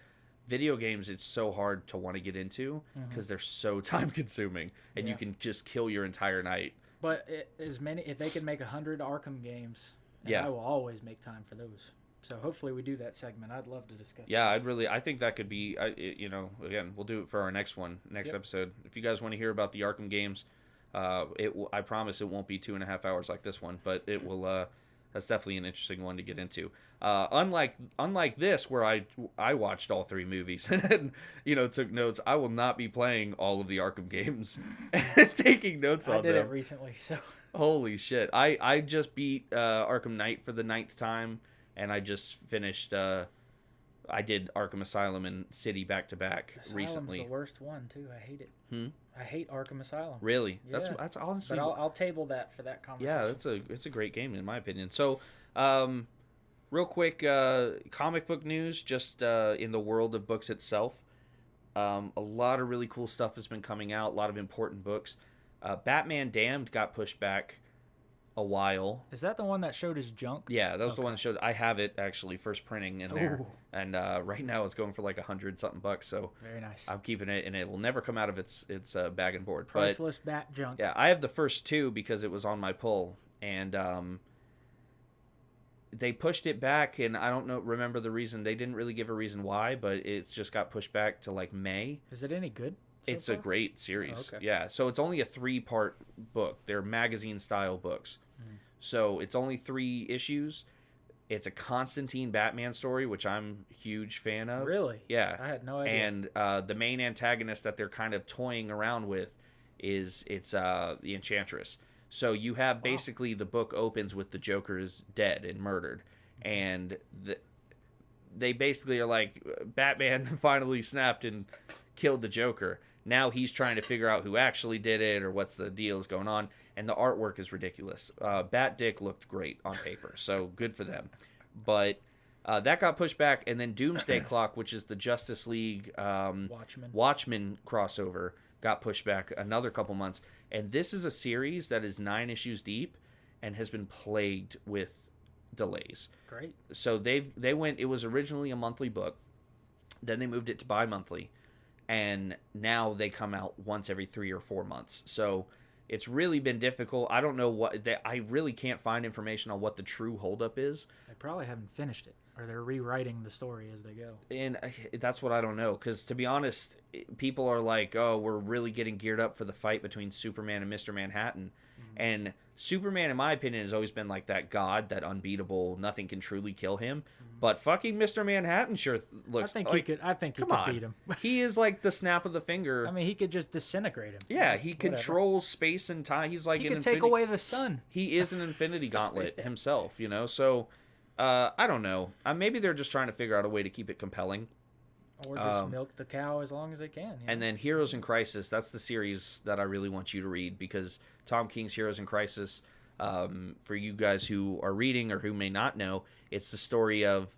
video games, it's so hard to want to get into because they're so time consuming and you can just kill your entire night. But if they can make 100 Arkham games, I will always make time for those. So hopefully we do that segment. I'd love to discuss. Yeah, those. I think that could be, again, we'll do it for our next episode. If you guys want to hear about the Arkham games, I promise it won't be 2.5 hours like this one, but it will. That's definitely an interesting one to get into. Unlike this, where I watched all 3 movies and then, took notes. I will not be playing all of the Arkham games and taking notes on them. I did it recently, so. Holy shit! I just beat Arkham Knight for the 9th time, and I just finished. I did Arkham Asylum and City back to back recently. Asylum's the worst one too. I hate it. I hate Arkham Asylum. Really? Yeah. That's honestly. But I'll table that for that conversation. Yeah, it's a great game in my opinion. So, real quick, comic book news, just in the world of books itself. A lot of really cool stuff has been coming out. A lot of important books. Batman Damned got pushed back a while. Is that the one that showed his junk? Yeah, that was the one that showed. I have it actually first printing in there, and right now it's going for like $100-something bucks. So very nice. I'm keeping it, and it will never come out of its bag and board. Priceless bat junk. Yeah, I have the first 2 because it was on my pull, and they pushed it back, and I don't remember the reason. They didn't really give a reason why, but it's just got pushed back to like May. Is it any good? It's a great series. Oh, okay. Yeah, so it's only a 3-part book. They're magazine-style books. So it's only 3 issues. It's a Constantine Batman story, which I'm a huge fan of. Really? Yeah. I had no idea. And the main antagonist that they're kind of toying around with is the Enchantress. So you have basically the book opens with the Joker is dead and murdered. And they basically are like, Batman finally snapped and killed the Joker. Now he's trying to figure out who actually did it or what's the deal is going on. And the artwork is ridiculous. Bat Dick looked great on paper, so good for them. But that got pushed back. And then Doomsday Clock, which is the Justice League Watchmen crossover, got pushed back another couple months. And this is a series that is 9 issues deep and has been plagued with delays. Great. So they went, it was originally a monthly book. Then they moved it to bi-monthly. and now they come out once every 3 or 4 months. So it's really been difficult. I don't know I really can't find information on what the true holdup is. They probably haven't finished it, or they're rewriting the story as they go. And that's what I don't know, because to be honest, people are like, oh, we're really getting geared up for the fight between Superman and Mr. Manhattan. And Superman, in my opinion, has always been like that god, that unbeatable, nothing can truly kill him. But fucking Mr. Manhattan sure looks. I think he could beat him. He is like the snap of the finger. I mean, he could just disintegrate him. Yeah, he controls space and time. He's like he could take away the sun. He is an Infinity Gauntlet himself, you know. So I don't know. Maybe they're just trying to figure out a way to keep it compelling. Or just milk the cow as long as they can. You know? And then Heroes in Crisis, that's the series that I really want you to read, because Tom King's Heroes in Crisis, for you guys who are reading or who may not know, it's the story of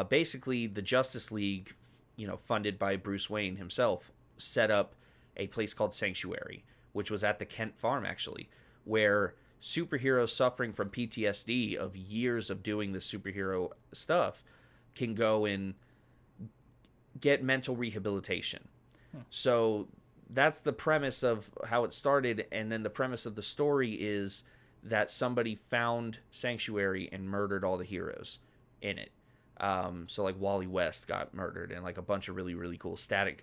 basically the Justice League, you know, funded by Bruce Wayne himself, set up a place called Sanctuary, which was at the Kent farm, actually, where superheroes suffering from PTSD of years of doing this superhero stuff can go and get mental rehabilitation. So that's the premise of how it started, and then the premise of the story is that somebody found Sanctuary and murdered all the heroes in it. So like Wally West got murdered, and like a bunch of really, really cool Static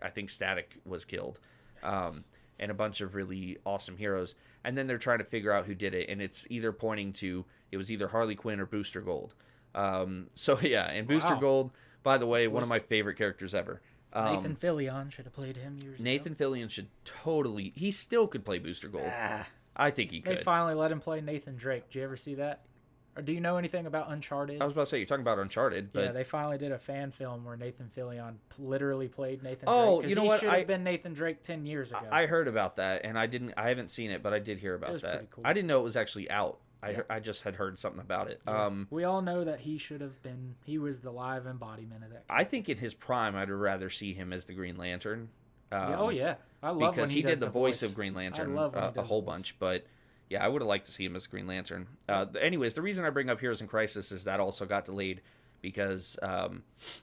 was killed, and a bunch of really awesome heroes. And then they're trying to figure out who did it, and it's either pointing to it was either Harley Quinn or Booster Gold. So yeah, and Booster Gold, by the way, one of my favorite characters ever. Nathan Fillion should have played him years ago. Nathan Fillion should totally... He still could play Booster Gold. I think he could. They finally let him play Nathan Drake. Did you ever see that? Or do you know anything about Uncharted? I was about to say, you're talking about Uncharted. But... Yeah, they finally did a fan film where Nathan Fillion literally played Nathan Drake. Oh, you know what? He should have been Nathan Drake 10 years ago. I heard about that, and I haven't seen it, but I did hear about that. It was pretty cool. I didn't know it was actually out. I just had heard something about it. Yeah. We all know that he should have been. He was the live embodiment of that. I think in his prime, I'd rather see him as the Green Lantern. I love because when he did the voice of Green Lantern a whole bunch. But yeah, I would have liked to see him as Green Lantern. Anyways, the reason I bring up Heroes in Crisis is that also got delayed because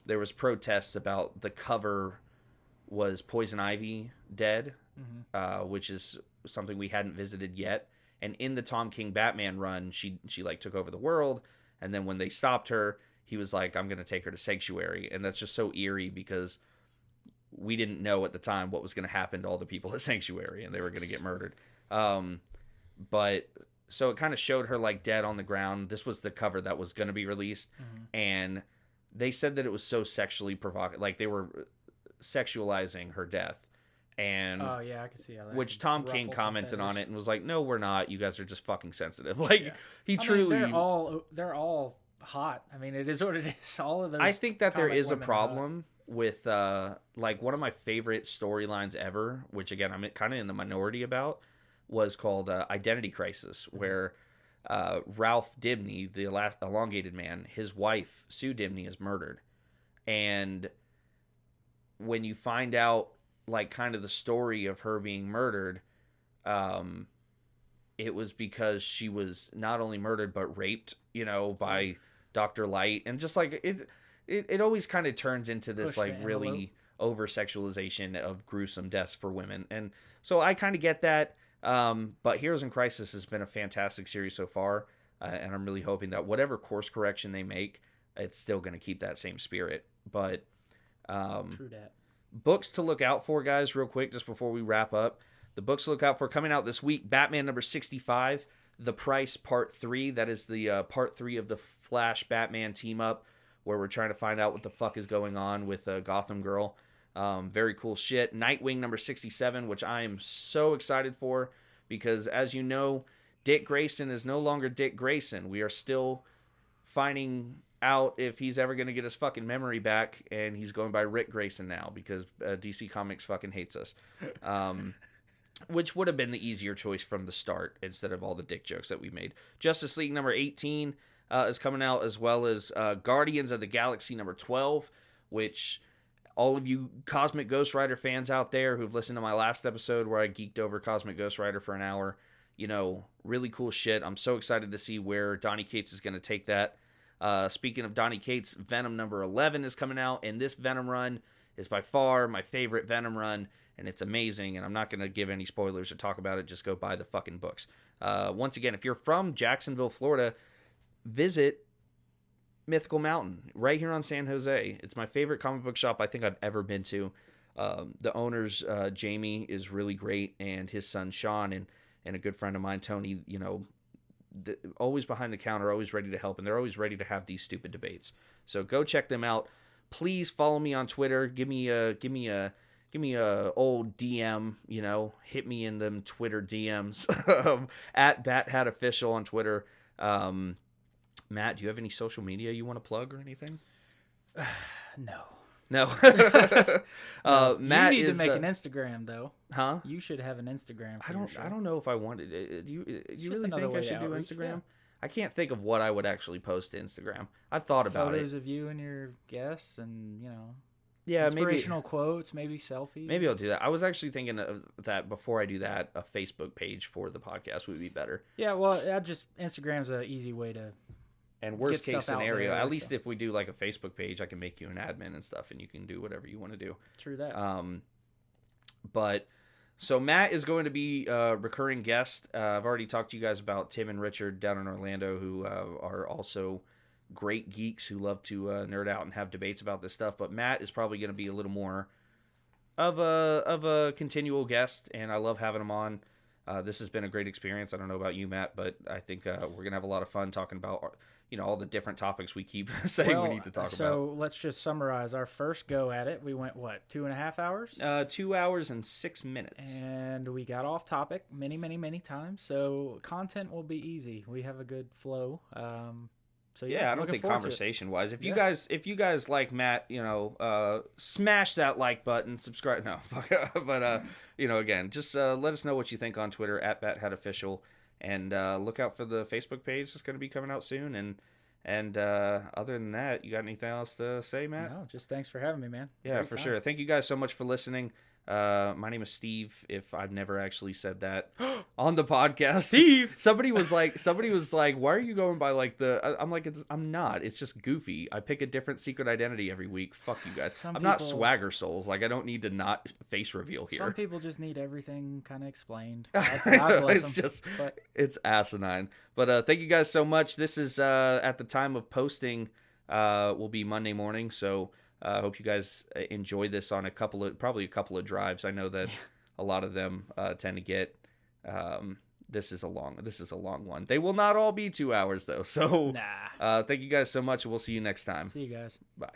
there was protests about the cover was Poison Ivy dead, which is something we hadn't visited yet. And in the Tom King Batman run, she like took over the world, and then when they stopped her, he was like, I'm going to take her to Sanctuary. And that's just so eerie because we didn't know at the time what was going to happen to all the people at Sanctuary, and they were going to get murdered. But so it kind of showed her like dead on the ground. This was the cover that was going to be released, and they said that it was so sexually provocative, like they were sexualizing her death. And oh yeah, I can see how that. Which Tom King commented on it and was like, "No, we're not. You guys are just fucking sensitive." Like he truly. They're all hot. I mean, it is what it is. All of those. I think that there is a problem with like one of my favorite storylines ever, which again I'm kind of in the minority about, was called Identity Crisis, where Ralph Dibny, the last elongated man, his wife Sue Dibny is murdered, and when you find out like kind of the story of her being murdered, it was because she was not only murdered but raped, you know, by Dr. Light, and just like it always kind of turns into this like really over sexualization of gruesome deaths for women, and so I kind of get that. But Heroes in Crisis has been a fantastic series so far, and I'm really hoping that whatever course correction they make, it's still going to keep that same spirit. But true that. Books to look out for, guys, real quick, just before we wrap up. The books to look out for coming out this week: Batman number 65, The Price Part 3. That is the Part 3 of the Flash Batman team up, where we're trying to find out what the fuck is going on with Gotham Girl. Very cool shit. Nightwing number 67, which I am so excited for, because as you know, Dick Grayson is no longer Dick Grayson. We are still finding out if he's ever going to get his fucking memory back, and he's going by Rick Grayson now because DC Comics fucking hates us. Which would have been the easier choice from the start instead of all the dick jokes that we made. Justice League number 18 is coming out, as well as Guardians of the Galaxy number 12, which all of you Cosmic Ghost Rider fans out there who've listened to my last episode where I geeked over Cosmic Ghost Rider for an hour, you know, really cool shit. I'm so excited to see where Donny Cates is going to take that. Speaking of Donny Cates, Venom number 11 is coming out, and this Venom run is by far my favorite Venom run, and it's amazing, and I'm not going to give any spoilers or talk about it. Just go buy the fucking books. Once again, if you're from Jacksonville, Florida, visit Mythical Mountain right here on San Jose. It's my favorite comic book shop I think I've ever been to. The owner's Jamie is really great, and his son Sean and a good friend of mine, Tony, you know, always behind the counter, always ready to help, and they're always ready to have these stupid debates. So go check them out. Please follow me on Twitter. Give me a old DM, you know, hit me in them Twitter DMs at BatHatOfficial on Twitter. Matt, do you have any social media you want to plug or anything? No. No. Matt, you need to make an Instagram though. Huh? You should have an Instagram. I don't know if I wanted it. Do you really think I should do Instagram? Yeah. I can't think of what I would actually post to Instagram. I've thought about Photos of you and your guests, and you know. Yeah, inspirational quotes, maybe selfies. Maybe I'll do that. I was actually thinking of that before I do that. A Facebook page for the podcast would be better. Yeah, well, Instagram's an easy way to. And worst case scenario, at least if we do like a Facebook page, I can make you an admin and stuff, and you can do whatever you want to do. True that. But so Matt is going to be a recurring guest. I've already talked to you guys about Tim and Richard down in Orlando, who are also great geeks who love to nerd out and have debates about this stuff. But Matt is probably going to be a little more of a continual guest, and I love having him on. This has been a great experience. I don't know about you, Matt, but I think we're gonna have a lot of fun talking about all the different topics we keep saying we need to talk about. So let's just summarize our first go at it. We went 2.5 hours? 2 hours and 6 minutes, and we got off topic many times. So content will be easy. We have a good flow. So yeah, I don't think conversation wise, if you guys like Matt, smash that like button, subscribe. No, but again, just let us know what you think on Twitter at BatHatOfficial, and look out for the Facebook page. It's going to be coming out soon. And other than that, you got anything else to say, Matt? No, just thanks for having me, man. Yeah, for sure. Thank you guys so much for listening. My name is Steve, if I've never actually said that on the podcast. Steve! Somebody was like, why are you going by like I'm like, I'm not. It's just goofy. I pick a different secret identity every week. Fuck you guys. I'm not Swagger Souls. Like, I don't need to not face reveal here. Some people just need everything kind of explained. God bless them. It's asinine. But thank you guys so much. This is, at the time of posting, will be Monday morning, so... I hope you guys enjoy this on probably a couple of drives. I know that a lot of them tend to get. This is a long one. They will not all be 2 hours though. So, nah. Thank you guys so much, and we'll see you next time. See you guys. Bye.